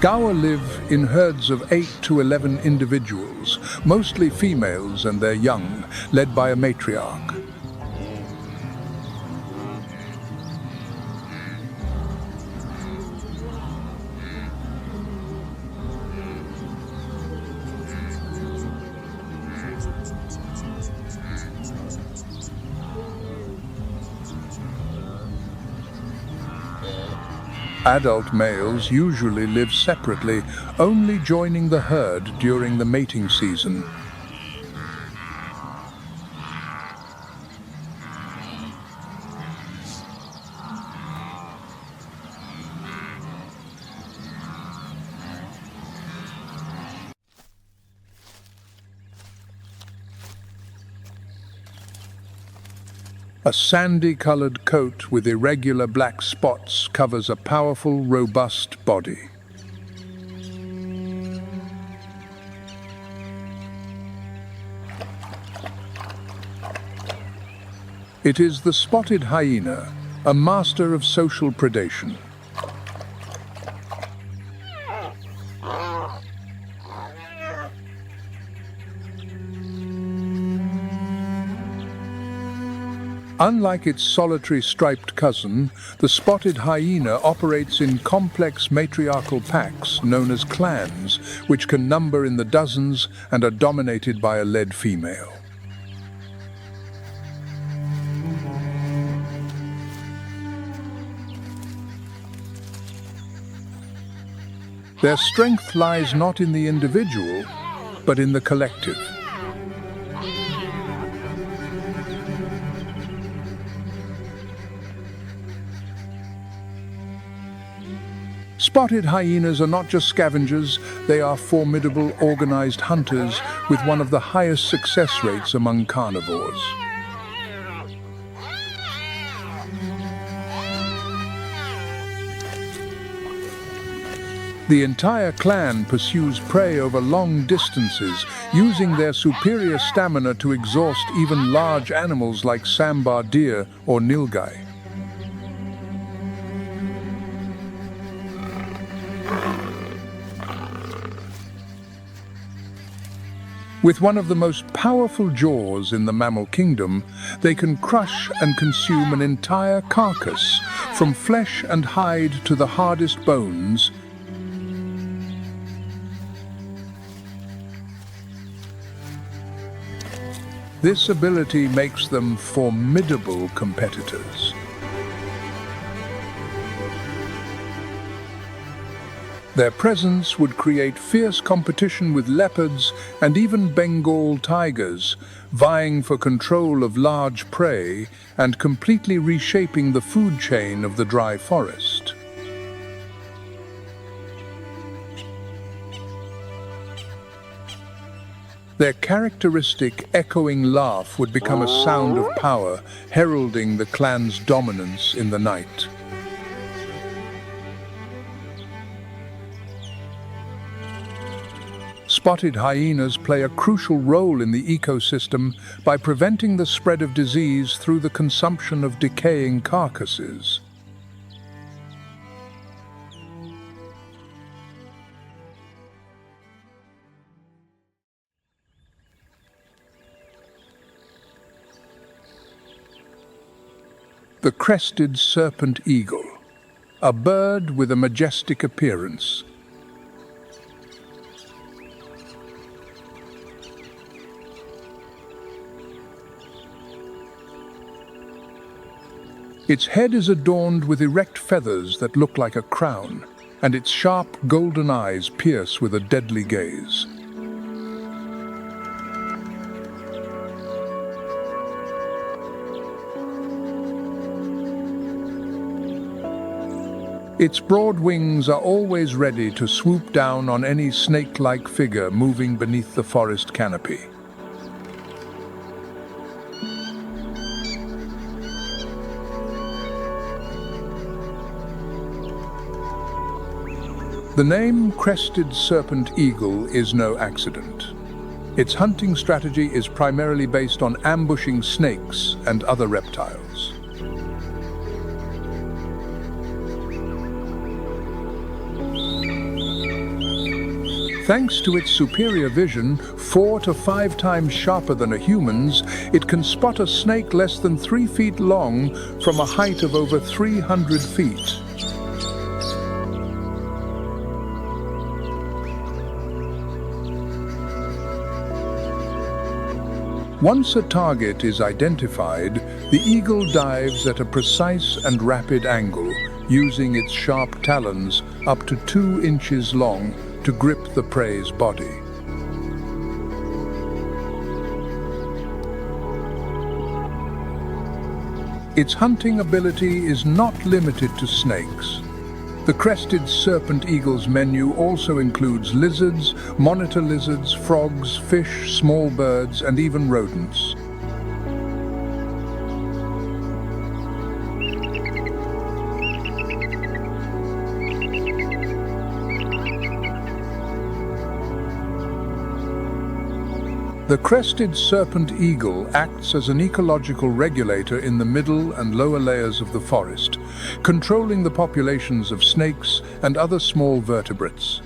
Gaur live in herds of 8 to 11 individuals, mostly females and their young, led by a matriarch. Adult males usually live separately, only joining the herd during the mating season. A sandy-colored coat with irregular black spots covers a powerful, robust body. It is the spotted hyena, a master of social predation. Unlike its solitary striped cousin, the spotted hyena operates in complex matriarchal packs known as clans, which can number in the dozens and are dominated by a led female. Their strength lies not in the individual, but in the collective. Spotted hyenas are not just scavengers, they are formidable organized hunters with one of the highest success rates among carnivores. The entire clan pursues prey over long distances, using their superior stamina to exhaust even large animals like sambar deer or nilgai. With one of the most powerful jaws in the mammal kingdom, they can crush and consume an entire carcass, from flesh and hide to the hardest bones. This ability makes them formidable competitors. Their presence would create fierce competition with leopards and even Bengal tigers, vying for control of large prey and completely reshaping the food chain of the dry forest. Their characteristic echoing laugh would become a sound of power, heralding the clan's dominance in the night. Spotted hyenas play a crucial role in the ecosystem by preventing the spread of disease through the consumption of decaying carcasses. The crested serpent eagle, a bird with a majestic appearance. Its head is adorned with erect feathers that look like a crown, and its sharp golden eyes pierce with a deadly gaze. Its broad wings are always ready to swoop down on any snake-like figure moving beneath the forest canopy. The name crested serpent eagle is no accident. Its hunting strategy is primarily based on ambushing snakes and other reptiles. Thanks to its superior vision, 4 to 5 times sharper than a human's, it can spot a snake less than 3 feet long from a height of over 300 feet. Once a target is identified, the eagle dives at a precise and rapid angle, using its sharp talons up to 2 inches long to grip the prey's body. Its hunting ability is not limited to snakes. The crested serpent eagle's menu also includes lizards, monitor lizards, frogs, fish, small birds, and even rodents. The crested serpent eagle acts as an ecological regulator in the middle and lower layers of the forest, controlling the populations of snakes and other small vertebrates.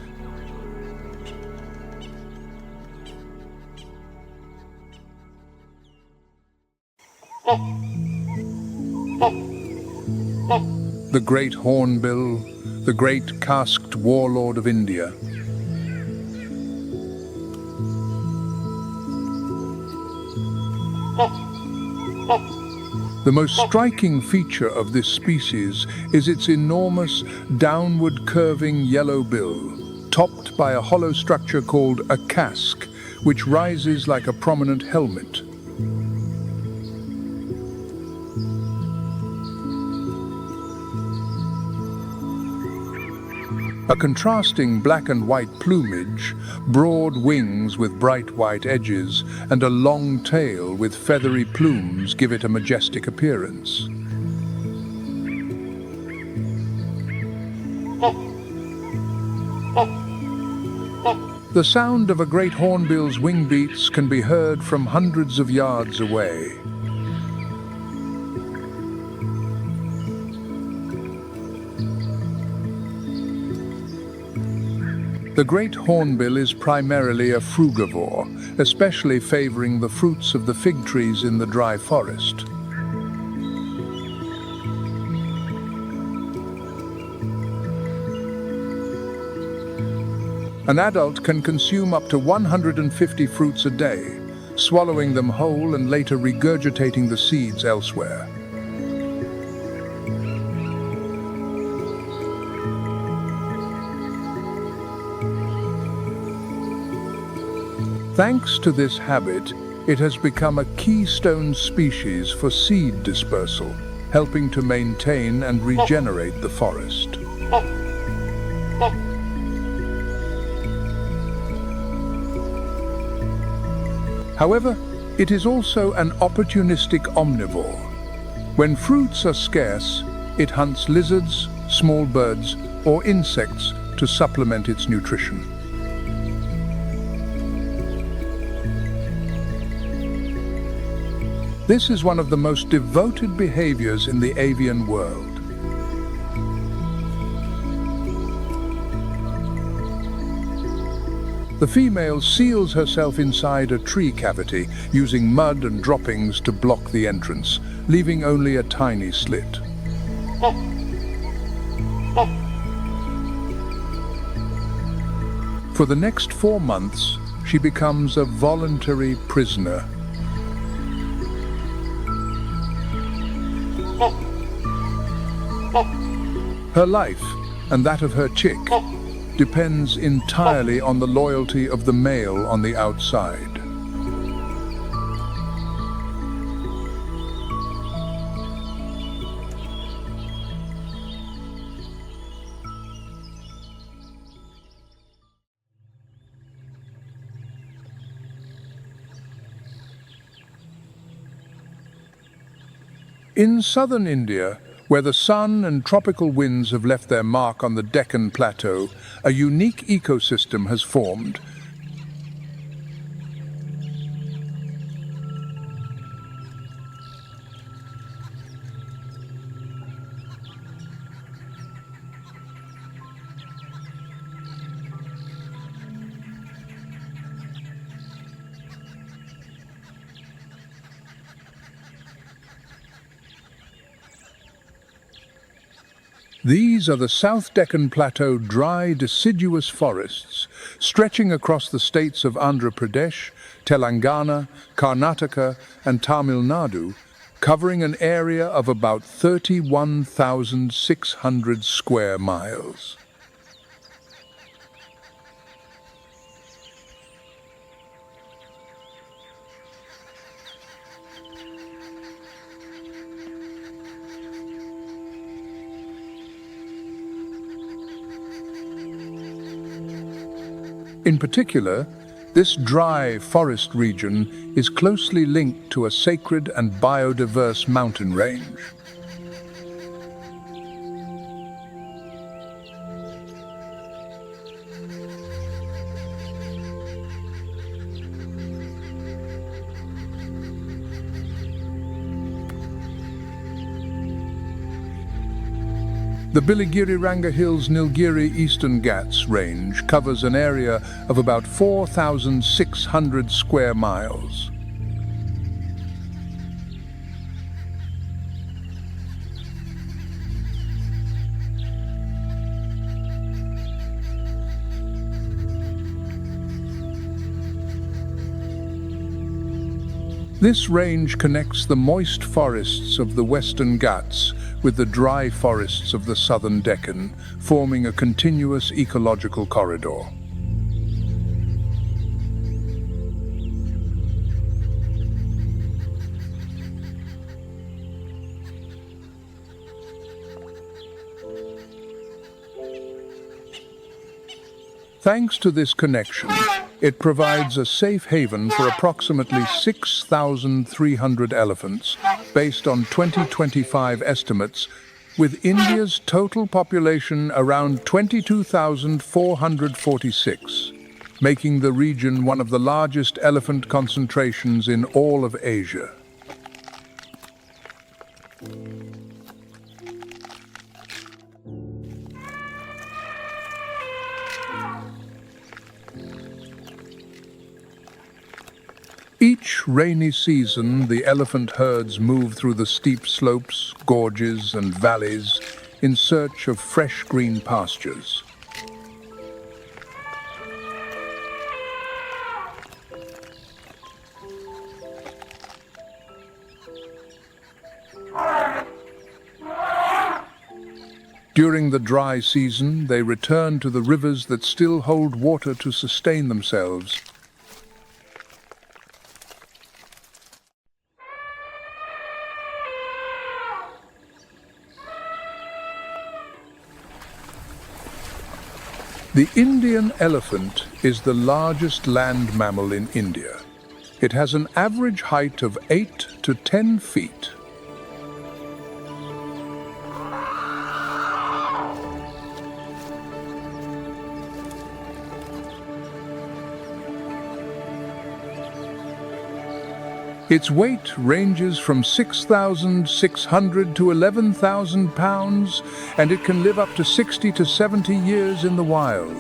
The great hornbill, the great casqued warlord of India. The most striking feature of this species is its enormous, downward curving yellow bill, topped by a hollow structure called a casque, which rises like a prominent helmet. A contrasting black and white plumage, broad wings with bright white edges, and a long tail with feathery plumes give it a majestic appearance. The sound of a great hornbill's wing beats can be heard from hundreds of yards away. The great hornbill is primarily a frugivore, especially favoring the fruits of the fig trees in the dry forest. An adult can consume up to 150 fruits a day, swallowing them whole and later regurgitating the seeds elsewhere. Thanks to this habit, it has become a keystone species for seed dispersal, helping to maintain and regenerate the forest. However, it is also an opportunistic omnivore. When fruits are scarce, it hunts lizards, small birds, or insects to supplement its nutrition. This is one of the most devoted behaviors in the avian world. The female seals herself inside a tree cavity, using mud and droppings to block the entrance, leaving only a tiny slit. For the next 4 months, she becomes a voluntary prisoner. Her life, and that of her chick, depends entirely on the loyalty of the male on the outside. In southern India, where the sun and tropical winds have left their mark on the Deccan Plateau, a unique ecosystem has formed. These are the South Deccan Plateau dry, deciduous forests, stretching across the states of Andhra Pradesh, Telangana, Karnataka, and Tamil Nadu, covering an area of about 31,600 square miles. In particular, this dry forest region is closely linked to a sacred and biodiverse mountain range. The Biligiri-Ranga Hills Nilgiri Eastern Ghats range covers an area of about 4,600 square miles. This range connects the moist forests of the Western Ghats with the dry forests of the southern Deccan, forming a continuous ecological corridor. Thanks to this connection, it provides a safe haven for approximately 6,300 elephants, based on 2025 estimates, with India's total population around 22,446, making the region one of the largest elephant concentrations in all of Asia. Each rainy season, the elephant herds move through the steep slopes, gorges, and valleys in search of fresh green pastures. During the dry season, they return to the rivers that still hold water to sustain themselves. The Indian elephant is the largest land mammal in India. It has an average height of 8 to 10 feet. Its weight ranges from 6,600 to 11,000 pounds, and it can live up to 60 to 70 years in the wild.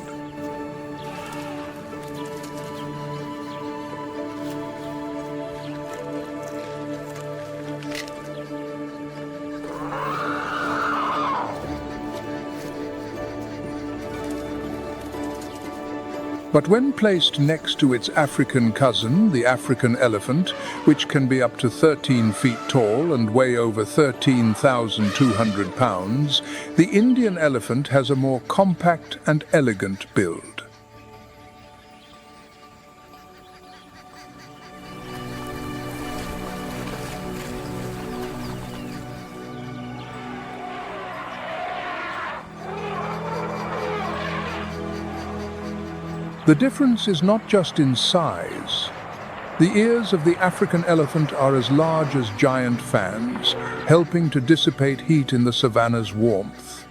But when placed next to its African cousin, the African elephant, which can be up to 13 feet tall and weigh over 13,200 pounds, the Indian elephant has a more compact and elegant build. The difference is not just in size. The ears of the African elephant are as large as giant fans, helping to dissipate heat in the savanna's warmth.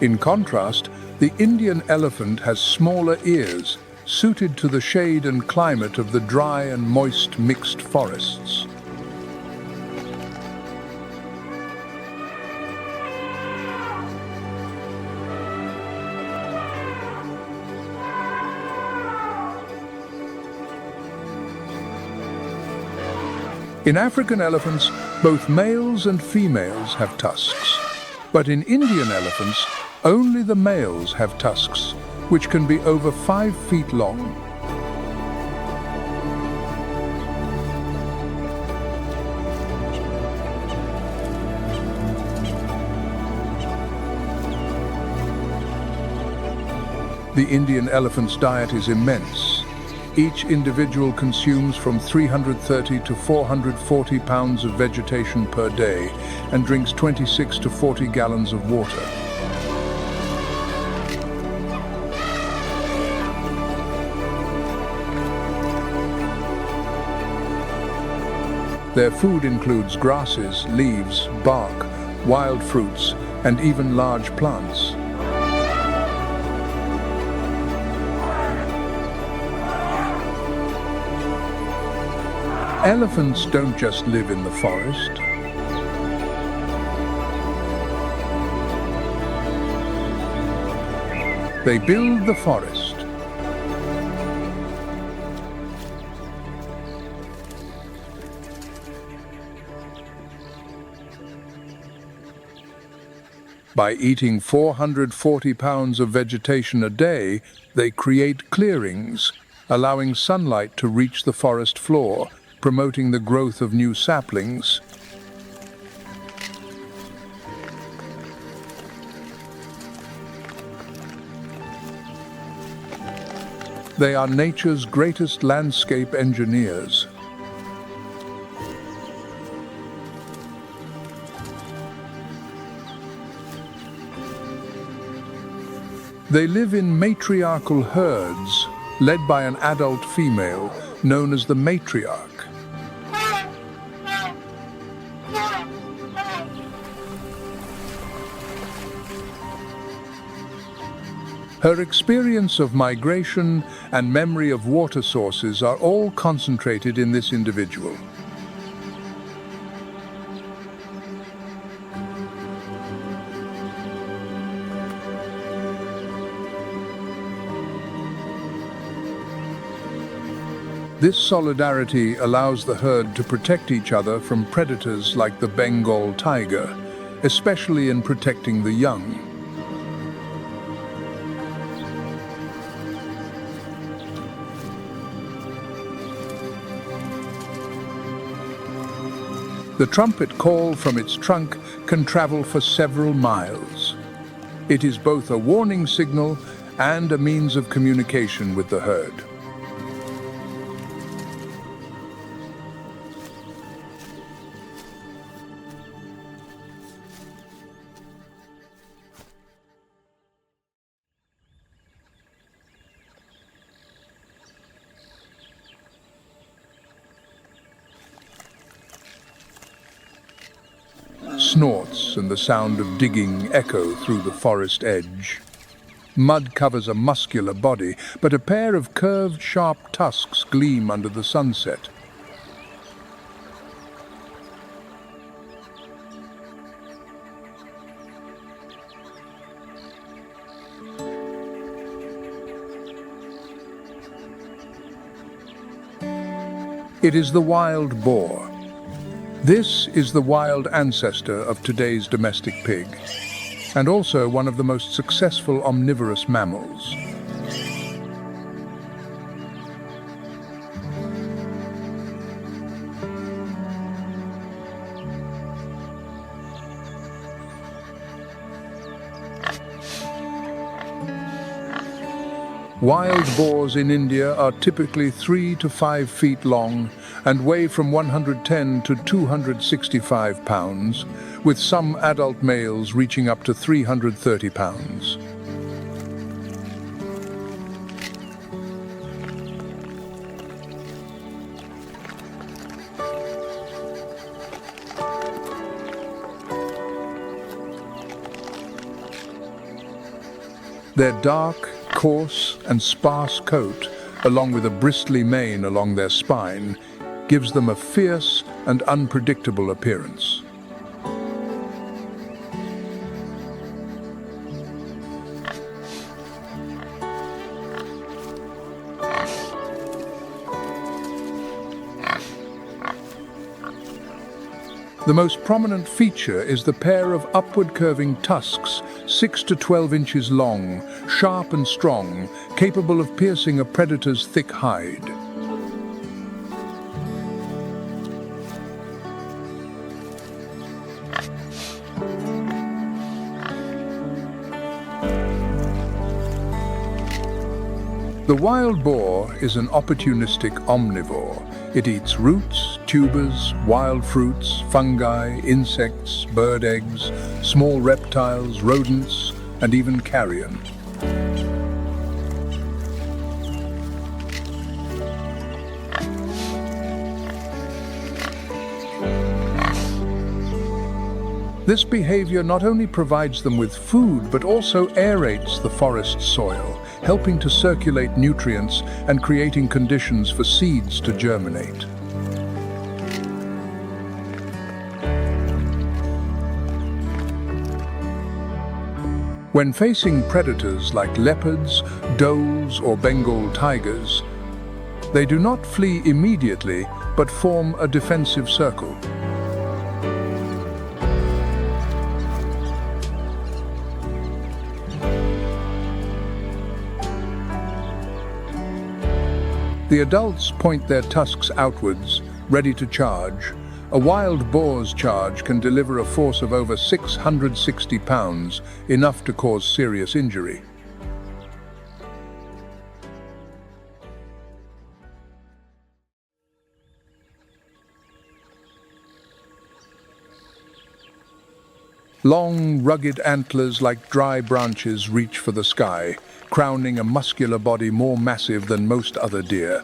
In contrast, the Indian elephant has smaller ears, suited to the shade and climate of the dry and moist mixed forests. In African elephants, both males and females have tusks, but in Indian elephants, only the males have tusks, which can be over 5 feet long. The Indian elephant's diet is immense. Each individual consumes from 330 to 440 pounds of vegetation per day and drinks 26 to 40 gallons of water. Their food includes grasses, leaves, bark, wild fruits, and even large plants. Elephants don't just live in the forest. They build the forest. By eating 440 pounds of vegetation a day, they create clearings, allowing sunlight to reach the forest floor, promoting the growth of new saplings. They are nature's greatest landscape engineers. They live in matriarchal herds, led by an adult female, known as the matriarch. Her experience of migration and memory of water sources are all concentrated in this individual. This solidarity allows the herd to protect each other from predators like the Bengal tiger, especially in protecting the young. The trumpet call from its trunk can travel for several miles. It is both a warning signal and a means of communication with the herd. Snorts and the sound of digging echo through the forest edge. Mud covers a muscular body, but a pair of curved, sharp tusks gleam under the sunset. It is the wild boar. This is the wild ancestor of today's domestic pig, and also one of the most successful omnivorous mammals. Wild boars in India are typically 3 to 5 feet long and weigh from 110 to 265 pounds, with some adult males reaching up to 330 pounds. Their dark, coarse and sparse coat, along with a bristly mane along their spine, gives them a fierce and unpredictable appearance. The most prominent feature is the pair of upward curving tusks, 6 to 12 inches long, sharp and strong, capable of piercing a predator's thick hide. The wild boar is an opportunistic omnivore. It eats roots, tubers, wild fruits, fungi, insects, bird eggs, small reptiles, rodents, and even carrion. This behavior not only provides them with food, but also aerates the forest soil, helping to circulate nutrients and creating conditions for seeds to germinate. When facing predators like leopards, does, or Bengal tigers, they do not flee immediately, but form a defensive circle. The adults point their tusks outwards, ready to charge. A wild boar's charge can deliver a force of over 660 pounds, enough to cause serious injury. Long, rugged antlers like dry branches reach for the sky, crowning a muscular body more massive than most other deer.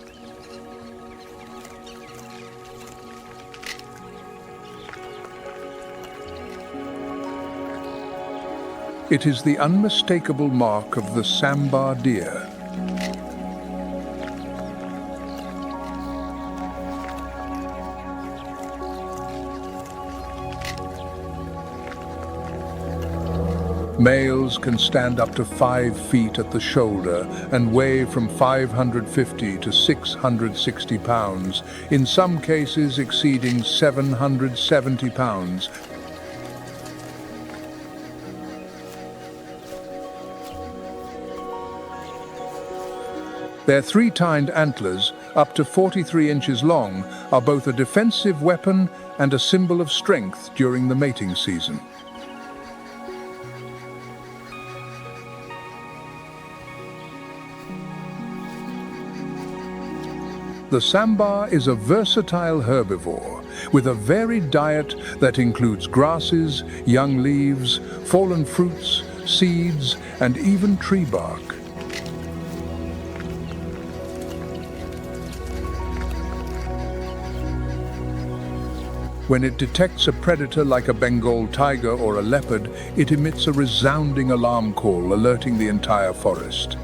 It is the unmistakable mark of the sambar deer. Males can stand up to 5 feet at the shoulder and weigh from 550 to 660 pounds, in some cases exceeding 770 pounds. Their 3-tined antlers, up to 43 inches long, are both a defensive weapon and a symbol of strength during the mating season. The sambar is a versatile herbivore with a varied diet that includes grasses, young leaves, fallen fruits, seeds, and even tree bark. When it detects a predator like a Bengal tiger or a leopard, it emits a resounding alarm call, alerting the entire forest.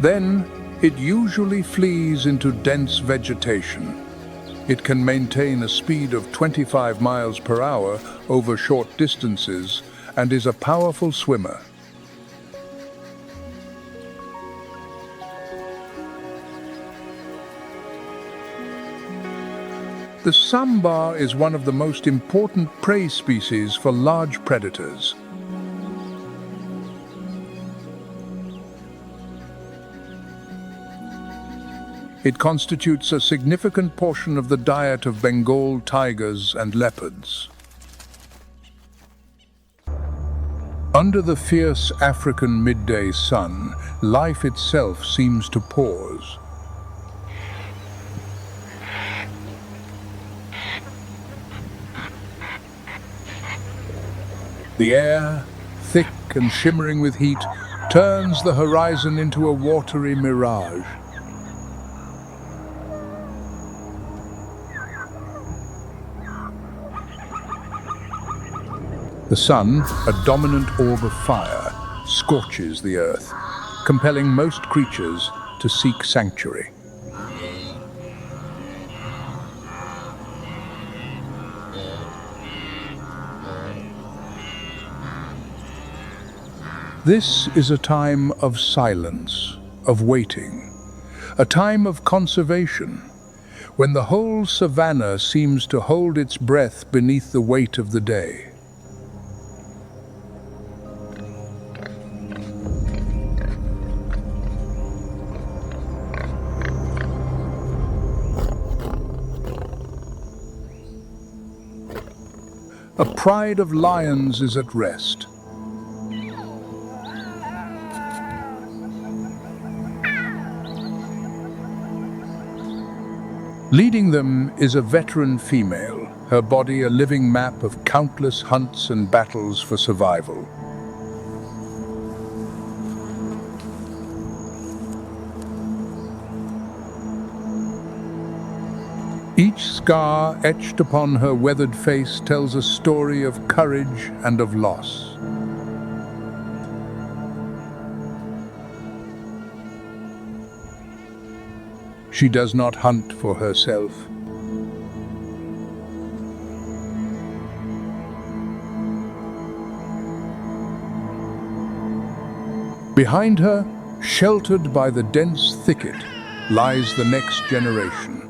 Then, it usually flees into dense vegetation. It can maintain a speed of 25 miles per hour over short distances and is a powerful swimmer. The sambar is one of the most important prey species for large predators. It constitutes a significant portion of the diet of Bengal tigers and leopards. Under the fierce African midday sun, life itself seems to pause. The air, thick and shimmering with heat, turns the horizon into a watery mirage. The sun, a dominant orb of fire, scorches the earth, compelling most creatures to seek sanctuary. This is a time of silence, of waiting, a time of conservation, when the whole savannah seems to hold its breath beneath the weight of the day. A pride of lions is at rest. Leading them is a veteran female, her body a living map of countless hunts and battles for survival. Each scar etched upon her weathered face tells a story of courage and of loss. She does not hunt for herself. Behind her, sheltered by the dense thicket, lies the next generation.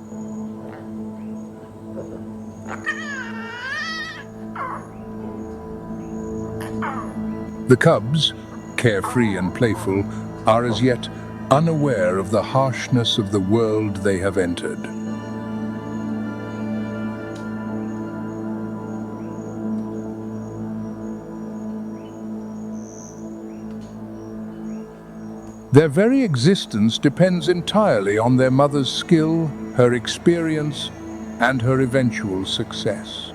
The cubs, carefree and playful, are as yet unaware of the harshness of the world they have entered. Their very existence depends entirely on their mother's skill, her experience, and her eventual success.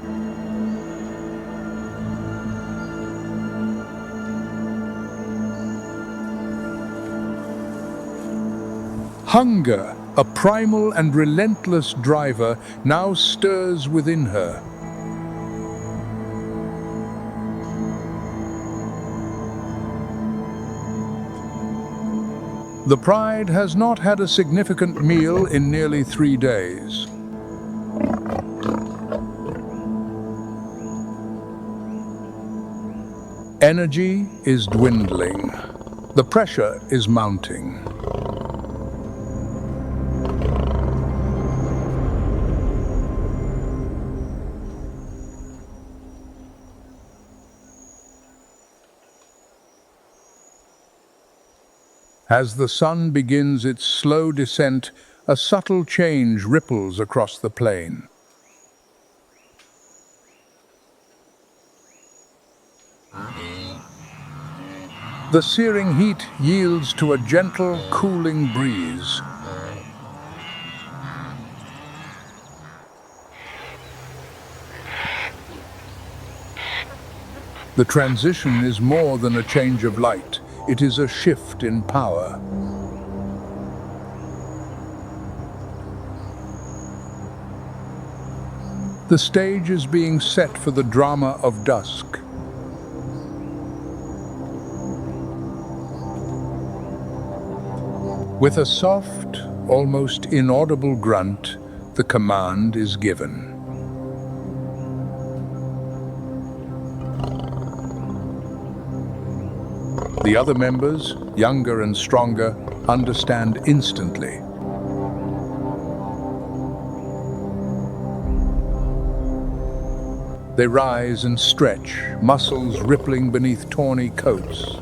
Hunger, a primal and relentless driver, now stirs within her. The pride has not had a significant meal in nearly 3 days. Energy is dwindling. The pressure is mounting. As the sun begins its slow descent, a subtle change ripples across the plain. The searing heat yields to a gentle, cooling breeze. The transition is more than a change of light. It is a shift in power. The stage is being set for the drama of dusk. With a soft, almost inaudible grunt, the command is given. The other members, younger and stronger, understand instantly. They rise and stretch, muscles rippling beneath tawny coats.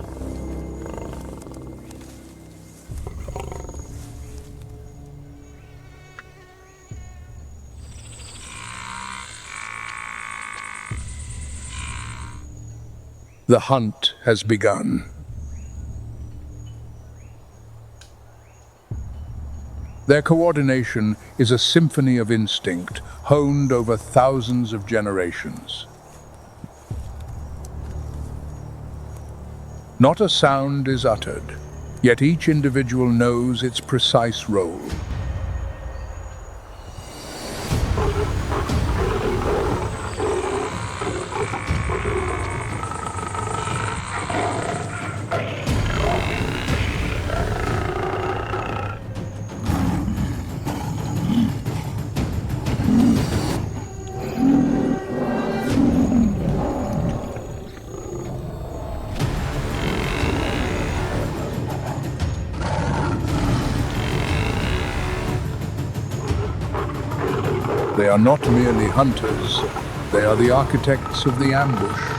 The hunt has begun. Their coordination is a symphony of instinct, honed over thousands of generations. Not a sound is uttered, yet each individual knows its precise role. They are not merely hunters, they are the architects of the ambush.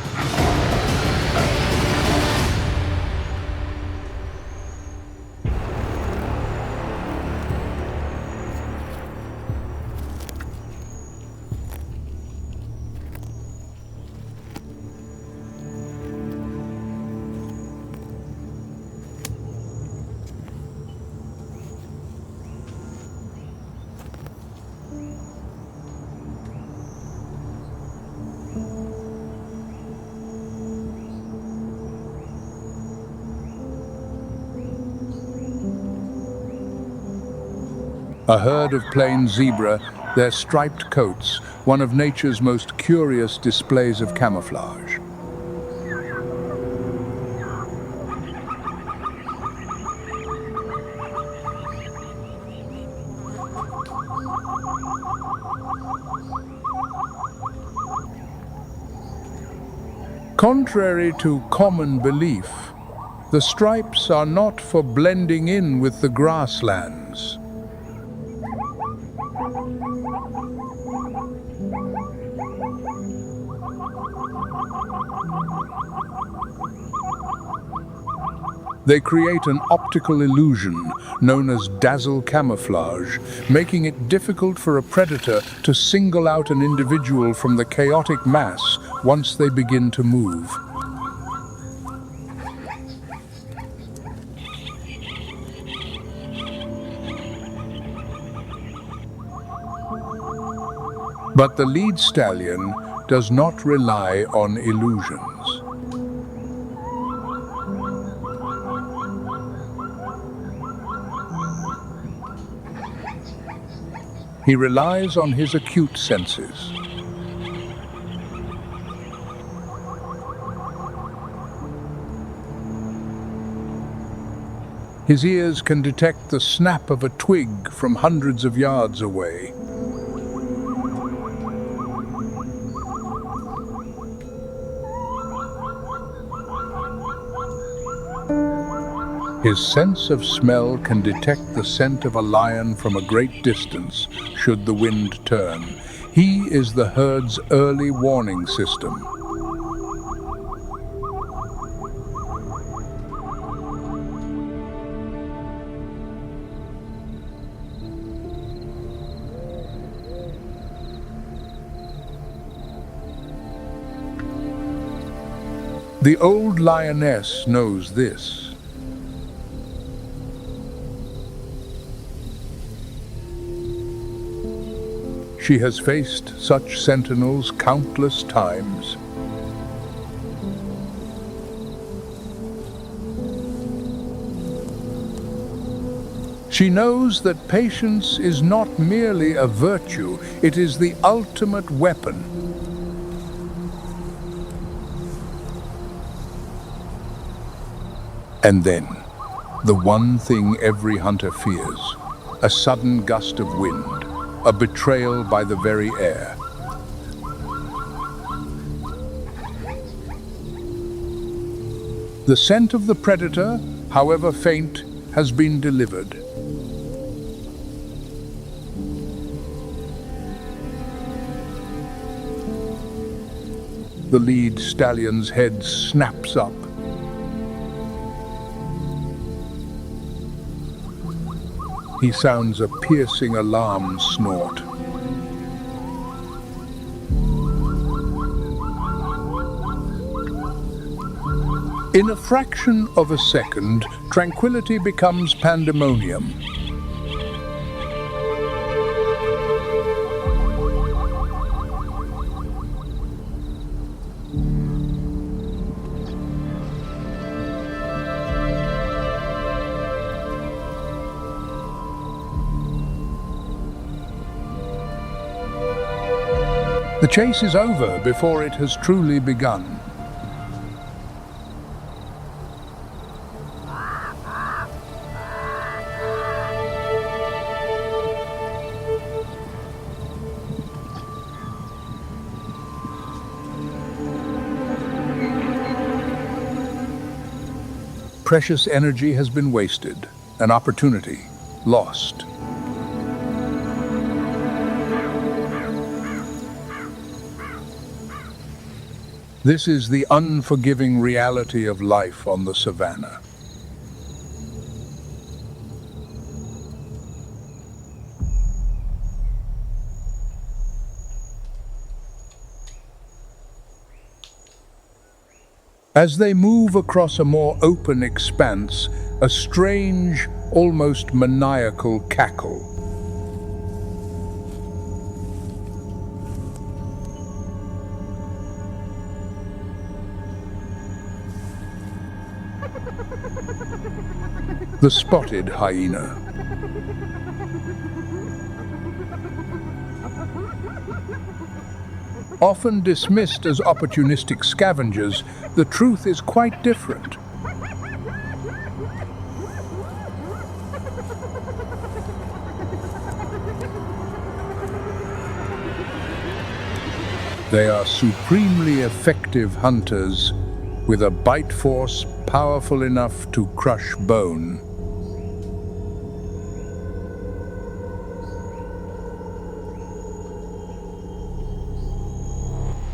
A herd of plain zebra, their striped coats, one of nature's most curious displays of camouflage. Contrary to common belief, the stripes are not for blending in with the grasslands. They create an optical illusion known as dazzle camouflage, making it difficult for a predator to single out an individual from the chaotic mass once they begin to move. But the lead stallion does not rely on illusions. He relies on his acute senses. His ears can detect the snap of a twig from hundreds of yards away. His sense of smell can detect the scent of a lion from a great distance, should the wind turn. He is the herd's early warning system. The old lioness knows this. She has faced such sentinels countless times. She knows that patience is not merely a virtue, it is the ultimate weapon. And then, the one thing every hunter fears, a sudden gust of wind, a betrayal by the very air. The scent of the predator, however faint, has been delivered. The lead stallion's head snaps up. He sounds a piercing alarm snort. In a fraction of a second, tranquility becomes pandemonium. The chase is over before it has truly begun. Precious energy has been wasted, an opportunity lost. This is the unforgiving reality of life on the savannah. As they move across a more open expanse, a strange, almost maniacal cackle. The spotted hyena. Often dismissed as opportunistic scavengers, the truth is quite different. They are supremely effective hunters with a bite force powerful enough to crush bone.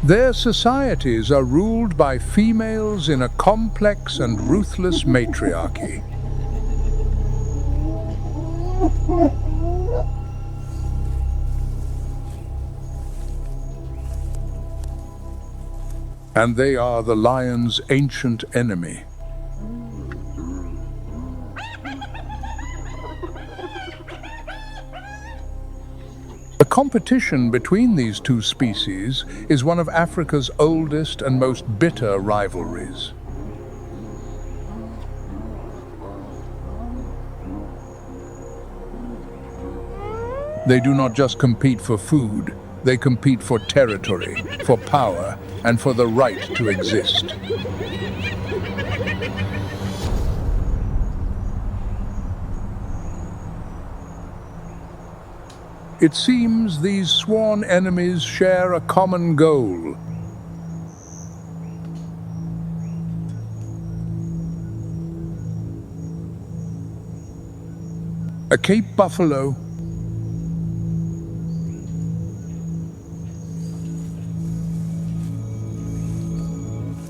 Their societies are ruled by females in a complex and ruthless matriarchy. And they are the lion's ancient enemy. A competition between these two species is one of Africa's oldest and most bitter rivalries. They do not just compete for food, they compete for territory, for power, and for the right to exist. It seems these sworn enemies share a common goal. A Cape buffalo,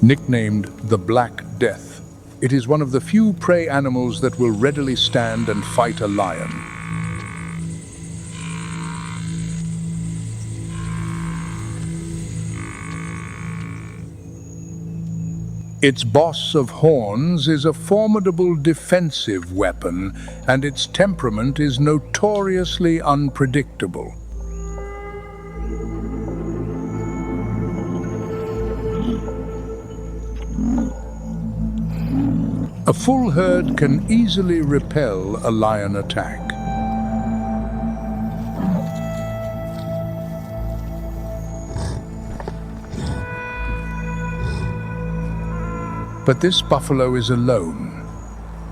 nicknamed the Black Death. It is one of the few prey animals that will readily stand and fight a lion. Its boss of horns is a formidable defensive weapon, and its temperament is notoriously unpredictable. A full herd can easily repel a lion attack. But this buffalo is alone,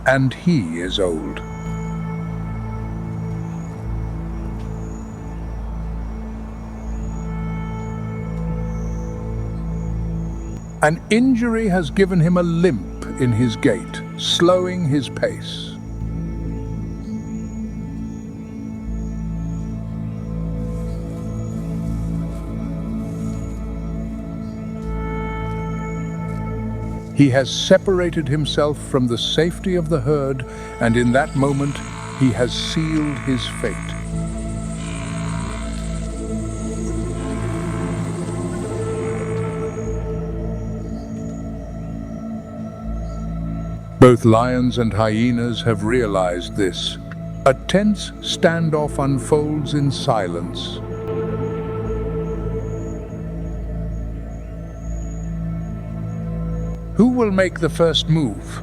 and he is old. An injury has given him a limp in his gait, slowing his pace. He has separated himself from the safety of the herd, and in that moment, he has sealed his fate. Both lions and hyenas have realized this. A tense standoff unfolds in silence. Who will make the first move?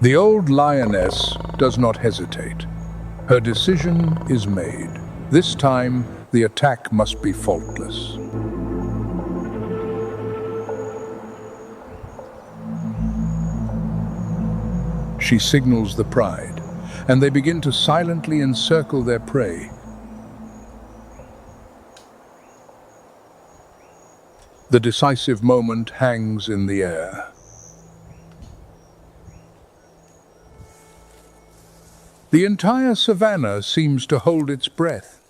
The old lioness does not hesitate. Her decision is made. This time, the attack must be faultless. She signals the pride, and they begin to silently encircle their prey. The decisive moment hangs in the air. The entire savannah seems to hold its breath.